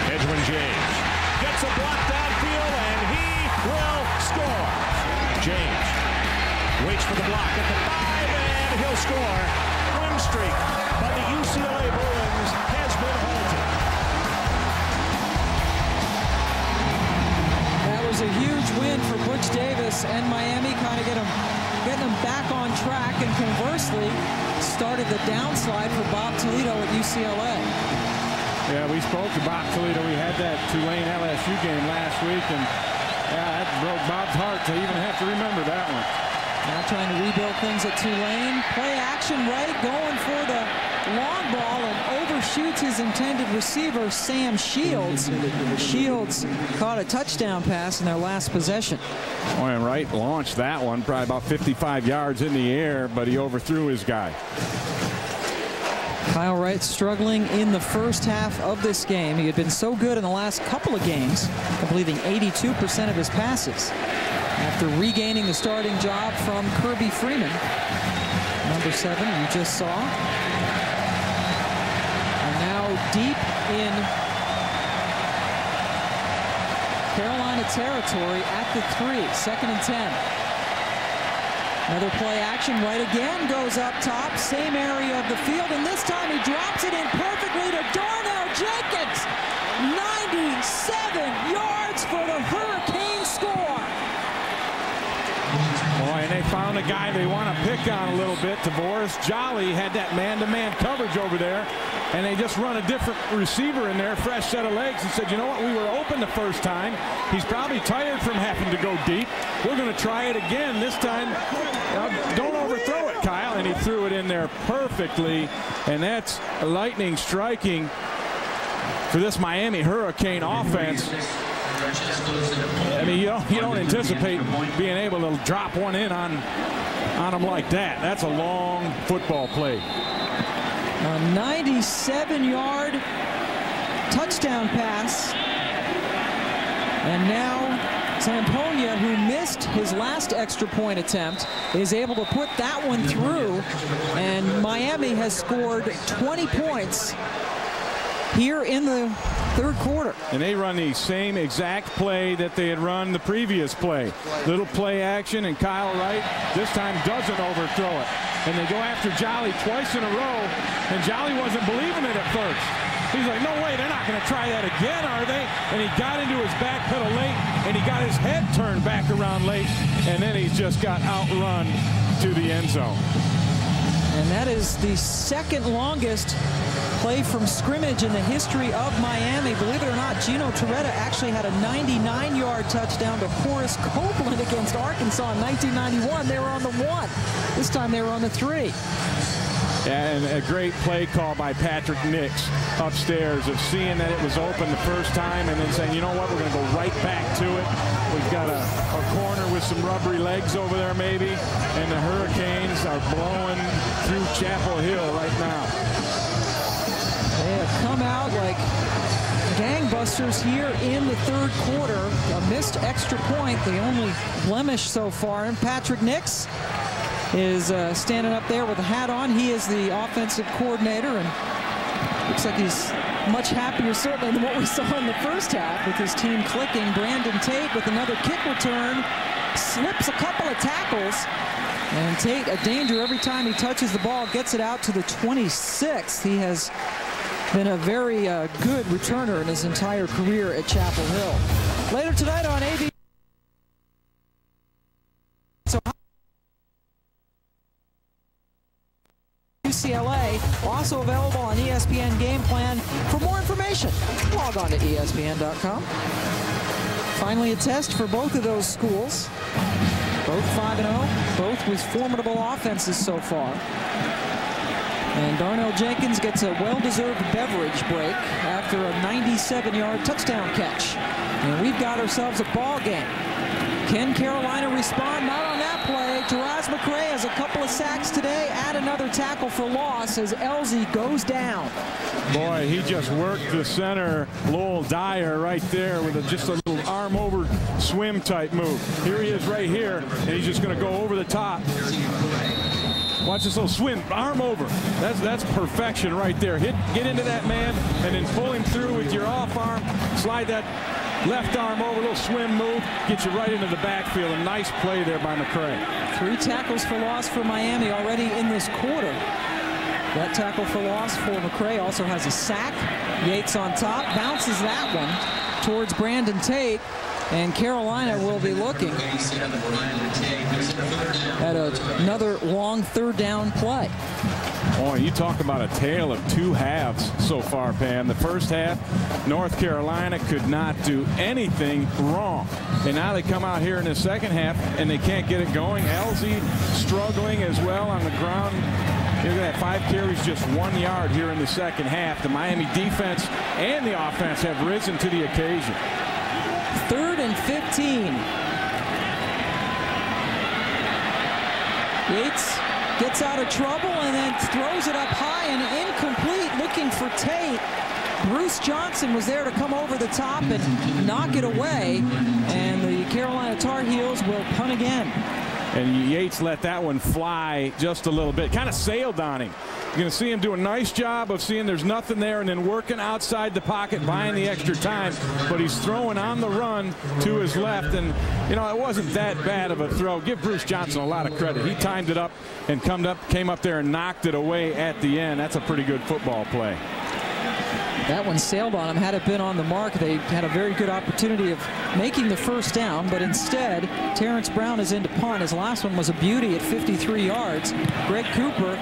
Edwin James gets a block downfield, and he will score. James waits for the block at the 5, and he'll score. Win streak by the UCLA Bruins has been halted. That was a huge win for Butch Davis and Miami, kind of getting them back on track, and conversely started the downslide for Bob Toledo at UCLA. Yeah, we spoke to Bob Toledo. We had that Tulane LSU game last week, and yeah, that broke Bob's heart to even have to remember that one. Now trying to rebuild things at Tulane. Play action right, going for the long ball, and overshoots his intended receiver, Sam Shields. Shields caught a touchdown pass in their last possession. Oh, and Wright launched that one probably about 55 yards in the air, but he overthrew his guy. Kyle Wright struggling in the first half of this game. He had been so good in the last couple of games, completing 82% of his passes after regaining the starting job from Kirby Freeman. Number 7, you just saw. And now deep in Carolina territory at the 3, 2nd and 10. Another play action, right again, goes up top, same area of the field, and this time he drops it in perfectly to Darnell Jenkins. 97 yards for the Hurricane score. Boy, and they found a guy they want to pick on a little bit. Tavoris Jolly had that man-to-man coverage over there, and they just run a different receiver in there, fresh set of legs, and said, you know what, we were open the first time. He's probably tired from having to go deep. We're going to try it again this time. Don't overthrow it, Kyle. And he threw it in there perfectly, and that's lightning striking for this Miami Hurricane offense. I mean, you don't anticipate being able to drop one in on them like that. That's a long football play. A 97-yard touchdown pass. And now Zamponia, who missed his last extra point attempt, is able to put that one through. And Miami has scored 20 points here in the third quarter. And they run the same exact play that they had run the previous play. Little play action, and Kyle Wright this time doesn't overthrow it. And they go after Jolly twice in a row, and Jolly wasn't believing it at first. He's like, no way, they're not going to try that again, are they? And he got into his back pedal late, and he got his head turned back around late, and then he's just got outrun to the end zone. And that is the second longest play from scrimmage in the history of Miami. Believe it or not, Gino Torretta actually had a 99-yard touchdown to Horace Copeland against Arkansas in 1991. They were on the 1. This time they were on the 3. And a great play call by Patrick Nix upstairs of seeing that it was open the first time and then saying, you know what, we're going to go right back to it. We've got a corner with some rubbery legs over there maybe, and the Hurricanes are blowing through Chapel Hill right now. They have come out like gangbusters here in the third quarter. A missed extra point, the only blemish so far. And Patrick Nix is standing up there with a hat on. He is the offensive coordinator, and looks like he's much happier certainly than what we saw in the first half with his team clicking. Brandon Tate with another kick return, slips a couple of tackles, and Tate a danger every time he touches the ball, gets it out to the 26. He has been a very good returner in his entire career at Chapel Hill. Later tonight on ABC. UCLA, also available on ESPN Game Plan. For more information, log on to ESPN.com. Finally, a test for both of those schools. Both 5-0, both with formidable offenses so far. And Darnell Jenkins gets a well-deserved beverage break after a 97-yard touchdown catch. And we've got ourselves a ball game. Can Carolina respond? Not on that play. Taraz McCray has a couple of sacks today. Add another tackle for loss as Elzy goes down. Boy, he just worked the center, Lowell Dyer, right there with just a little arm over swim type move. Here he is right here, and he's just going to go over the top. Watch this little swim, arm over. That's perfection right there. Get into that man, and then pull him through with your off arm. Slide that left arm over, a little swim move, get you right into the backfield. A nice play there by McCray. 3 tackles for loss for Miami already in this quarter. That tackle for loss for McCray also has a sack. Yates on top, bounces that one towards Brandon Tate. And Carolina will be looking at another long third down play. Oh, you talk about a tale of two halves so far, Pam. The first half, North Carolina could not do anything wrong. And now they come out here in the second half, and they can't get it going. Elzy struggling as well on the ground. Look at that, 5 carries, just 1 yard here in the second half. The Miami defense and the offense have risen to the occasion. 3rd and 15. Yates gets out of trouble and then throws it up high and incomplete, looking for Tate. Bruce Johnson was there to come over the top and knock it away, and the Carolina Tar Heels will punt again. And Yates let that one fly just a little bit, kind of sailed on him. You're going to see him do a nice job of seeing there's nothing there and then working outside the pocket, buying the extra time. But he's throwing on the run to his left, and you know, it wasn't that bad of a throw. Give Bruce Johnson a lot of credit. He timed it up and came up there and knocked it away at the end. That's a pretty good football play. That one sailed on him. Had it been on the mark, they had a very good opportunity of making the first down, but instead, Terrence Brown is into punt. His last one was a beauty at 53 yards. Greg Cooper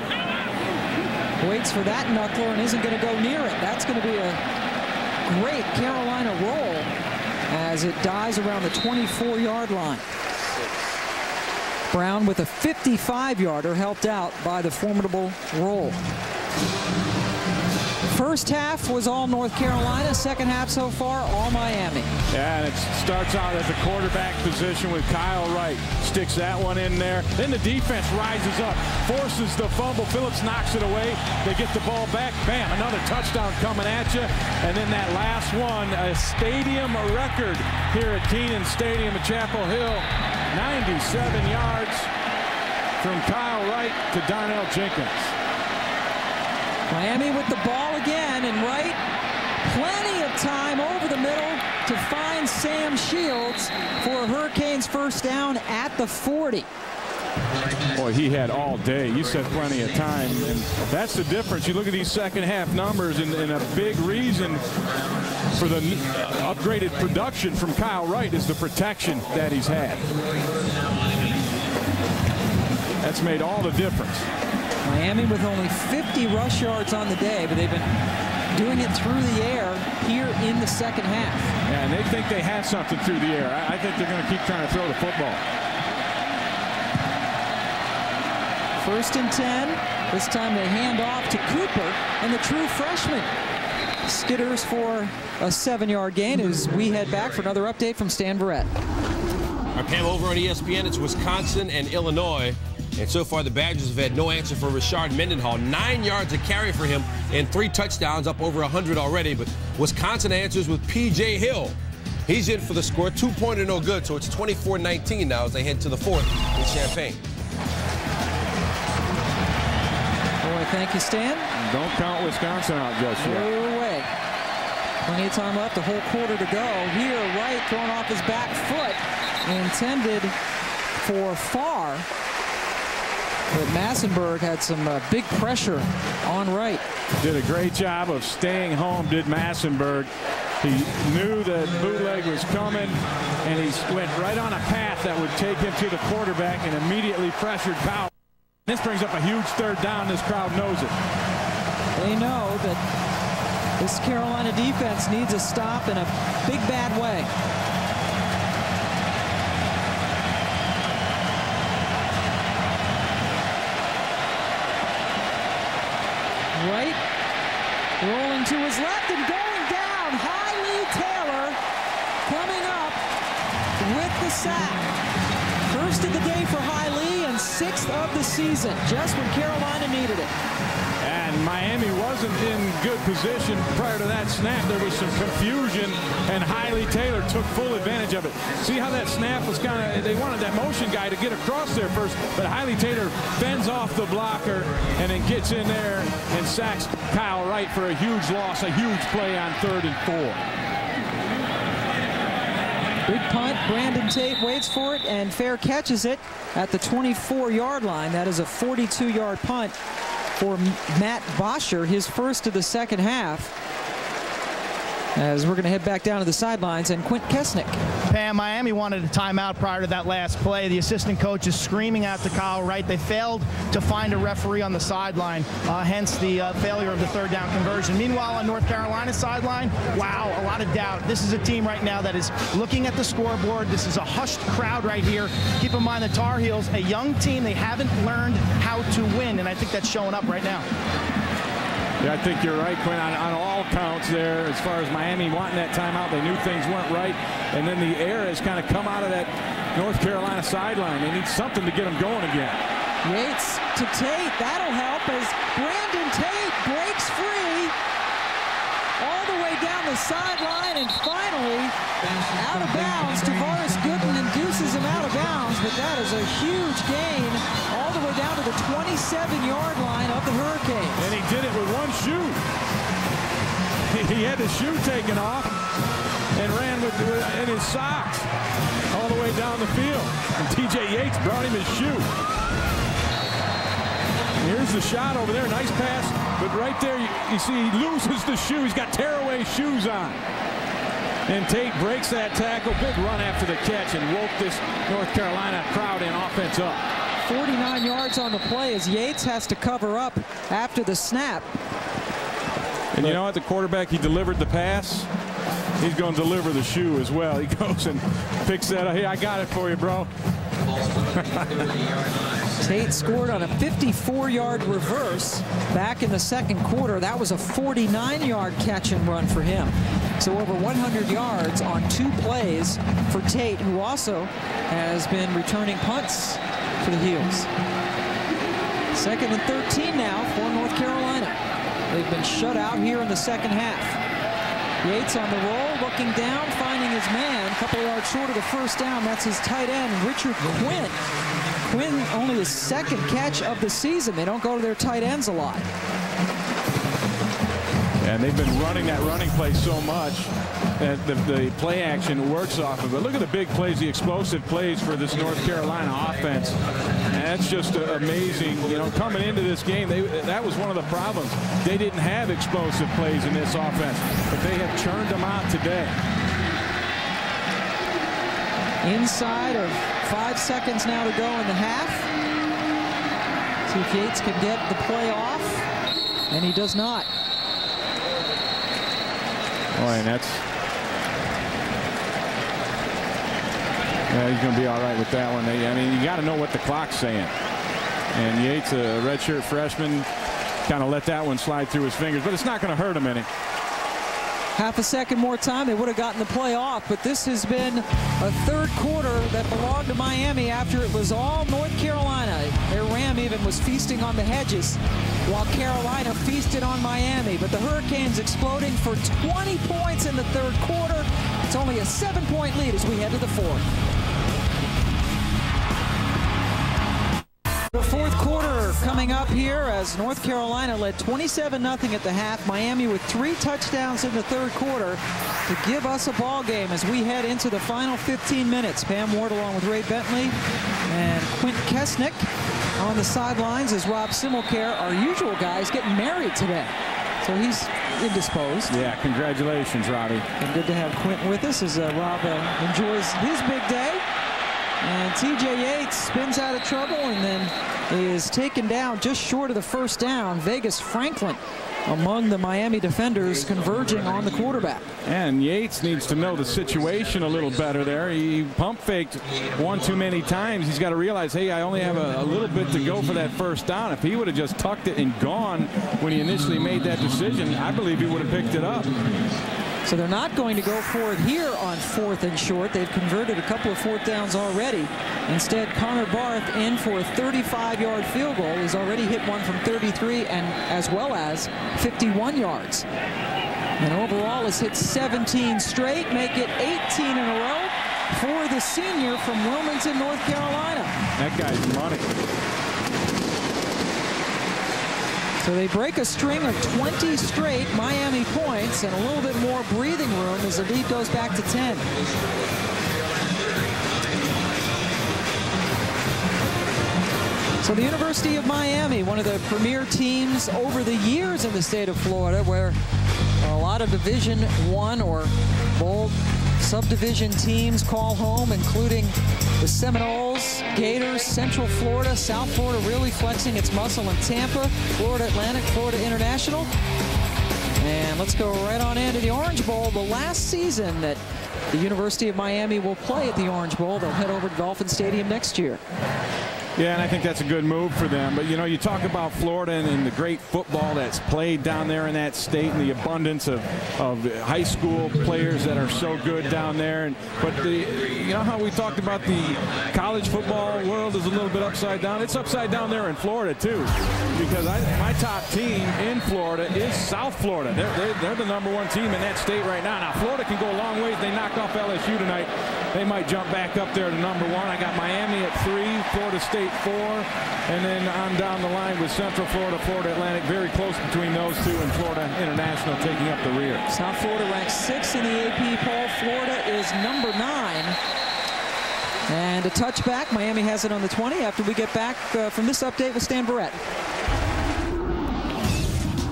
waits for that knuckler and isn't going to go near it. That's going to be a great Carolina roll as it dies around the 24-yard line. Brown with a 55-yarder helped out by the formidable roll. First half was all North Carolina. Second half so far, all Miami. Yeah, and it starts out at the quarterback position with Kyle Wright. Sticks that one in there. Then the defense rises up, forces the fumble. Phillips knocks it away. They get the ball back. Bam, another touchdown coming at you. And then that last one, a stadium record here at Kenan Stadium at Chapel Hill. 97 yards from Kyle Wright to Donnell Jenkins. Miami with the ball again, and Wright, plenty of time over the middle to find Sam Shields for a Hurricanes first down at the 40. Boy, he had all day. You said plenty of time, and that's the difference. You look at these second half numbers, and a big reason for the upgraded production from Kyle Wright is the protection that he's had. That's made all the difference. Miami with only 50 rush yards on the day, but they've been doing it through the air here in the second half. Yeah, and they think they have something through the air. I think they're going to keep trying to throw the football. First and 10. This time they hand off to Cooper, and the true freshman skitters for a 7-yard gain as we head back for another update from Stan Verrett. Our Pam, over on ESPN, it's Wisconsin and Illinois. And so far, the Badgers have had no answer for Rashard Mendenhall. 9 yards a carry for him and 3 touchdowns, up over 100 already. But Wisconsin answers with P.J. Hill. He's in for the score, 2-pointer, no good. So it's 24-19 now as they head to the 4th in Champaign. Boy, thank you, Stan. Don't count Wisconsin out just yet. No way. Plenty of time left, a whole quarter to go. Here, Wright throwing off his back foot, intended for Farr. But Massenberg had some big pressure on Wright. Did a great job of staying home, did Massenberg. He knew that bootleg was coming, and he went right on a path that would take him to the quarterback and immediately pressured Powell. This brings up a huge third down. This crowd knows it. They know that this Carolina defense needs a stop in a big, bad way. Right, rolling to his left and going down. Lee Taylor coming up with the sack. First of the day for Lee and 6th of the season, just when Carolina needed it. And Miami wasn't in good position prior to that snap. There was some confusion, and Lee Taylor took full advantage of it. See how that snap was kind of, they wanted that motion guy to get across there first, but Lee Taylor fends off the blocker and then gets in there and sacks Kyle Wright for a huge loss, a huge play on 3rd and 4. Big punt. Brandon Tate waits for it and fair catches it at the 24-yard line. That is a 42-yard punt for Matt Bosher, his first of the second half. As we're going to head back down to the sidelines, and Quint Kesnick. Pam, Miami wanted a timeout prior to that last play. The assistant coach is screaming out to Kyle Wright. They failed to find a referee on the sideline, hence the failure of the 3rd down conversion. Meanwhile, on North Carolina's sideline, wow, a lot of doubt. This is a team right now that is looking at the scoreboard. This is a hushed crowd right here. Keep in mind the Tar Heels, a young team, they haven't learned how to win, and I think that's showing up right now. Yeah, I think you're right, Quinn, on all counts there. As far as Miami wanting that timeout, they knew things weren't right. And then the air has kind of come out of that North Carolina sideline. They need something to get them going again. Yates to Tate. That'll help as Brandon Tate breaks free all the way down the sideline and finally out of bounds. Tavares Gooden induces him out of bounds, but that is a huge gain all the way down to the 27-yard line of the Hurricanes. And he did it with one shoe. He had the shoe taken off and ran in his socks all the way down the field. And T.J. Yates brought him his shoe. Here's the shot over there. Nice pass. But right there, you see he loses the shoe. He's got tearaway shoes on. And Tate breaks that tackle. Big run after the catch and woke this North Carolina crowd in offense up. 49 yards on the play as Yates has to cover up after the snap. And you know what? The quarterback, he delivered the pass. He's going to deliver the shoe as well. He goes and picks that up. Hey, I got it for you, bro. Tate scored on a 54-yard reverse back in the second quarter. That was a 49-yard catch and run for him. So over 100 yards on 2 plays for Tate, who also has been returning punts for the Heels. 2nd and 13 now for North Carolina. They've been shut out here in the second half. Yates on the roll, looking down, finding his man, a couple of yards short of the first down. That's his tight end, Richard Quinn. Quinn only his 2nd catch of the season. They don't go to their tight ends a lot. And they've been running that running play so much that the play action works off of it. Look at the big plays, the explosive plays for this North Carolina offense. And that's just amazing. You know, coming into this game, that was one of the problems. They didn't have explosive plays in this offense, but they have churned them out today. Inside of 5 seconds now to go in the half. See if Yates can get the play off, and he does not. Boy, and that's... Yeah, he's going to be all right with that one. I mean, you got to know what the clock's saying. And Yates, a redshirt freshman, kind of let that one slide through his fingers, but it's not going to hurt him any. Half a second more time, they would have gotten the play off, but this has been a third quarter that belonged to Miami after it was all North Carolina. Their Ram even was feasting on the hedges while Carolina feasted on Miami. But the Hurricanes exploding for 20 points in the third quarter. It's only a 7-point lead as we head to the fourth. The fourth quarter coming up here as North Carolina led 27-0 at the half. Miami with 3 touchdowns in the third quarter to give us a ball game as we head into the final 15 minutes. Pam Ward along with Ray Bentley and Quint Kesnick on the sidelines as Rob Simmelcare, our usual guy, is getting married today. So he's indisposed. Yeah, congratulations, Robbie. And good to have Quint with us as Rob enjoys his big day. And TJ Yates spins out of trouble and then is taken down just short of the first down. Vegas Franklin among the Miami defenders converging on the quarterback. And Yates needs to know the situation a little better there. He pump faked one too many times. He's got to realize, hey, I only have a little bit to go for that first down. If he would have just tucked it and gone when he initially made that decision, I believe he would have picked it up. So they're not going to go for it here on 4th and short. They've converted a couple of 4th downs already. Instead, Connor Barth in for a 35-yard field goal. He's already hit one from 33 and as well as 51 yards. And overall has hit 17 straight, make it 18 in a row for the senior from Wilmington, North Carolina. That guy's money. So they break a string of 20 straight Miami points and a little bit more breathing room as the lead goes back to 10. So the University of Miami, one of the premier teams over the years in the state of Florida, where a lot of Division I or bowl subdivision teams call home, including the Seminoles, Gators, Central Florida, South Florida really flexing its muscle in Tampa, Florida Atlantic, Florida International. And let's go right on into the Orange Bowl, the last season that the University of Miami will play at the Orange Bowl. They'll head over to Dolphin Stadium next year. Yeah, and I think that's a good move for them. But, you know, you talk about Florida and the great football that's played down there in that state and the abundance of high school players that are so good down there. But you know how we talked about the college football world is a little bit upside down? It's upside down there in Florida, too, because my top team in Florida is South Florida. They're the #1 team in that state right now. Now, Florida can go a long ways. They knocked off LSU tonight. They might jump back up there to #1. I got Miami at 3, Florida State 4, and then on down the line with Central Florida, Florida Atlantic, very close between those two, and Florida International taking up the rear. South Florida ranks 6th in the AP poll. Florida is #9. And a touchback. Miami has it on the 20 after we get back from this update with Stan Barrett.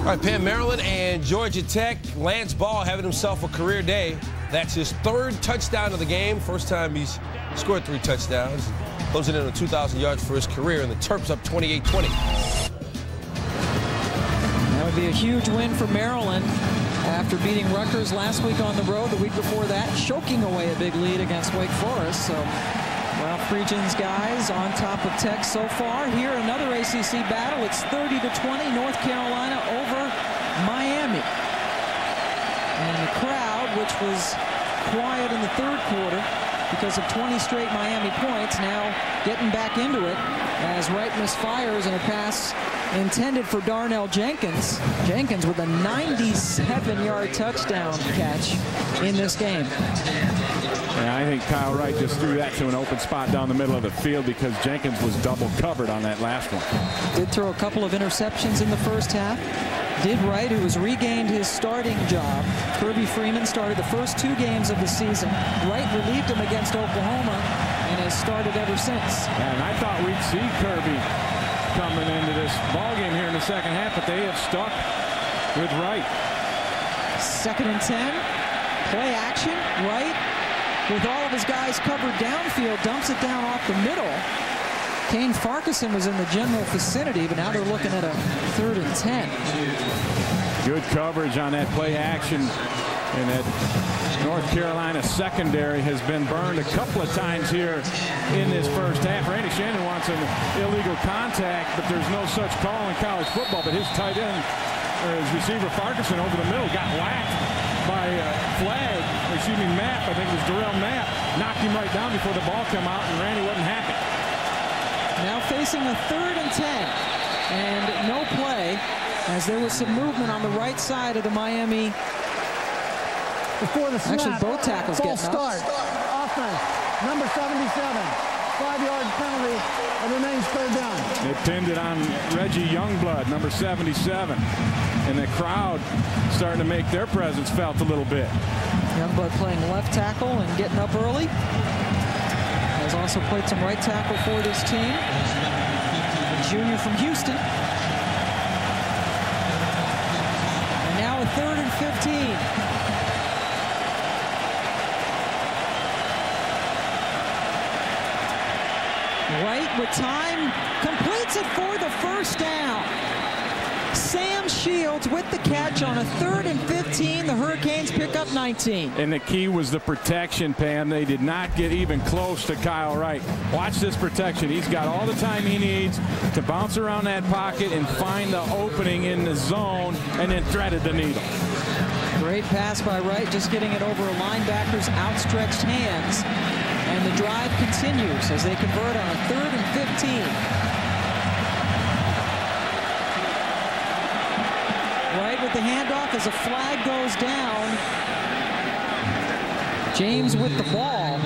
All right, Penn, Maryland and Georgia Tech. Lance Ball having himself a career day. That's his 3rd touchdown of the game. First time he's scored 3 touchdowns. Closing in on 2,000 yards for his career, and the Terps up 28-20. That would be a huge win for Maryland after beating Rutgers last week on the road. The week before that, choking away a big lead against Wake Forest. So Ralph Friedgen's guys on top of Tech so far. Here, another ACC battle. It's 30-20, North Carolina over Miami. And the crowd, which was quiet in the 3rd quarter because of 20 straight Miami points, now getting back into it as Wright misfires in a pass intended for Darnell Jenkins. Jenkins with a 97-yard touchdown catch in this game. Yeah, I think Kyle Wright just threw that to an open spot down the middle of the field because Jenkins was double covered on that last one. Did throw a couple of interceptions in the first half. Did Wright, who has regained his starting job. Kirby Freeman started the first 2 games of the season. Wright relieved him against Oklahoma and has started ever since. Yeah, and I thought we'd see Kirby coming into this ballgame here in the second half, but they have stuck with Wright. 2nd and 10. Play action. Wright, with all of his guys covered downfield, dumps it down off the middle. Kane Farquharson was in the general vicinity, but now they're looking at a 3rd and 10. Good coverage on that play action, and that North Carolina secondary has been burned a couple of times here in this first half. Randy Shannon wants an illegal contact, but there's no such call in college football. But his tight end, or his receiver Farquharson over the middle, got whacked by Mapp. I think it was Darrell Mapp. Knocked him right down before the ball came out, and Randy wasn't happy. Now facing a 3rd and 10, and no play as there was some movement on the right side of the Miami. Before the snap, actually both tackles false getting start. Offense, number 77, 5-yard penalty, and remains 3rd down. They pinned it on Reggie Youngblood, number 77, and the crowd starting to make their presence felt a little bit. Youngblood playing left tackle and getting up early. Has also played some right tackle for this team. A junior from Houston. And now a 3rd and 15. Wright with time, completes it for the first down. Sam Shields with the catch on a 3rd and 15. The Hurricanes pick up 19. And the key was the protection, Pam. They did not get even close to Kyle Wright. Watch this protection. He's got all the time he needs to bounce around that pocket and find the opening in the zone, and then threaded the needle. Great pass by Wright, just getting it over a linebacker's outstretched hands. And the drive continues as they convert on a 3rd and 15. Wright with the handoff as a flag goes down. James with the ball.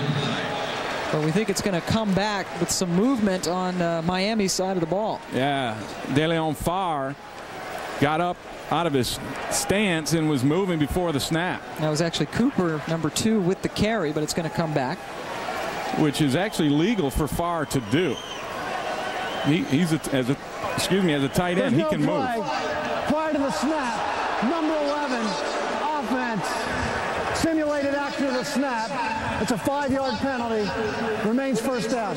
But we think it's going to come back with some movement on Miami's side of the ball. Yeah, DeLeon Farr got up out of his stance and was moving before the snap. That was actually Cooper, number 2, with the carry, but it's going to come back. Which is actually legal for Farr to do. He's as a tight end, he can move. Prior to the snap, number 11, offense, simulated after the snap. It's a 5-yard penalty, remains 1st down.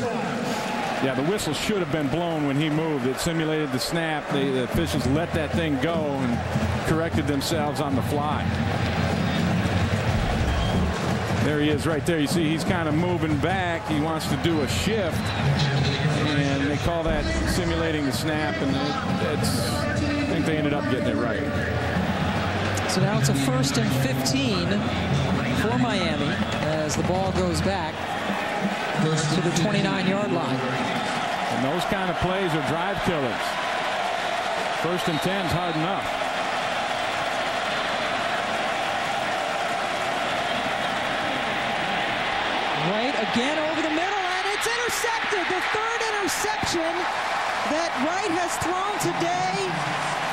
Yeah, the whistle should have been blown when he moved. It simulated the snap. The officials let that thing go and corrected themselves on the fly. There he is right there. You see he's kind of moving back. He wants to do a shift, and they call that simulating the snap, and I think they ended up getting it right. So now it's a 1st and 15 for Miami as the ball goes back to the 29-yard line. And those kind of plays are drive killers. 1st and 10 is hard enough. Wright again over the middle, and it's intercepted. The 3rd interception that Wright has thrown today.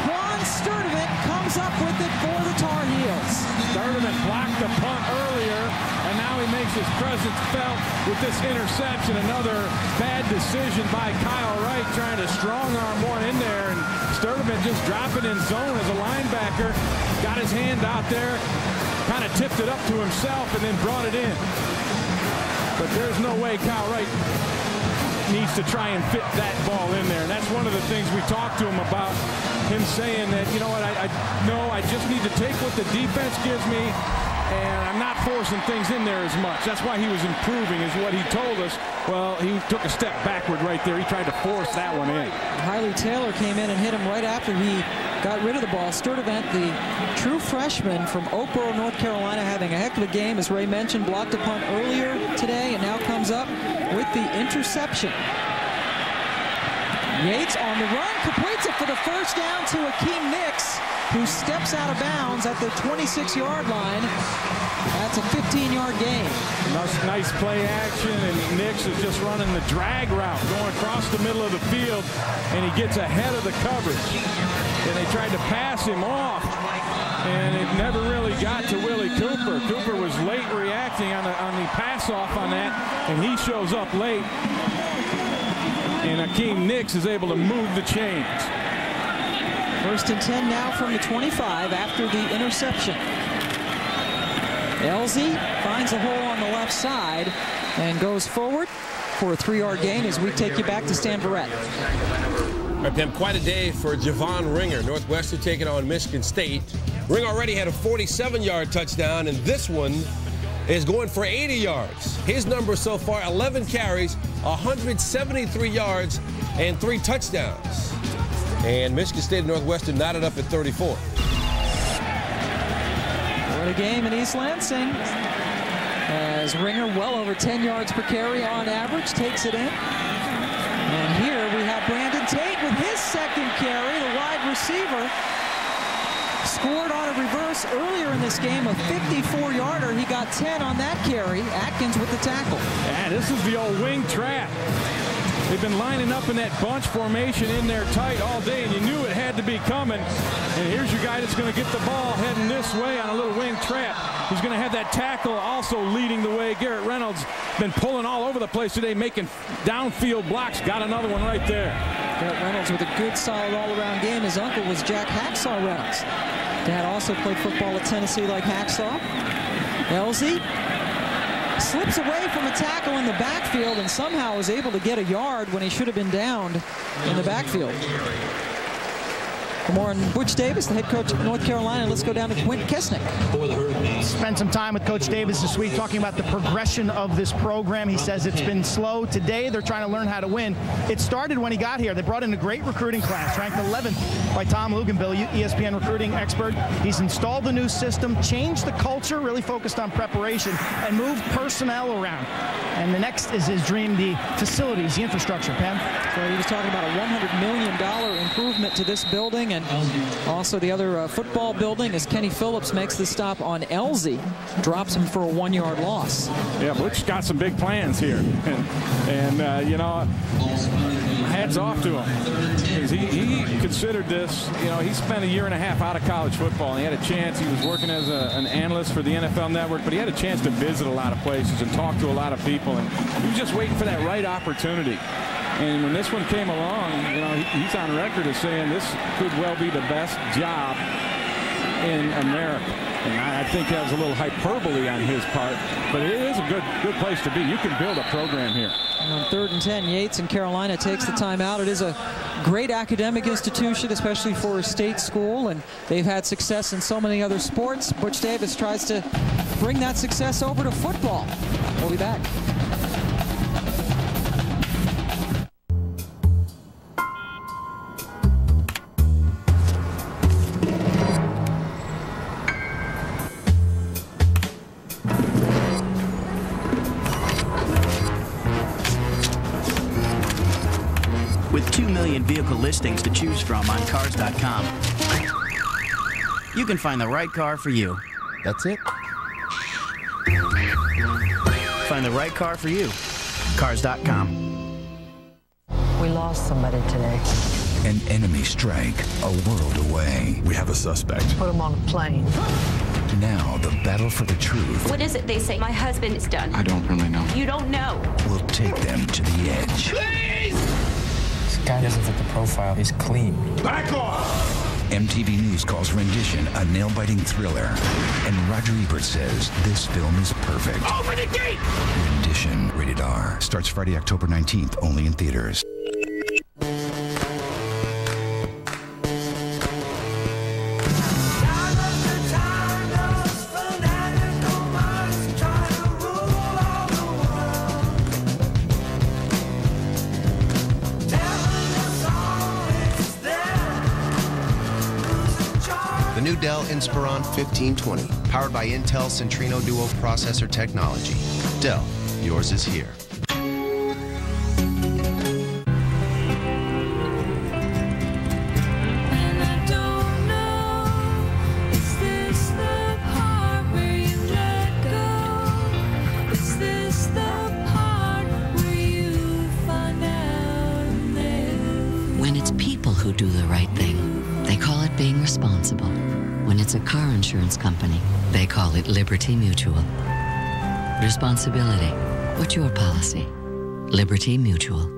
Juan Sturdivant comes up with it for the Tar Heels. Sturdivant blocked the punt earlier, and now he makes his presence felt with this interception. Another bad decision by Kyle Wright, trying to strong arm one in there, and Sturdivant just dropping in zone as a linebacker. Got his hand out there, kind of tipped it up to himself, and then brought it in. But there's no way Kyle Wright needs to try and fit that ball in there. And that's one of the things we talked to him about, him saying that, you know what, I just need to take what the defense gives me, and I'm not forcing things in there as much. That's why he was improving, is what he told us. Well, he took a step backward right there. He tried to force that one in. Riley Taylor came in and hit him right after he got rid of the ball. Sturdivant, the true freshman from Oakboro, North Carolina, having a heck of a game. As Ray mentioned, blocked a punt earlier today and now comes up with the interception. Yates on the run, completes it for the first down to Akeem Nicks, who steps out of bounds at the 26-yard line. That's a 15-yard gain. Nice play action, and Nicks is just running the drag route, going across the middle of the field, and he gets ahead of the coverage. And they tried to pass him off, and it never really got to Willie Cooper. Cooper was late reacting on the pass off on that, and he shows up late. And Akeem Nicks is able to move the chains. 1st and 10 now from the 25 after the interception. Elzy finds a hole on the left side and goes forward for a 3-yard gain as we take you back to Stan Verrett. All right, Pam, quite a day for Javon Ringer. Northwestern taking on Michigan State. Ringer already had a 47-yard touchdown, and this one is going for 80 yards. His number so far, 11 carries, 173 yards, and 3 touchdowns. And Michigan State and Northwestern knotted up at 34. What a game in East Lansing. As Ringer, well over 10 yards per carry on average, takes it in. And here we have Brandon Tate with his second carry, the wide receiver. Scored on a reverse earlier in this game, a 54-yarder. He got 10 on that carry. Atkins with the tackle. Yeah, this is the old wing trap. They've been lining up in that bunch formation in there tight all day, and you knew it had to be coming. And here's your guy that's going to get the ball heading this way on a little wing trap. He's going to have that tackle also leading the way. Garrett Reynolds been pulling all over the place today, making downfield blocks. Got another one right there. Garrett Reynolds with a good, solid all-around game. His uncle was Jack Hacksaw Reynolds. Dad also played football at Tennessee like Hacksaw. Elzy slips away from a tackle in the backfield and somehow is able to get a yard when he should have been downed in the backfield. For more on Butch Davis, the head coach of North Carolina, let's go down to Quint Kesnick. Spent some time with Coach Davis this week talking about the progression of this program. He says it's been slow. Today, they're trying to learn how to win. It started when he got here. They brought in a great recruiting class, ranked 11th by Tom Luganville, ESPN recruiting expert. He's installed the new system, changed the culture, really focused on preparation, and moved personnel around. And the next is his dream, the facilities, the infrastructure. Pam? So he was talking about a $100 million improvement to this building, and also the other football building as Kenny Phillips makes the stop on Elzy, drops him for a 1-yard loss. Yeah, Butch got some big plans here, and you know, hats off to him, because he considered this. You know, he spent a year and a half out of college football, and he had a chance. He was working as an analyst for the NFL Network, but he had a chance to visit a lot of places and talk to a lot of people, and he was just waiting for that right opportunity. And when this one came along, you know, he's on record as saying this could well be the best job in America. And I think that was a little hyperbole on his part, but it is a good place to be. You can build a program here. And on 3rd and 10, Yates in Carolina takes the timeout. It is a great academic institution, especially for a state school, and they've had success in so many other sports. Butch Davis tries to bring that success over to football. We'll be back. With 2 million vehicle listings to choose from on Cars.com, you can find the right car for you. That's it. Find the right car for you. Cars.com. We lost somebody today. An enemy strike a world away. We have a suspect. Put him on a plane. Now the battle for the truth What is it they say my husband is done? I don't really know. You don't know. will take them to the edge. Please! Guy doesn't fit the profile. He's clean. Back off! MTV News calls Rendition a nail-biting thriller. And Roger Ebert says this film is perfect. Open the gate! Rendition, rated R. Starts Friday, October 19th, only in theaters. The new Dell Inspiron 1520, powered by Intel Centrino Duo processor technology. Dell, yours is here. When it's people who do the right thing, they call it being responsible. When it's a car insurance company, they call it Liberty Mutual. Responsibility. What's your policy? Liberty Mutual.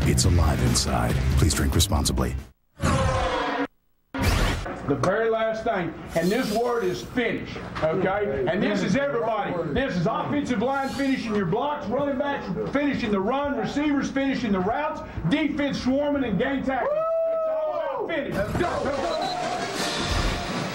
It's alive inside. Please drink responsibly. The very last thing, and this word is finish, okay? And this is everybody. This is offensive line finishing your blocks, running backs finishing the run, receivers finishing the routes, defense swarming and gang tackling. It's all about finish. Let's go.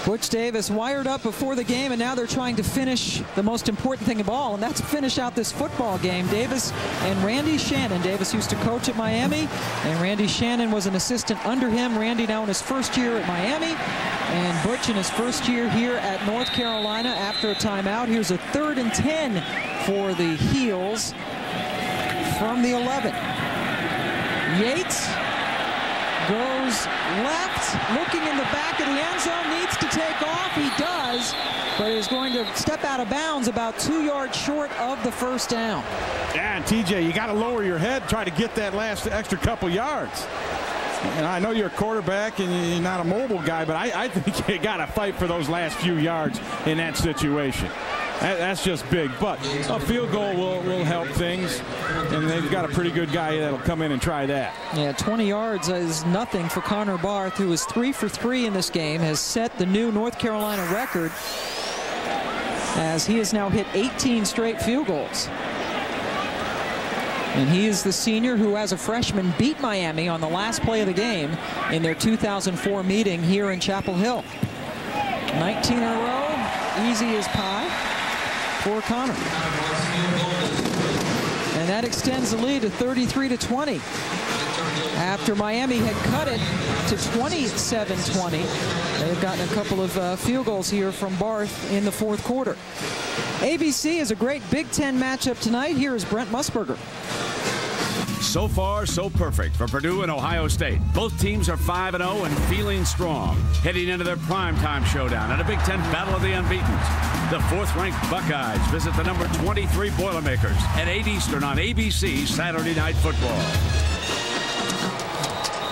Butch Davis wired up before the game, and now they're trying to finish the most important thing of all, and that's finish out this football game. Davis and Randy Shannon. Davis used to coach at Miami, and Randy Shannon was an assistant under him. Randy now in his first year at Miami, and Butch in his first year here at North Carolina after a timeout. Here's a 3rd and 10 for the Heels from the 11. Yates goes left, looking in the back of the end zone, needs to take off. He does, but is going to step out of bounds about 2 yards short of the first down. Yeah, and TJ, you got to lower your head, try to get that last extra couple yards. And I know you're a quarterback and you're not a mobile guy, but I think you got to fight for those last few yards in that situation. That's just big, but a field goal will help things, and they've got a pretty good guy that'll come in and try that. Yeah, 20 yards is nothing for Connor Barth, who is 3 for 3 in this game, has set the new North Carolina record as he has now hit 18 straight field goals. And he is the senior who, as a freshman, beat Miami on the last play of the game in their 2004 meeting here in Chapel Hill. 19 in a row, easy as pie for Connor. And that extends the lead to 33-20. After Miami had cut it to 27-20, they've gotten a couple of field goals here from Barth in the 4th quarter. ABC is a great Big Ten matchup tonight. Here is Brent Musburger. So far, so perfect for Purdue and Ohio State. Both teams are 5-0 and feeling strong, heading into their primetime showdown and a Big Ten battle of the unbeatens. The 4th-ranked Buckeyes visit the number 23 Boilermakers at 8 Eastern on ABC Saturday Night Football.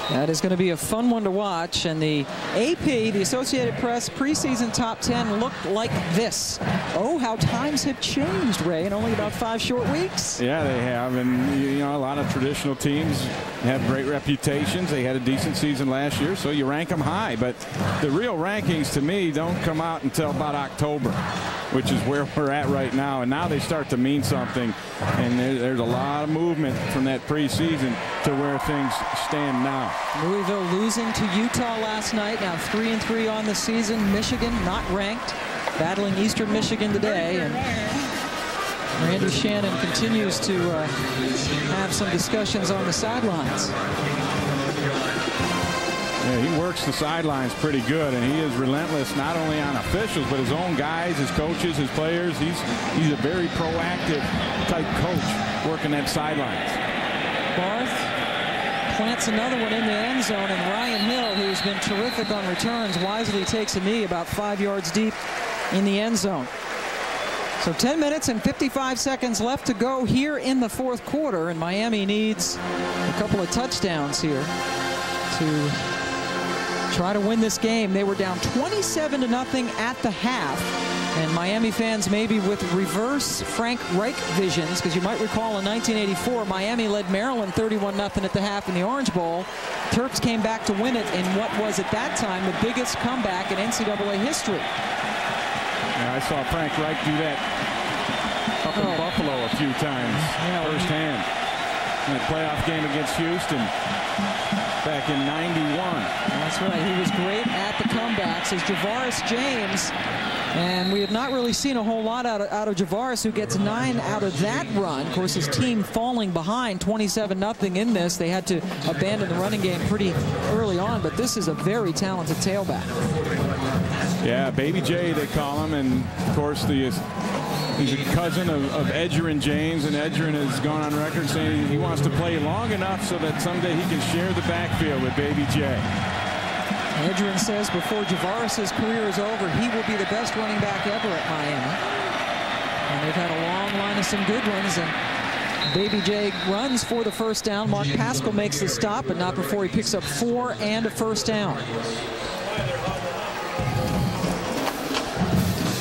That is going to be a fun one to watch, and the AP, the Associated Press preseason top 10 looked like this. Oh, how times have changed, Ray, in only about 5 short weeks. Yeah, they have, and you know, a lot of traditional teams have great reputations. They had a decent season last year, so you rank them high, but the real rankings to me don't come out until about October, which is where we're at right now, and now they start to mean something, and there's a lot of movement from that preseason to where things stand now. Louisville losing to Utah last night, now 3-3 on the season. Michigan not ranked, battling Eastern Michigan today, and Randy Shannon continues to have some discussions on the sidelines. Yeah, he works the sidelines pretty good, and he is relentless not only on officials but his own guys, his coaches, his players. He's a very proactive type coach working that sidelines. Barth plants another one in the end zone, and Ryan Hill, who's been terrific on returns, wisely takes a knee about 5 yards deep in the end zone. So 10 minutes and 55 seconds left to go here in the fourth quarter, and Miami needs a couple of touchdowns here to try to win this game. They were down 27-0 at the half, and Miami fans maybe with reverse Frank Reich visions, because you might recall in 1984 Miami led Maryland 31-0 at the half in the Orange Bowl. Terps came back to win it in what was at that time the biggest comeback in NCAA history. Yeah, I saw Frank Reich do that up in Buffalo a few times firsthand in the playoff game against Houston back in '91. That's right. He was great at the comebacks as Javaris James. And we have not really seen a whole lot out of Javaris, who gets 9 out of that run. Of course, his team falling behind 27-0 in this. They had to abandon the running game pretty early on, but this is a very talented tailback. Yeah, Baby J, they call him, and of course he's a cousin of Edgerrin James, and Edgerrin has gone on record saying he wants to play long enough so that someday he can share the backfield with Baby J. Edgerrin says before Javaris' career is over, he will be the best running back ever at Miami. And they've had a long line of some good ones, and Baby J runs for the first down. Mark Pascal makes the stop, but not before he picks up 4 and a first down.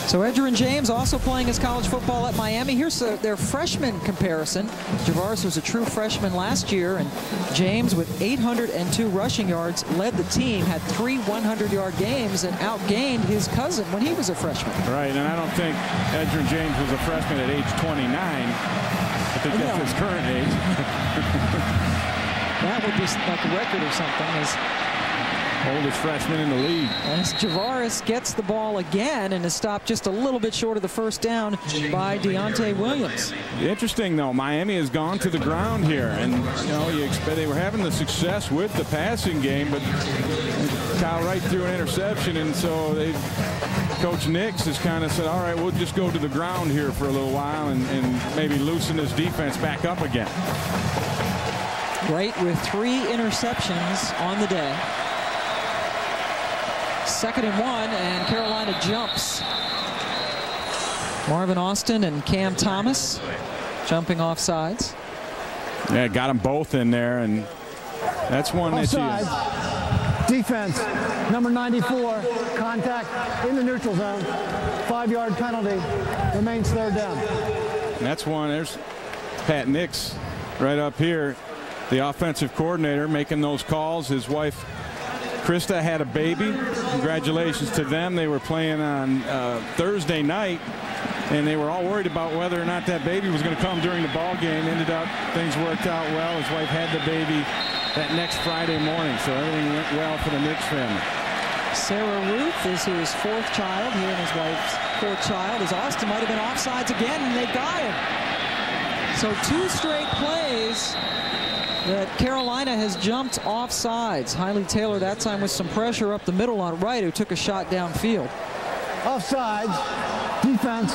So Edgerrin James also playing his college football at Miami. Here's their freshman comparison. Javaris was a true freshman last year, and James, with 802 rushing yards, led the team, had 3 100-yard games, and outgained his cousin when he was a freshman. Right, and I don't think Edgerrin James was a freshman at age 29. I think that's his current age. That would be like a record or something. As oldest freshman in the league. As Javaris gets the ball again and is stopped just a little bit short of the first down by Deontay Williams. Interesting, though, Miami has gone to the ground here, and you expect they were having the success with the passing game, but Kyle Wright threw an interception, and so Coach Nix has kind of said, all right, we'll just go to the ground here for a little while and maybe loosen this defense back up again. Wright with 3 interceptions on the day. 2nd and 1, and Carolina jumps. Marvin Austin and Cam Thomas jumping off sides. Yeah, got them both in there, and that's one offside. that Defense, number 94, contact in the neutral zone. 5-yard penalty, remains 3rd down. And that's one. There's Pat Nix right up here, the offensive coordinator, making those calls. His wife Krista had a baby. Congratulations to them. They were playing on Thursday night, and they were all worried about whether or not that baby was going to come during the ball game. Ended up, things worked out well. His wife had the baby that next Friday morning, so everything went well for the Nix family. Sarah Ruth is his 4th child. He and his wife's 4th child. As Austin might have been offsides again, and they got him. So 2 straight plays that Carolina has jumped off sides. Hiley Taylor that time with some pressure up the middle on Wright, who took a shot downfield. Offsides, defense,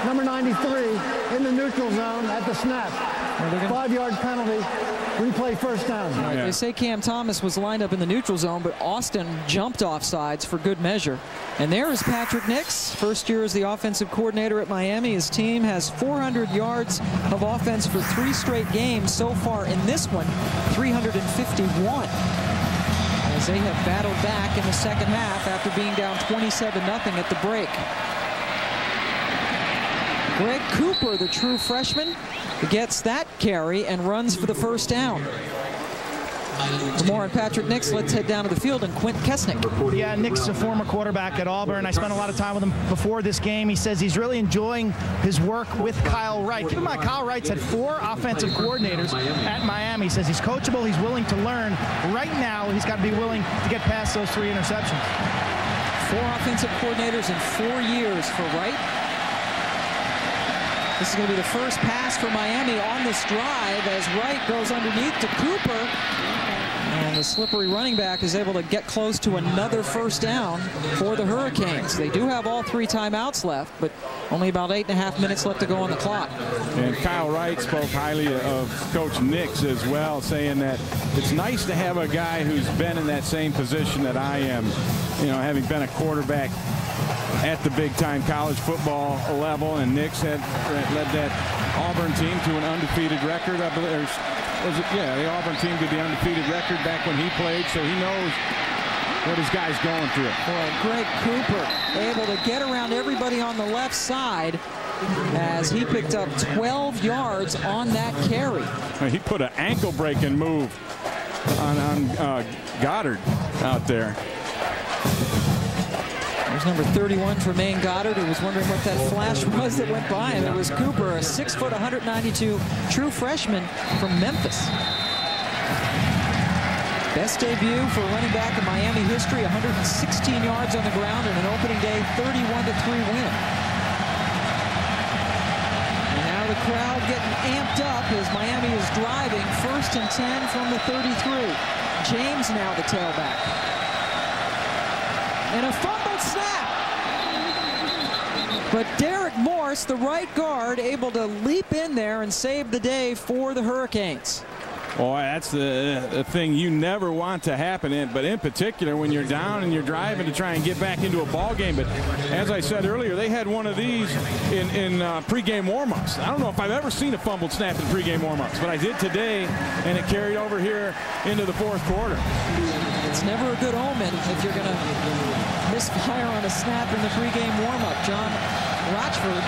number 93 in the neutral zone at the snap. 5-yard penalty, replay first down. Right, they say Cam Thomas was lined up in the neutral zone, but Austin jumped off sides for good measure. And there is Patrick Nix, first year as the offensive coordinator at Miami. His team has 400 yards of offense for 3 straight games so far. In this one, 351. As they have battled back in the second half after being down 27-0 at the break. Greg Cooper, the true freshman, gets that carry and runs for the first down. For more on Patrick Nix, let's head down to the field and Quint Kesnick. Yeah, Nix is a former quarterback at Auburn. I spent a lot of time with him before this game. He says he's really enjoying his work with Kyle Wright. Keep in mind, Kyle Wright's had 4 offensive coordinators at Miami. He says he's coachable, he's willing to learn. Right now, he's got to be willing to get past those 3 interceptions. 4 offensive coordinators in 4 years for Wright. This is going to be the first pass for Miami on this drive as Wright goes underneath to Cooper. And the slippery running back is able to get close to another first down for the Hurricanes. They do have all 3 timeouts left, but only about 8.5 minutes left to go on the clock. And Kyle Wright spoke highly of Coach Nix as well, saying that it's nice to have a guy who's been in that same position that I am, you know, having been a quarterback at the big-time college football level, and Nix had led that Auburn team to an undefeated record. I believe, the Auburn team did the undefeated record back when he played, so he knows what his guy's going through. Boy, Greg Cooper able to get around everybody on the left side as he picked up 12 yards on that carry. He put an ankle-breaking move on Goddard out there. There's number 31, Tremaine Goddard, who was wondering what that flash was that went by him. It was Cooper, a 6', 192 true freshman from Memphis. Best debut for a running back in Miami history, 116 yards on the ground in an opening day 31-3 win. And now the crowd getting amped up as Miami is driving 1st and 10 from the 33. James now the tailback. And a fumbled snap. But Derek Morse, the right guard, able to leap in there and save the day for the Hurricanes. Boy, that's the thing you never want to happen, but in particular when you're down and you're driving to try and get back into a ball game. But as I said earlier, they had one of these in pregame warm-ups. I don't know if I've ever seen a fumbled snap in pregame warm-ups, but I did today, and it carried over here into the 4th quarter. It's never a good omen if you're going to misfire on a snap in the pregame warm-up. John Rochford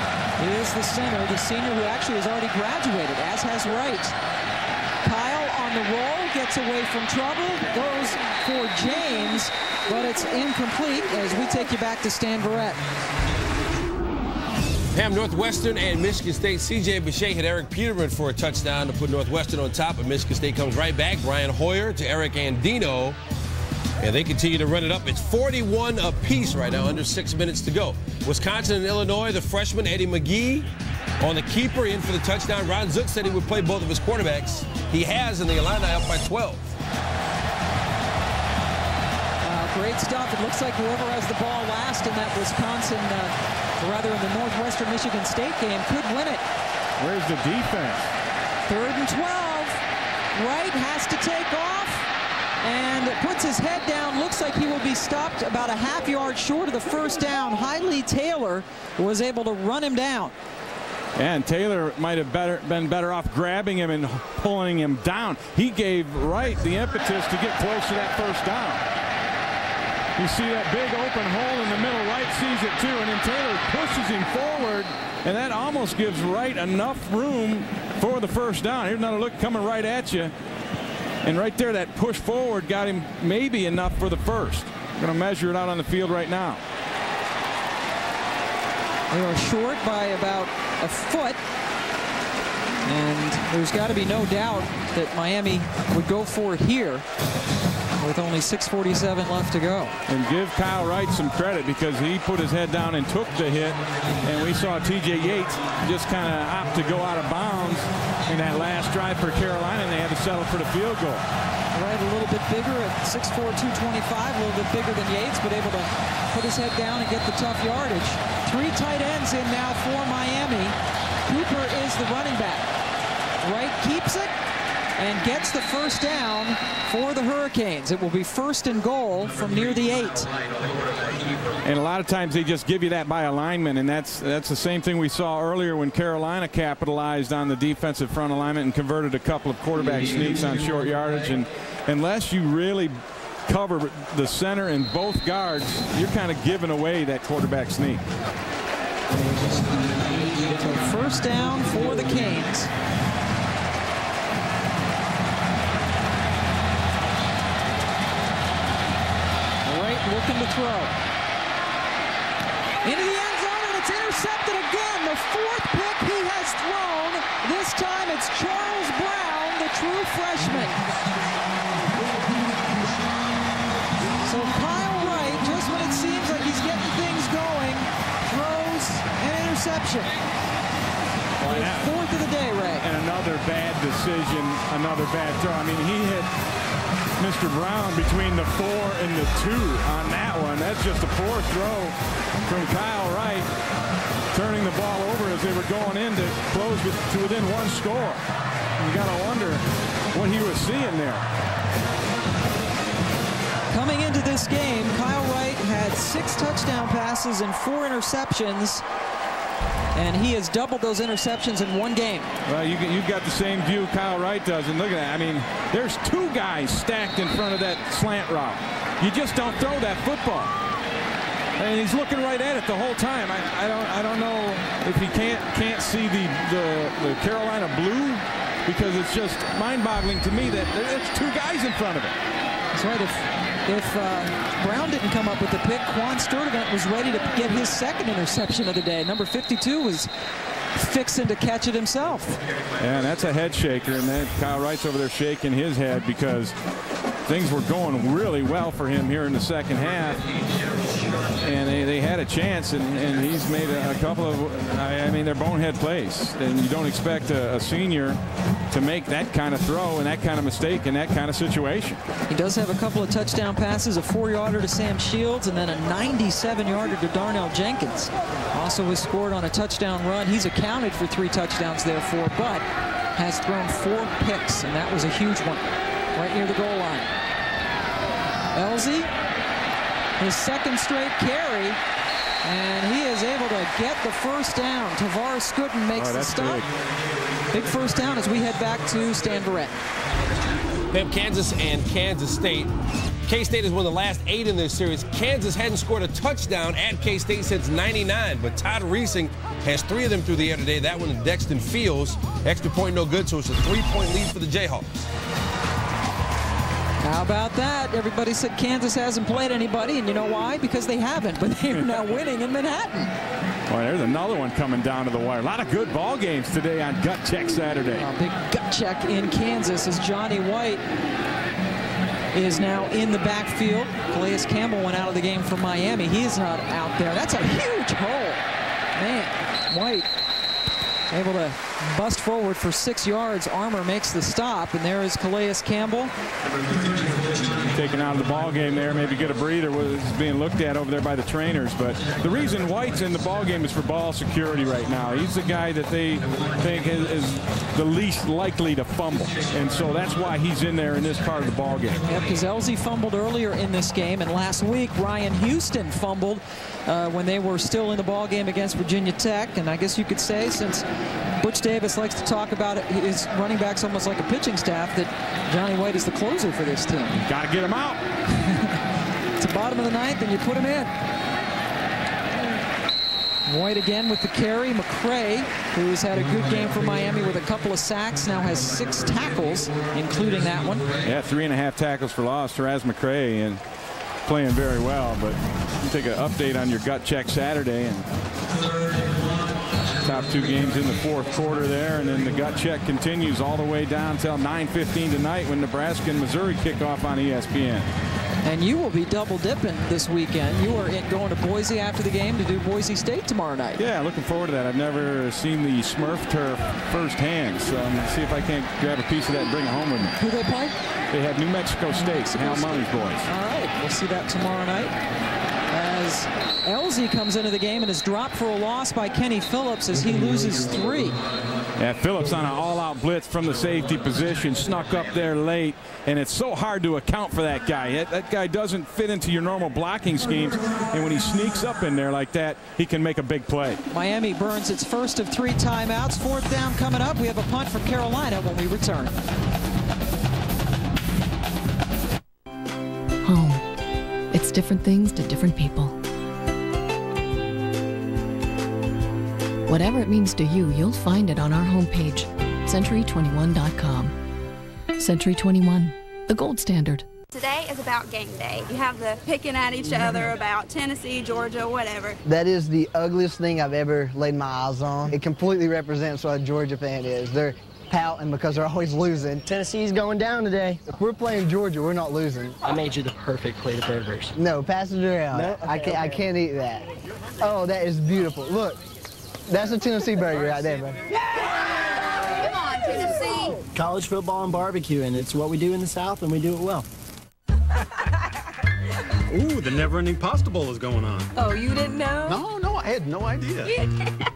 is the center, the senior who actually has already graduated, as has Wright. Kyle on the roll, gets away from trouble, goes for James, but it's incomplete as we take you back to Stan Verrett. Ham, Northwestern and Michigan State. C.J. Bechet hit Eric Peterman for a touchdown to put Northwestern on top, but Michigan State comes right back. Brian Hoyer to Eric Andino, and they continue to run it up. It's 41 apiece right now, under 6 minutes to go. Wisconsin and Illinois, the freshman Eddie McGee on the keeper, in for the touchdown. Ron Zook said he would play both of his quarterbacks. He has, and the Illini up by 12. Great stuff. It looks like whoever has the ball last in that Wisconsin, rather in the Northwestern Michigan State game, could win it. Where's the defense? 3rd and 12. Wright has to take off and puts his head down. Looks like he will be stopped about a half yard short of the first down. Hailey Taylor was able to run him down. And Taylor might have been better off grabbing him and pulling him down. He gave Wright the impetus to get close to that first down. You see that big open hole in the middle. Wright sees it too, and then Taylor pushes him forward, and that almost gives Wright enough room for the first down. Here's another look coming right at you. And right there, that push forward got him maybe enough for the first. We're going to measure it out on the field right now. They are short by about a foot, and there's got to be no doubt that Miami would go for it here with only 6:47 left to go. And give Kyle Wright some credit, because he put his head down and took the hit, and we saw T.J. Yates just kind of opt to go out of bounds in that last drive for Carolina, and they had to settle for the field goal. Wright a little bit bigger at 6'4", 225, a little bit bigger than Yates, but able to put his head down and get the tough yardage. 3 tight ends in now for Miami. Cooper is the running back. Wright keeps it and gets the first down for the Hurricanes. It will be 1st and goal from near the 8. And a lot of times they just give you that by alignment, and that's the same thing we saw earlier when Carolina capitalized on the defensive front alignment and converted a couple of quarterback sneaks on short yardage. And unless you really cover the center and both guards, you're kind of giving away that quarterback sneak. So first down for the Canes. Wright looking to throw. Into the end zone, and it's intercepted again. The 4th pick he has thrown. This time it's Charles Brown, the true freshman. So Kyle Wright, just when it seems like he's getting things going, throws an interception. 4th of the day, Ray. And another bad decision, another bad throw. I mean, he hit Mr. Brown between the 4 and the 2 on that one. That's just a poor throw from Kyle Wright, turning the ball over as they were going in to close it to within 1 score. You got to wonder what he was seeing there. Coming into this game, Kyle Wright had 6 touchdown passes and 4 interceptions, and he has doubled those interceptions in 1 game. Well, you've got the same view Kyle Wright does, and look at that. I mean, there's 2 guys stacked in front of that slant route. You just don't throw that football. And he's looking right at it the whole time. I don't know if he can't see the Carolina blue, because it's just mind-boggling to me that there's 2 guys in front of it. That's right. If Brown didn't come up with the pick, Quan Sturdivant was ready to get his 2nd interception of the day. Number 52 was fixing to catch it himself. Yeah, that's a head shaker, and then Kyle Wright's over there shaking his head because things were going really well for him here in the second half. And they had a chance, and he's made a couple of, I mean, they're bonehead plays. And you don't expect a senior to make that kind of throw and that kind of mistake in that kind of situation. He does have a couple of touchdown passes, a 4-yarder to Sam Shields, and then a 97-yarder to Darnell Jenkins. Also has scored on a touchdown run. He's accounted for 3 touchdowns, therefore, but has thrown 4 picks, and that was a huge one right near the goal line. Elzy, his 2nd straight carry, and he is able to get the first down. Tavares Gooden makes the stop. Big first down as we head back to Stan Barrett. They have Kansas and Kansas State. K-State has won the last 8 in this series. Kansas hadn't scored a touchdown at K-State since '99, but Todd Reesing has 3 of them through the air today. That one to Dexton Fields. Extra point no good, so it's a 3-point lead for the Jayhawks. How about that? Everybody said Kansas hasn't played anybody, and you know why? Because they haven't, but they are now winning in Manhattan. Well, there's another one coming down to the wire. A lot of good ball games today on Gut Check Saturday. A big gut check in Kansas as Johnny White is now in the backfield. Calais Campbell went out of the game for Miami. He is not out there. That's a huge hole. Man, White able to bust forward for 6 yards. Armour makes the stop, and there is Calais Campbell. Taken out of the ball game there, maybe get a breather, was being looked at over there by the trainers. But the reason White's in the ball game is for ball security right now. He's the guy that they think is the least likely to fumble, and so that's why he's in there in this part of the ball game. Yep, because Elzy fumbled earlier in this game, and last week Ryan Houston fumbled when they were still in the ball game against Virginia Tech. And I guess you could say, since Butch Davis likes to talk about it, his running backs almost like a pitching staff, that Johnny White is the closer for this team. Got to get him out. It's the bottom of the 9th, and you put him in. White again with the carry. McCray, who's had a good game for Miami with a couple of sacks, now has 6 tackles, including that one. Yeah, 3.5 tackles for loss. Teraz McCray, and playing very well. But you take an update on your Gut Check Saturday, and top 2 games in the 4th quarter there, and then the Gut Check continues all the way down until 9:15 tonight when Nebraska and Missouri kick off on ESPN. And you will be double dipping this weekend. You are going to Boise after the game to do Boise State tomorrow night. Yeah, looking forward to that. I've never seen the Smurf turf firsthand, so I'm going to see if I can't grab a piece of that and bring it home with me. Who they play? They have New Mexico State, Hal Mummy's boys. All right, we'll see that tomorrow night. As Elzy comes into the game and is dropped for a loss by Kenny Phillips as he loses 3. Yeah, Phillips on an all-out blitz from the safety position, snuck up there late, and it's so hard to account for that guy. That guy doesn't fit into your normal blocking schemes, and when he sneaks up in there like that, he can make a big play. Miami burns its first of 3 timeouts. 4th down coming up. We have a punt from Carolina when we return. Home. It's different things to different people. Whatever it means to you, you'll find it on our homepage, Century21.com. Century 21, the gold standard. Today is about game day. You have the picking at each other about Tennessee, Georgia, whatever. That is the ugliest thing I've ever laid my eyes on. It completely represents what a Georgia fan is. They're pouting because they're always losing. Tennessee's going down today. If we're playing Georgia, we're not losing. I made you the perfect plate of burgers. No, pass it around. No? Okay, I can't eat that. Oh, that is beautiful. Look, that's a Tennessee burger right there, bro. Come on, Tennessee. College football and barbecue, and it's what we do in the South, and we do it well. Ooh, the never-ending pasta bowl is going on. Oh, you didn't know? No, I had no idea.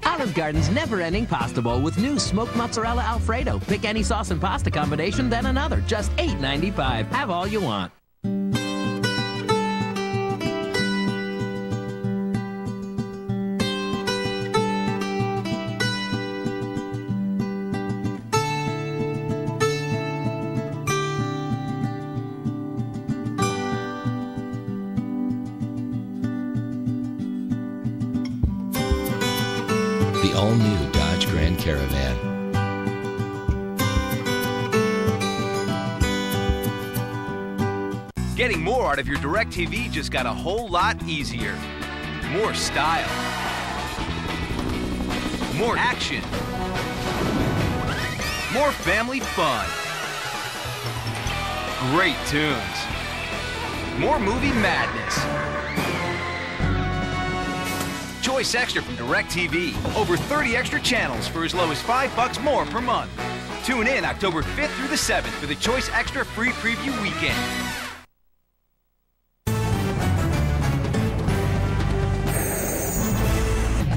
Olive Garden's never-ending pasta bowl with new smoked mozzarella Alfredo. Pick any sauce and pasta combination, then another. Just $8.95. Have all you want. The all-new Dodge Grand Caravan. Getting more out of your DirecTV just got a whole lot easier. More style. More action. More family fun. Great tunes. More movie madness. Choice Extra from DirecTV. Over 30 extra channels for as low as $5 more per month. Tune in October 5th through the 7th for the Choice Extra free preview weekend.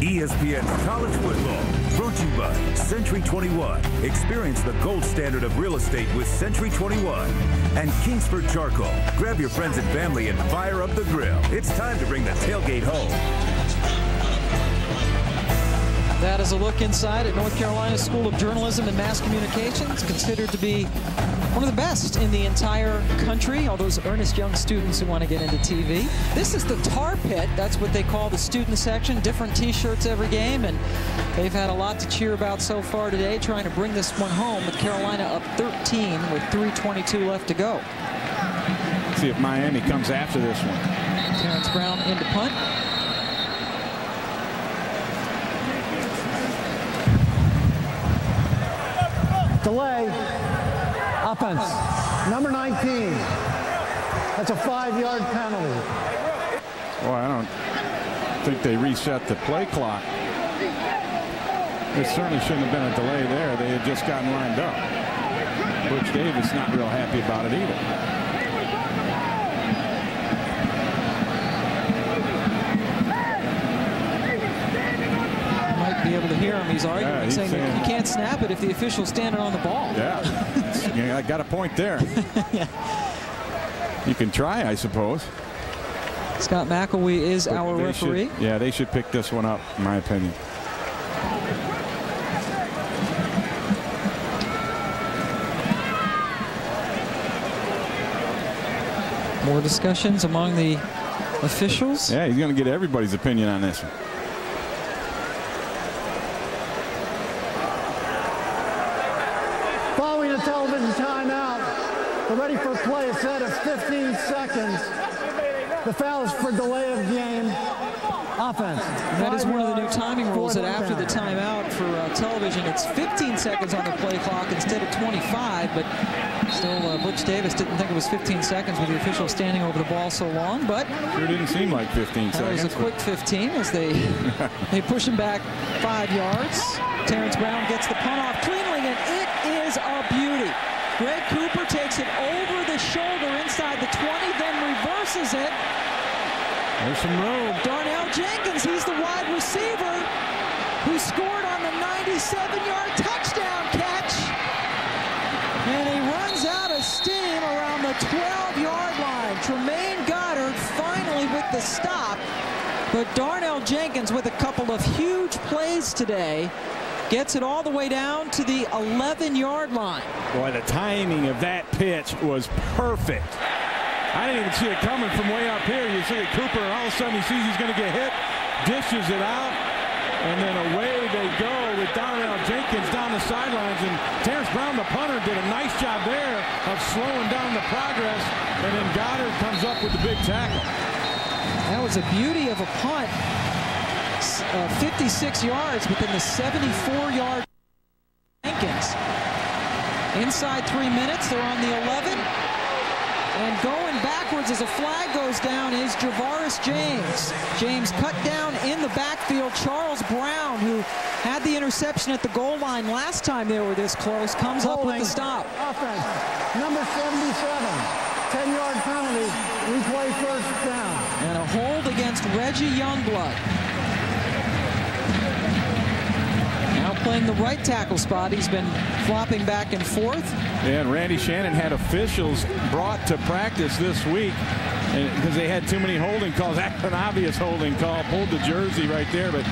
ESPN's college football, brought to you by Century 21. Experience the gold standard of real estate with Century 21. And Kingsford Charcoal. Grab your friends and family and fire up the grill. It's time to bring the tailgate home. That is a look inside at North Carolina School of Journalism and Mass Communications, considered to be one of the best in the entire country, all those earnest young students who want to get into TV. This is the Tar Pit. That's what they call the student section. Different T-shirts every game, and they've had a lot to cheer about so far today, trying to bring this one home with Carolina up 13 with 3:22 left to go. See if Miami comes after this one. Terrence Brown into punt. Delay. Offense. Number 19. That's a 5-yard penalty. Well, I don't think they reset the play clock. There certainly shouldn't have been a delay there. They had just gotten lined up. Butch Davis not real happy about it either. Be able to hear him. He's arguing, saying you can't snap it if the official's standing on the ball. Yeah, I got a point there. Yeah. You can try, I suppose. Scott McElwee is our referee. Yeah, they should pick this one up, in my opinion. More discussions among the officials. Yeah, he's going to get everybody's opinion on this one. Television timeout. We're ready for play. It's set at 15 seconds. The foul is for delay of game. Offense. And that is one of the new timing rules, that after the timeout for television, it's 15 seconds on the play clock instead of 25. But still, Butch Davis didn't think it was 15 seconds with the official standing over the ball so long. But sure didn't seem like 15 seconds. That was a quick 15 as they push him back 5 yards. Terrence Brown gets the punt off cleanly, and it is a beauty. Greg Cooper takes it over the shoulder inside the 20, then reverses it. There's some room. Darnell Jenkins, he's the wide receiver who scored on the 97-yard touchdown catch. And he runs out of steam around the 12-yard line. Tremaine Goddard finally with the stop. But Darnell Jenkins, with a couple of huge plays today, gets it all the way down to the 11-yard line. Boy, the timing of that pitch was perfect. I didn't even see it coming from way up here. You see it, Cooper, and all of a sudden he sees he's going to get hit, dishes it out, and then away they go with Darnell Jenkins down the sidelines. And Terrence Brown, the punter, did a nice job there of slowing down the progress. And then Goddard comes up with the big tackle. That was a beauty of a punt. 56 yards within the 74-yard Jenkins. Inside 3 minutes, they're on the 11. And going backwards as a flag goes down is Javaris James. James cut down in the backfield. Charles Brown, who had the interception at the goal line last time they were this close, comes up with the stop. Offense, number 77. 10-yard penalty, replay first down. And a hold against Reggie Youngblood. Now playing the right tackle spot. He's been flopping back and forth. Yeah, and Randy Shannon had officials brought to practice this week because they had too many holding calls. That's an obvious holding call. Pulled the jersey right there, but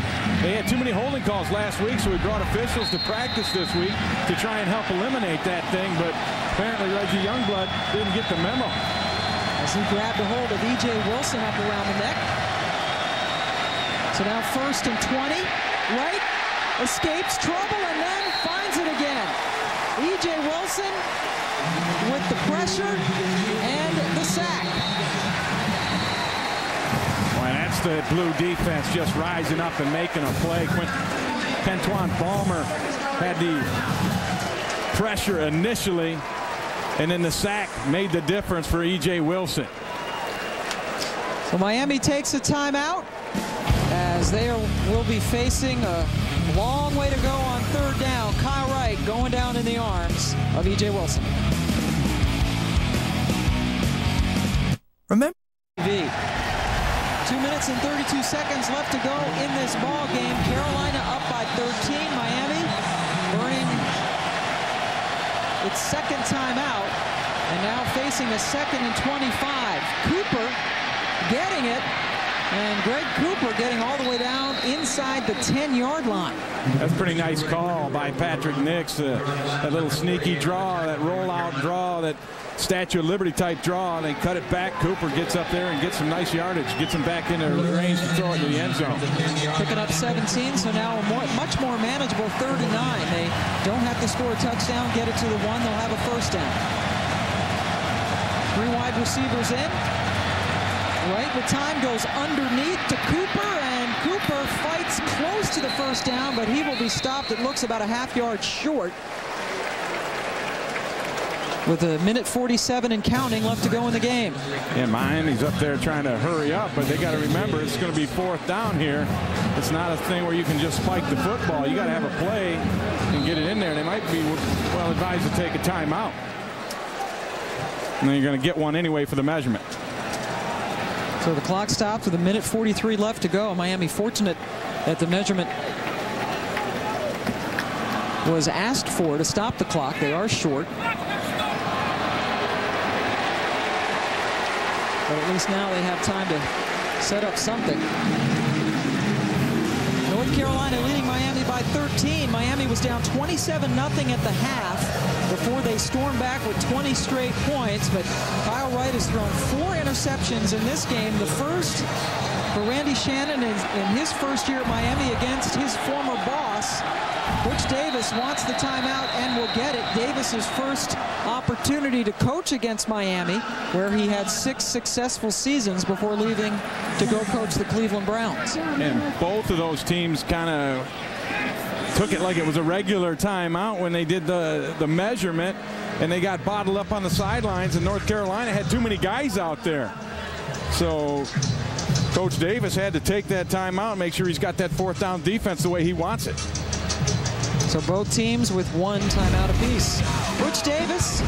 they had too many holding calls last week, so we brought officials to practice this week to try and help eliminate that thing, but apparently Reggie Youngblood didn't get the memo. As he grabbed a hold of E.J. Wilson up around the neck. So now 1st and 20. Right, escapes trouble and then finds it again. E.J. Wilson with the pressure and the sack. Boy, that's the Blue defense just rising up and making a play. Kentuan Balmer had the pressure initially, and then the sack made the difference for E.J. Wilson. So Miami takes a timeout as they will be facing a long way to go on 3rd down. Kyle Wright going down in the arms of E.J. Wilson. Remember, 2 minutes and 32 seconds left to go in this ball game. Carolina up by 13. Miami earning its 2nd timeout and now facing a 2nd and 25. Cooper getting it. And Greg Cooper getting all the way down inside the 10-yard line. That's a pretty nice call by Patrick Nix. That little sneaky draw, that rollout draw, that Statue of Liberty type draw. They cut it back. Cooper gets up there and gets some nice yardage. Gets him back into range to throw it to the end zone. Picking up 17, so now a much more manageable 3rd and 9. They don't have to score a touchdown, get it to the 1. They'll have a 1st down. 3 wide receivers in. Right, the time goes underneath to Cooper, and Cooper fights close to the 1st down, but he will be stopped. It looks about a half-yard short. With 1:47 and counting left to go in the game. Yeah, Miami's up there trying to hurry up, but they got to remember it's going to be 4th down here. It's not a thing where you can just spike the football. You got to have a play and get it in there. They might be well advised to take a timeout. And then you're going to get one anyway for the measurement. So the clock stops with 1:43 left to go. Miami fortunate that the measurement was asked for to stop the clock. They are short. But at least now they have time to set up something. North Carolina leading Miami by 13. Miami was down 27-0 at the half before they stormed back with 20 straight points. But Kyle Wright has thrown 4 interceptions in this game. The first for Randy Shannon in his first year at Miami against his former boss. Butch Davis wants the timeout and will get it. Davis's first opportunity to coach against Miami, where he had 6 successful seasons before leaving to go coach the Cleveland Browns. And both of those teams kind of took it like it was a regular timeout when they did the measurement, and they got bottled up on the sidelines, and North Carolina had too many guys out there. So Coach Davis had to take that timeout and make sure he's got that 4th down defense the way he wants it. So both teams with 1 timeout apiece. Butch Davis,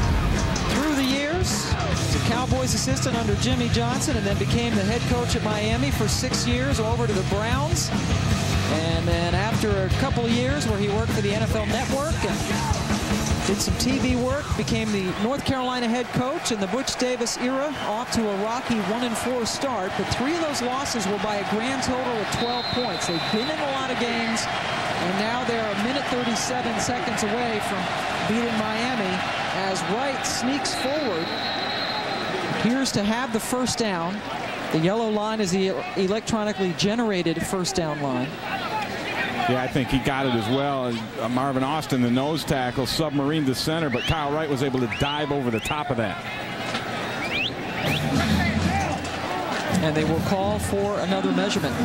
through the years, was a Cowboys assistant under Jimmy Johnson and then became the head coach at Miami for 6 years, over to the Browns. And then after a couple of years where he worked for the NFL Network and did some TV work, became the North Carolina head coach in the Butch Davis era, off to a rocky 1-4 start. But 3 of those losses were by a grand total of 12 points. They've been in a lot of games, and now they're 1:37 seconds away from beating Miami as Wright sneaks forward. Appears to have the 1st down. The yellow line is the electronically generated 1st down line. Yeah, I think he got it as well. Marvin Austin, the nose tackle, submarined the center, but Kyle Wright was able to dive over the top of that. And they will call for another measurement.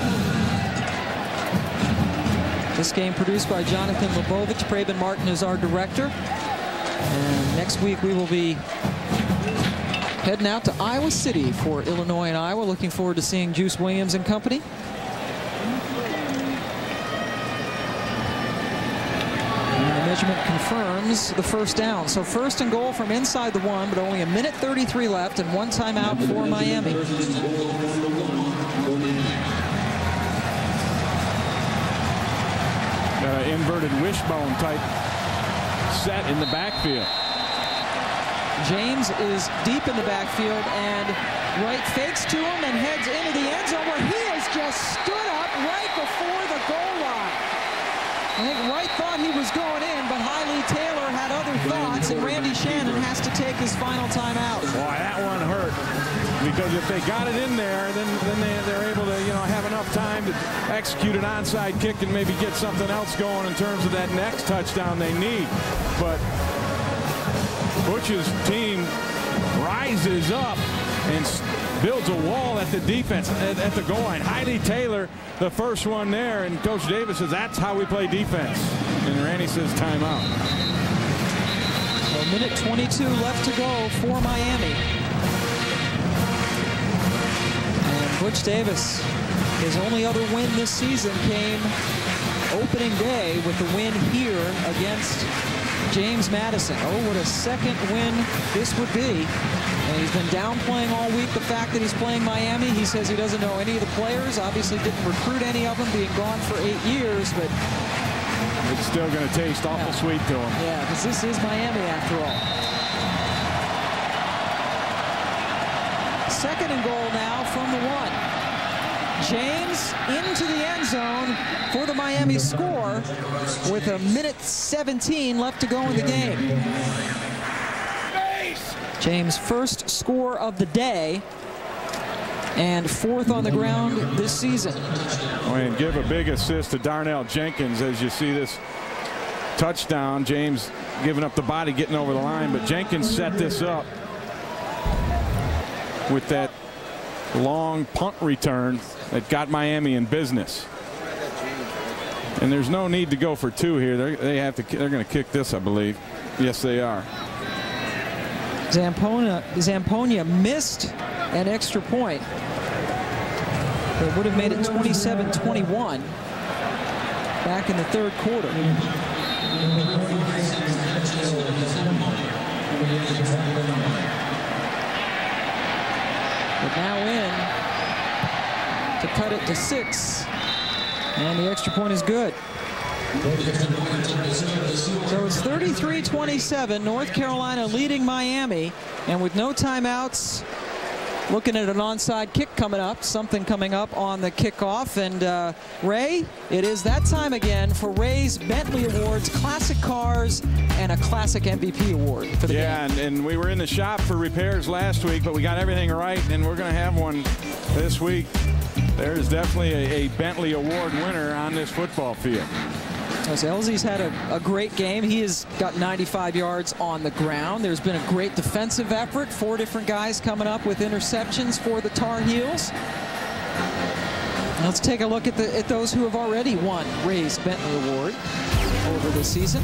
This game produced by Jonathan Lebovich. Prabin Martin is our director. And next week we will be heading out to Iowa City for Illinois and Iowa. Looking forward to seeing Juice Williams and company. In the Measurement confirms the first down. So first and goal from inside the 1, but only 1:33 left and 1 timeout for Miami. Got an inverted wishbone type set in the backfield. James is deep in the backfield, and Wright fakes to him and heads into the end zone, where he has just stood up right before the goal line. I think Wright thought he was going in, but Hailey Taylor had other thoughts, and Randy Shannon has to take his final timeout. Boy, that one hurt, because if they got it in there, then they're able to, you know, have enough time to execute an onside kick and maybe get something else going in terms of that next touchdown they need. But Butch's team rises up and builds a wall at the defense at the goal line. Hailey Taylor, the first one there, and Coach Davis says that's how we play defense. And Randy says timeout. 1:22 left to go for Miami. And Butch Davis, his only other win this season came opening day with the win here against James Madison. Oh, what a second win this would be. And he's been downplaying all week the fact that he's playing Miami. He says he doesn't know any of the players. Obviously didn't recruit any of them, being gone for 8 years, but it's still going to taste awful sweet to him. Yeah, because this is Miami after all. Second and goal now from the 1. James into the end zone for the Miami score with 1:17 left to go in the game. James' first score of the day and 4th on the ground this season. And give a big assist to Darnell Jenkins as you see this touchdown. James giving up the body, getting over the line, but Jenkins set this up with that long punt return that got Miami in business. And there's no need to go for 2 here. They're going to kick this, I believe. Yes, they are. Zamponia missed an extra point. It would have made it 27-21 back in the 3rd quarter. But now in to cut it to 6, and the extra point is good. So it's 33-27, North Carolina leading Miami, and with no timeouts, looking at an onside kick coming up, something coming up on the kickoff. And Ray, it is that time again for Ray's Bentley Awards, classic cars, and a classic MVP award for the game. And we were in the shop for repairs last week, but we got everything right, and we're going to have one this week. There's definitely a Bentley Award winner on this football field. As Elzy's had a great game. He has got 95 yards on the ground. There's been a great defensive effort. 4 different guys coming up with interceptions for the Tar Heels. Let's take a look at those who have already won Ray's Bentley Award over the season.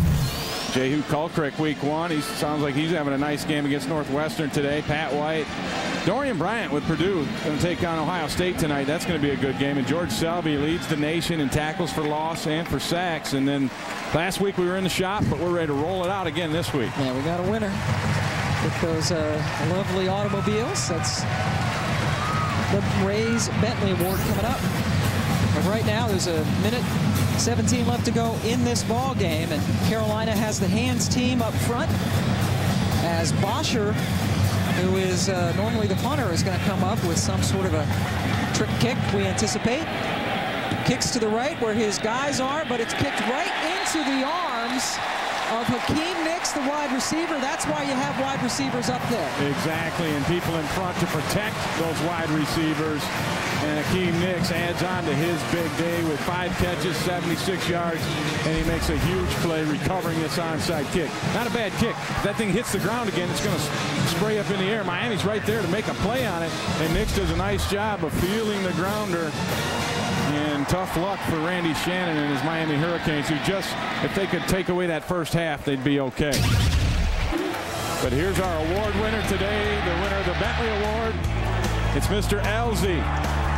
Jehu Kulkrek, week 1. He sounds like he's having a nice game against Northwestern today. Pat White. Dorian Bryant with Purdue going to take on Ohio State tonight. That's going to be a good game. And George Selby leads the nation in tackles for loss and for sacks. And then last week we were in the shop, but we're ready to roll it out again this week. Yeah, we got a winner with those lovely automobiles. That's the Ray's Bentley Award coming up. But right now there's 1:17 left to go in this ball game, and Carolina has the hands team up front as Bosher, who is normally the punter, is going to come up with some sort of a trick kick, we anticipate. Kicks to the right where his guys are, but it's kicked right into the arms of Hakeem Nicks, the wide receiver. That's why you have wide receivers up there. Exactly, and people in front to protect those wide receivers. And Hakeem Nicks adds on to his big day with 5 catches, 76 yards, and he makes a huge play recovering this onside kick. Not a bad kick. If that thing hits the ground again, it's going to spray up in the air. Miami's right there to make a play on it, and Nicks does a nice job of feeling the grounder. And tough luck for Randy Shannon and his Miami Hurricanes, who just, if they could take away that first half, they'd be okay. But here's our award winner today, the winner of the Bentley Award. It's Mr. Elzy.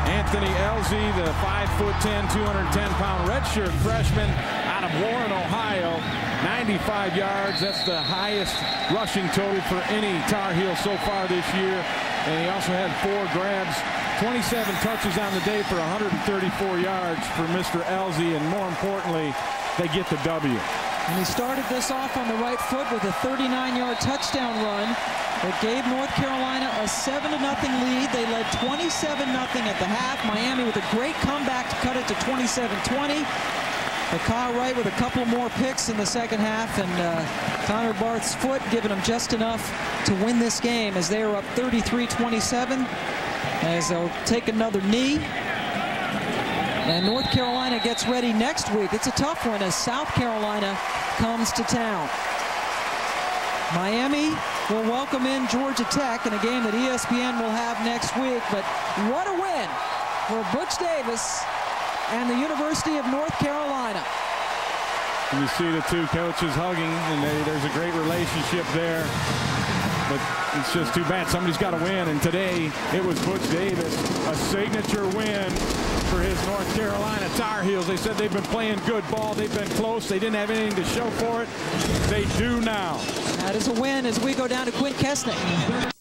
Anthony Elzy, the 5'10", 210-pound redshirt freshman out of Warren, Ohio. 95 yards. That's the highest rushing total for any Tar Heel so far this year. And he also had 4 grabs, 27 touches on the day for 134 yards for Mr. Elzy. And more importantly, they get the W. And he started this off on the right foot with a 39-yard touchdown run that gave North Carolina a 7-0 lead. They led 27-0 at the half. Miami with a great comeback to cut it to 27-20. But Kyle Wright with a couple more picks in the second half, and Connor Barth's foot giving them just enough to win this game as they are up 33-27 as they'll take another knee. And North Carolina gets ready next week. It's a tough one as South Carolina comes to town. Miami will welcome in Georgia Tech in a game that ESPN will have next week. But what a win for Butch Davis and the University of North Carolina. And you see the two coaches hugging, and there's a great relationship there. But it's just too bad. Somebody's got to win, and today it was Butch Davis, a signature win for his North Carolina Tar Heels. They said they've been playing good ball. They've been close. They didn't have anything to show for it. They do now. That is a win as we go down to Quint Kesnick.